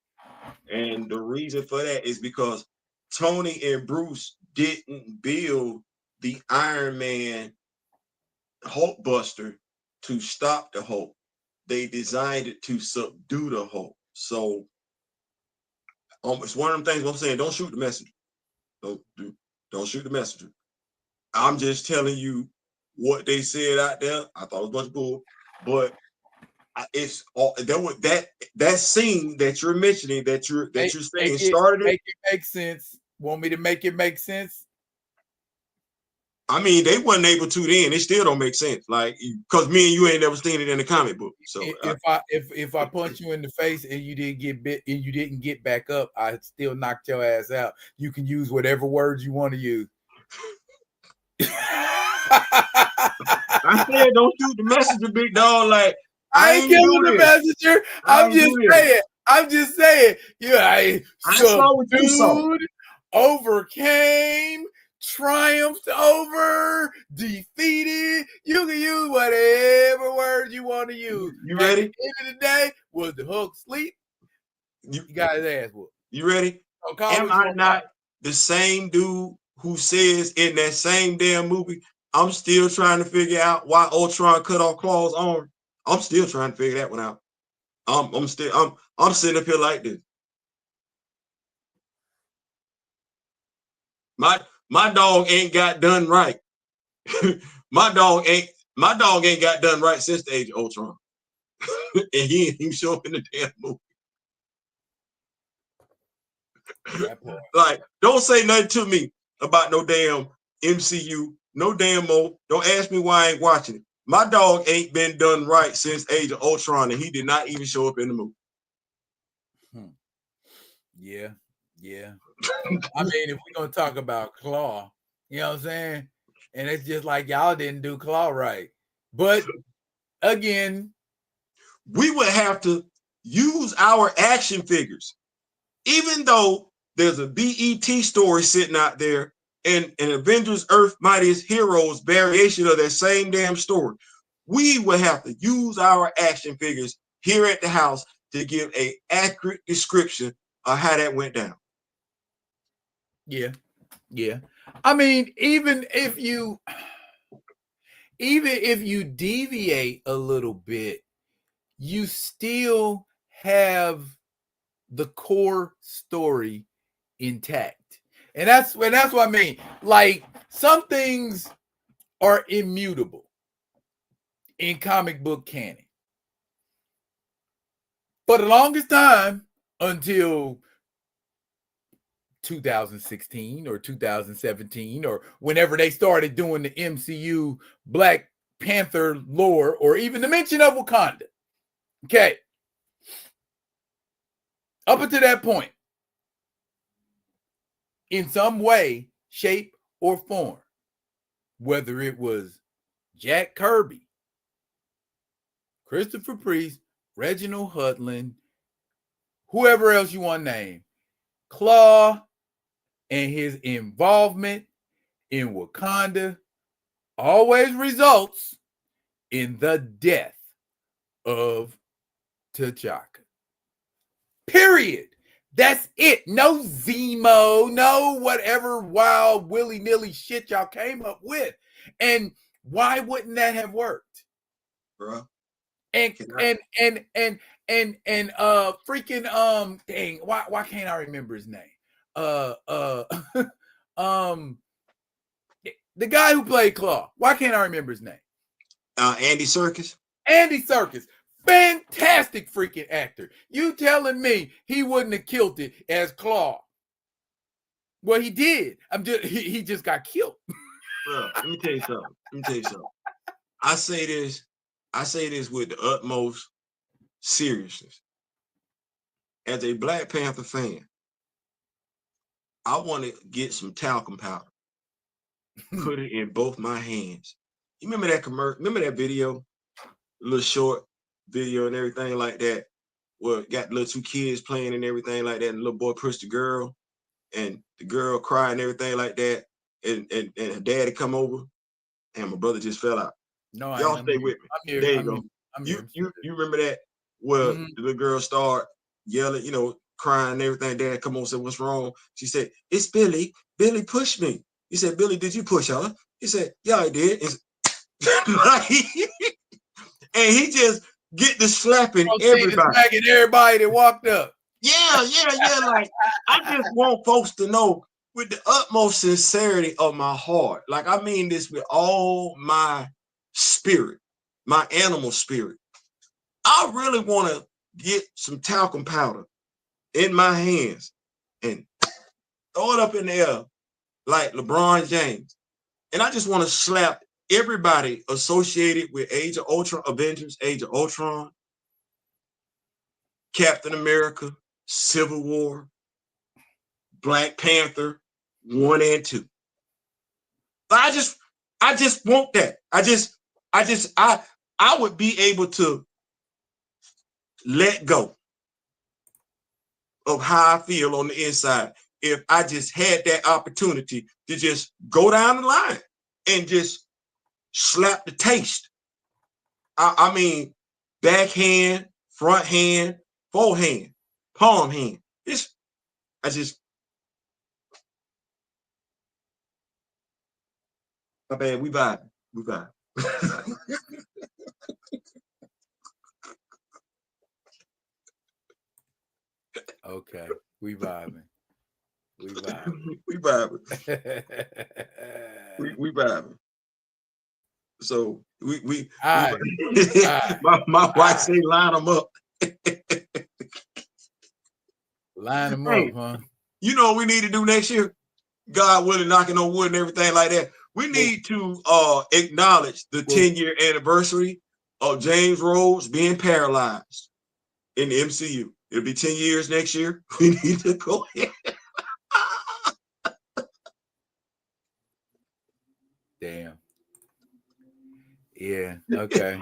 S2: And the reason for that is because Tony and Bruce didn't build the Iron Man Hulkbuster to stop the Hulk. They designed it to subdue the Hulk. So it's one of them things I'm saying, don't shoot the messenger. Don't shoot the messenger. I'm just telling you what they said out there. I thought it was a bunch of bull, but it's all that scene that you're mentioning that you're saying started it.
S1: Make it make sense. Want me to make it make sense?
S2: I mean, they wasn't able to then. It still don't make sense. Like, because me and you ain't never seen it in the comic book. So
S1: if I punch you in the face and you didn't get bit and you didn't get back up, I still knocked your ass out. You can use whatever words you want to use.
S2: I said, don't shoot the messenger, big dog. Like,
S1: I ain't killing the messenger. I'm just saying. Yeah, I
S2: saw what you saw.
S1: Overcame, triumphed over, defeated. You can use whatever words you want to use.
S2: You ready?
S1: At the end of the day, was the Hulk sleep? You got his ass whooped.
S2: You ready? Am I not the same dude who says in that same damn movie, I'm still trying to figure out why Ultron cut off Claw's arm? I'm still trying to figure that one out. I'm sitting up here like this. My dog ain't got done right. my dog ain't got done right since the Age of Ultron. And he ain't even show up in the damn movie. Like, don't say nothing to me about no damn MCU, no damn mo. Don't ask me why I ain't watching it. My dog ain't been done right since Age of Ultron, and he did not even show up in the movie.
S1: Yeah. I mean, if we're gonna talk about Claw, you know what I'm saying? And it's just like y'all didn't do Claw right. But again,
S2: we would have to use our action figures, even though there's a BET story sitting out there and an Avengers Earth Mightiest Heroes variation of that same damn story. we will have to use our action figures here at the house to give an accurate description of how that went down.
S1: Yeah. Yeah. I mean, even if you deviate a little bit, you still have the core story intact. And that's what I mean. Like, some things are immutable in comic book canon. For the longest time, until 2016 or 2017, or whenever they started doing the MCU Black Panther lore, or even the mention of Wakanda. Okay. Up until that point, in some way, shape, or form, whether it was Jack Kirby, Christopher Priest, Reginald Hudlin, whoever else you want to name, Claw and his involvement in Wakanda always results in the death of T'Chaka. Period. That's it. No Zemo, no whatever wild willy-nilly shit y'all came up with. And why wouldn't that have worked?
S2: Bro.
S1: And freaking dang, why can't I remember his name? The guy who played Claw. Why can't I remember his name?
S2: Andy Serkis.
S1: Andy Serkis. Fantastic freaking actor. You telling me he wouldn't have killed it as Claw? Well, he did. He just got killed.
S2: Bro, let me tell you something. I say this with the utmost seriousness. As a Black Panther fan, I want to get some talcum powder, put it in both my hands. You remember that commercial? Remember that video? A little short video and everything like that, where it got little two kids playing and everything like that, and the little boy pushed the girl, and the girl cried and everything like that, and her daddy come over, and my brother just fell out.
S1: No,
S2: y'all stay with me.
S1: I'm here.
S2: There you go. You remember that? Well, the little girl start yelling, crying and everything. Dad come on and said, "What's wrong?" She said, "It's Billy. Billy pushed me." He said, "Billy, did you push her?" He said, "Yeah, I did." And he just get to slapping everybody.
S1: Smacking everybody that walked up.
S2: Yeah. Like, I just want folks to know with the utmost sincerity of my heart. Like, I mean this with all my spirit, my animal spirit. I really want to get some talcum powder in my hands and throw it up in the air like LeBron James. And I just want to slap everybody associated with Age of Ultron, Avengers, Age of Ultron, Captain America, Civil War, Black Panther 1 and 2. I just want that. I would be able to let go of how I feel on the inside if I just had that opportunity to just go down the line and just slap the taste. I mean, backhand, front hand, forehand, palm hand. My bad, we vibing.
S1: Okay, we vibing. We vibing.
S2: We vibing. So we
S1: right.
S2: my wife say line them up.
S1: Line them up, huh?
S2: You know what we need to do next year? God willing, knocking on wood and everything like that. We need to acknowledge the 10-year anniversary of James Rhodes being paralyzed in the MCU. It'll be 10 years next year. We need to go ahead.
S1: Damn. Yeah. Okay.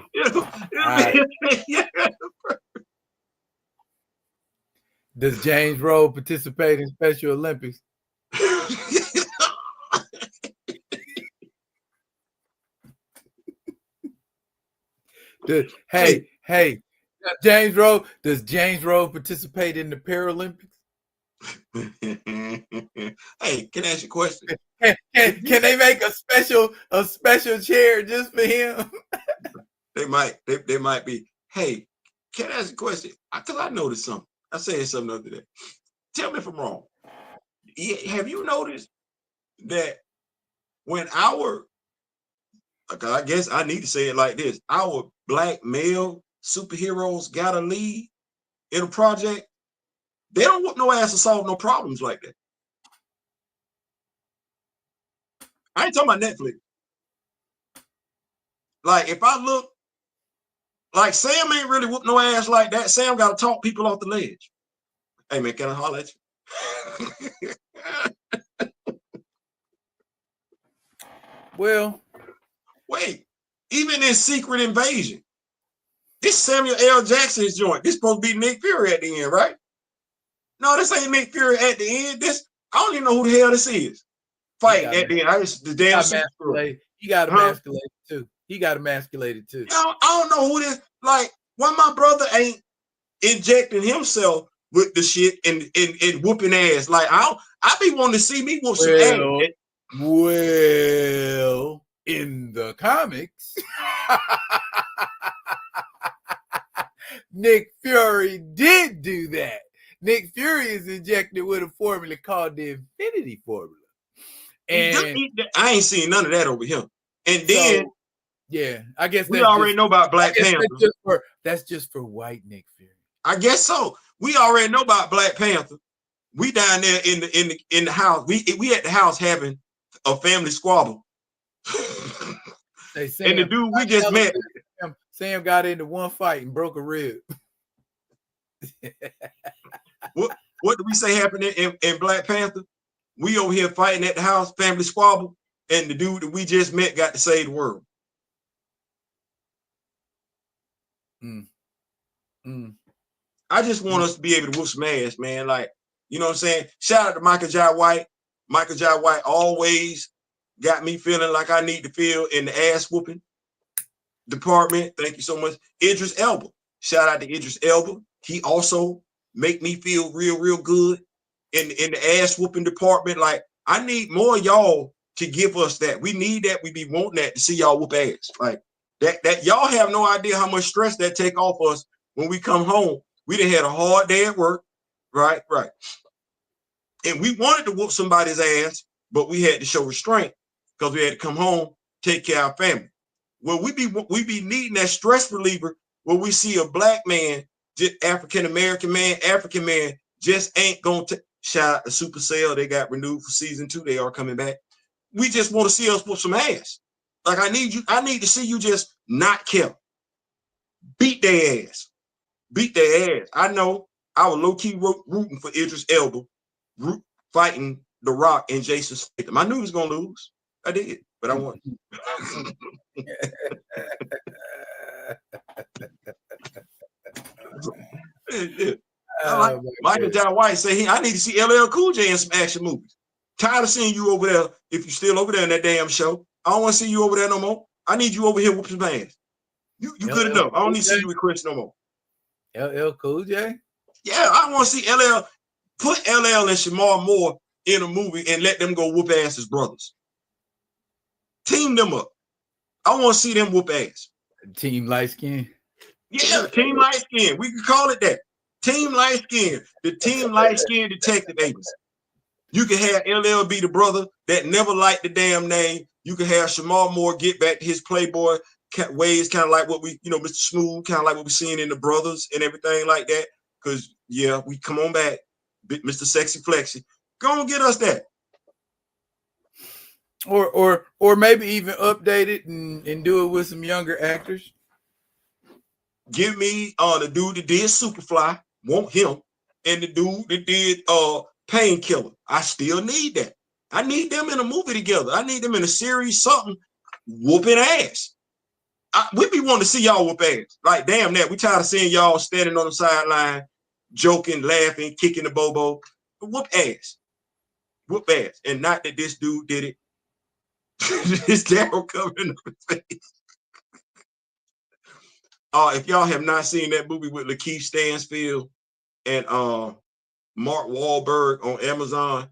S1: Does James Rhodes participate in Special Olympics? Hey, James Rose. Does James Rose participate in the Paralympics?
S2: Hey, can I ask you a question?
S1: Can they make a special chair just for him?
S2: They might be. Hey, can I ask a question? Because I noticed something. I said something the other day. Tell me if I'm wrong. Have you noticed that when I guess I need to say it like this, our black male superheroes got a lead in a project, they don't whoop no ass to solve no problems like that. I ain't talking about Netflix. Like, if I look, like, Sam ain't really whoop no ass like that. Sam got to talk people off the ledge. Hey, man, can I holler at you?
S1: Well,
S2: wait, even in Secret Invasion, this Samuel L. Jackson's joint. This supposed to be Nick Fury at the end, right? No, this ain't Nick Fury at the end. I don't even know who the hell this is. Fighting at the end. The damn super.
S1: He got emasculated too. He got emasculated too.
S2: I don't know who this. Like, why my brother ain't injecting himself with the shit and whooping ass? Like, I be wanting to see me whoop some ass.
S1: Well, in the comics, Nick Fury did do that. Nick Fury is injected with a formula called the Infinity Formula. And
S2: I ain't seen none of that over here. And then,
S1: yeah, I guess
S2: we already know about Black Panther.
S1: That's just for white Nick Fury.
S2: I guess so. We already know about Black Panther. We down there in the house. We at the house having a family squabble.
S1: Hey, Sam,
S2: and the dude we just met,
S1: Sam got into one fight and broke a rib.
S2: What do we say happened in Black Panther? We over here fighting at the house, family squabble, and the dude that we just met got to save the world. I just want us to be able to whoop some ass, man. Like, you know what I'm saying? Shout out to Michael Jai White. Michael Jai White always got me feeling like I need to feel in the ass whooping department. Thank you so much. Idris Elba. Shout out to Idris Elba. He also make me feel real good in the ass whooping department. Like, I need more y'all to give us that. We need that. We be wanting that to see y'all whoop ass. Like, that y'all have no idea how much stress that take off us when we come home. We done had a hard day at work, right? And we wanted to whoop somebody's ass, but we had to show restraint because we had to come home, take care of our family. Well, we be needing that stress reliever where we see a black man, African man, just ain't gonna shout out to Supercell. They got renewed for season 2. They are coming back. We just want to see us whoop some ass. Like, I need to see you just not kill. Beat their ass. I know I was low-key rooting for Idris Elba fighting The Rock and Jason Statham. I knew he was gonna lose. I did, but I won. Michael Jai White say I need to see LL Cool J in some action movies. Tired of seeing you over there. If you're still over there in that damn show, I don't want to see you over there no more. I need you over here whooping some ass. You good enough. I don't need to see you with Chris no more.
S1: LL Cool J?
S2: Yeah, I want to see LL. Put LL and Shamar Moore in a movie and let them go whoop ass as brothers. Team them up. I want to see them whoop ass.
S1: Team Light Skin?
S2: Yeah, Team Light Skin. We can call it that. Team Light Skin. The Team Light Skin Detective Agency. You can have LL be the brother that never liked the damn name. You can have Shamar Moore get back to his Playboy ways, kind of like what we, Mr. Smooth, kind of like what we're seeing in the brothers and everything like that. Because, yeah, we come on back, Mr. Sexy Flexy. Go and get us that.
S1: Or maybe even update it and do it with some younger actors.
S2: Give me the dude that did Superfly, want him, and the dude that did Painkiller. I still need that. I need them in a movie together. I need them in a series, something, whooping ass. We be wanting to see y'all whoop ass. Like, damn that. We tired of seeing y'all standing on the sideline, joking, laughing, kicking the bobo. Whoop ass. Whoop ass. And not that this dude did it. His Daryl covering up his face. If y'all have not seen that movie with Lakeith Stanfield and Mark Wahlberg on Amazon,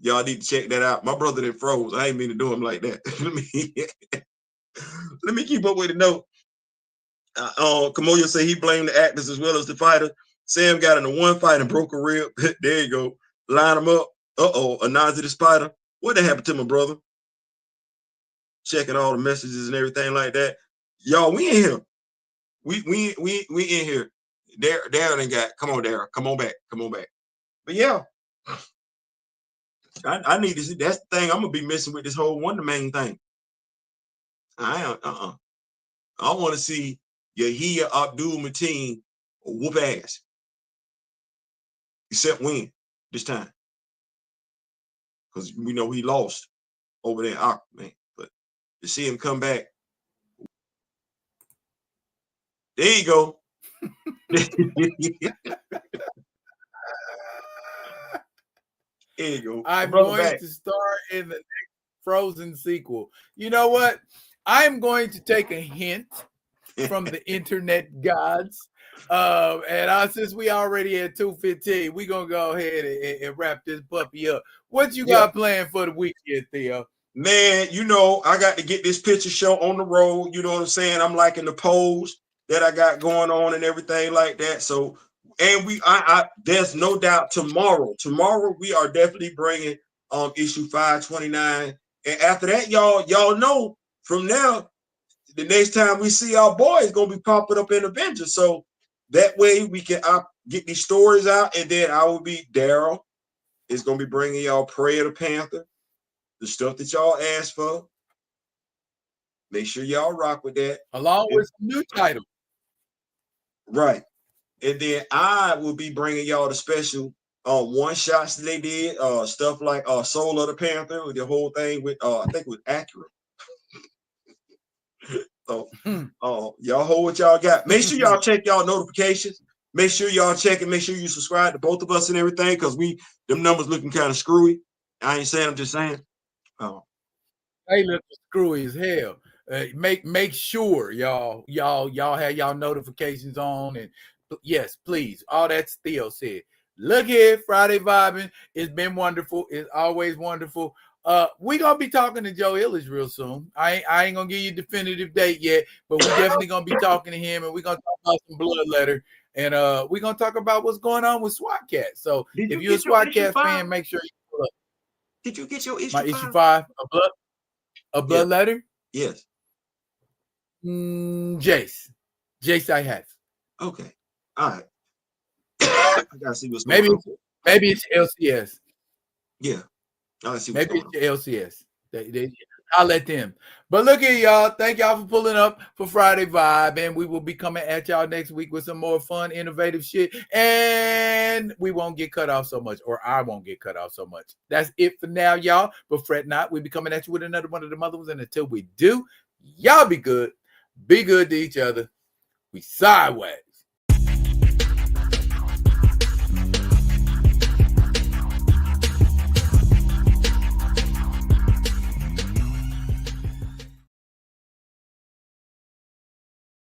S2: y'all need to check that out. My brother that froze. I ain't mean to do him like that. Let me keep up with the note. Kamoya say he blamed the actors as well as the fighter. Sam got into one fight and broke a rib. There you go. Line him up. A Nazi the spider. What happened to my brother? Checking all the messages and everything like that. Y'all, we in here. We in here. Darren ain't got. Come on, Darren. Come on back. Come on back. But yeah, I need to see. That's the thing I'm gonna be missing with this whole Wonder Man thing. I want to see Yahya Abdul Mateen whoop ass. Except win this time. Because we know he lost over there in Aquaman. But to see him come back. There you go. There you go.
S1: I'm going to start in the next Frozen sequel. You know what? I'm going to take a hint from the internet gods. And since we already at 2:15, we're gonna go ahead and wrap this puppy up. What you got planned for the weekend, Theo?
S2: Man, you know, I got to get this picture show on the road. You know what I'm saying? I'm liking the pose that I got going on and everything like that. So, and there's no doubt tomorrow we are definitely bringing issue 529. And after that, y'all know from now, the next time we see our boy is gonna be popping up in Avengers. So that way we can get these stories out, and then I will be Daryl is gonna be bringing y'all Prey of the Panther, the stuff that y'all asked for. Make sure y'all rock with that,
S1: along with some new title.
S2: Right, and then I will be bringing y'all the special one shots that they did, stuff like Soul of the Panther with the whole thing with I think it was Accurate. So, y'all hold what y'all got. Make sure y'all check y'all notifications. Make sure y'all check it. Make sure you subscribe to both of us and everything, because them numbers looking kind of screwy. I ain't saying, I'm just saying.
S1: They look screwy as hell. Make sure y'all have y'all notifications on, and yes, please. All that Theo said. Look here, Friday Vibin. It's been wonderful. It's always wonderful. We're gonna be talking to Joe Illich real soon. I ain't gonna give you a definitive date yet, but we're definitely gonna be talking to him, and we're gonna talk about some Bloodletter, and we're gonna talk about what's going on with SWAT Cat. So if you're a SWAT Cat fan, make sure you pull up.
S2: Did you get your issue?
S1: My issue 5? A Bloodletter?
S2: Yes.
S1: Jace, I have.
S2: Okay. All right. I gotta see what's going on.
S1: Maybe it's LCS.
S2: Yeah. Maybe
S1: it's the LCS. I'll let them. But look here, y'all. Thank y'all for pulling up for Friday Vibe, and we will be coming at y'all next week with some more fun, innovative shit. And we won't get cut off so much, or I won't get cut off so much. That's it for now, y'all. But fret not. We'll be coming at you with another one of the other ones. And until we do, y'all be good. Be good to each other. We sideways.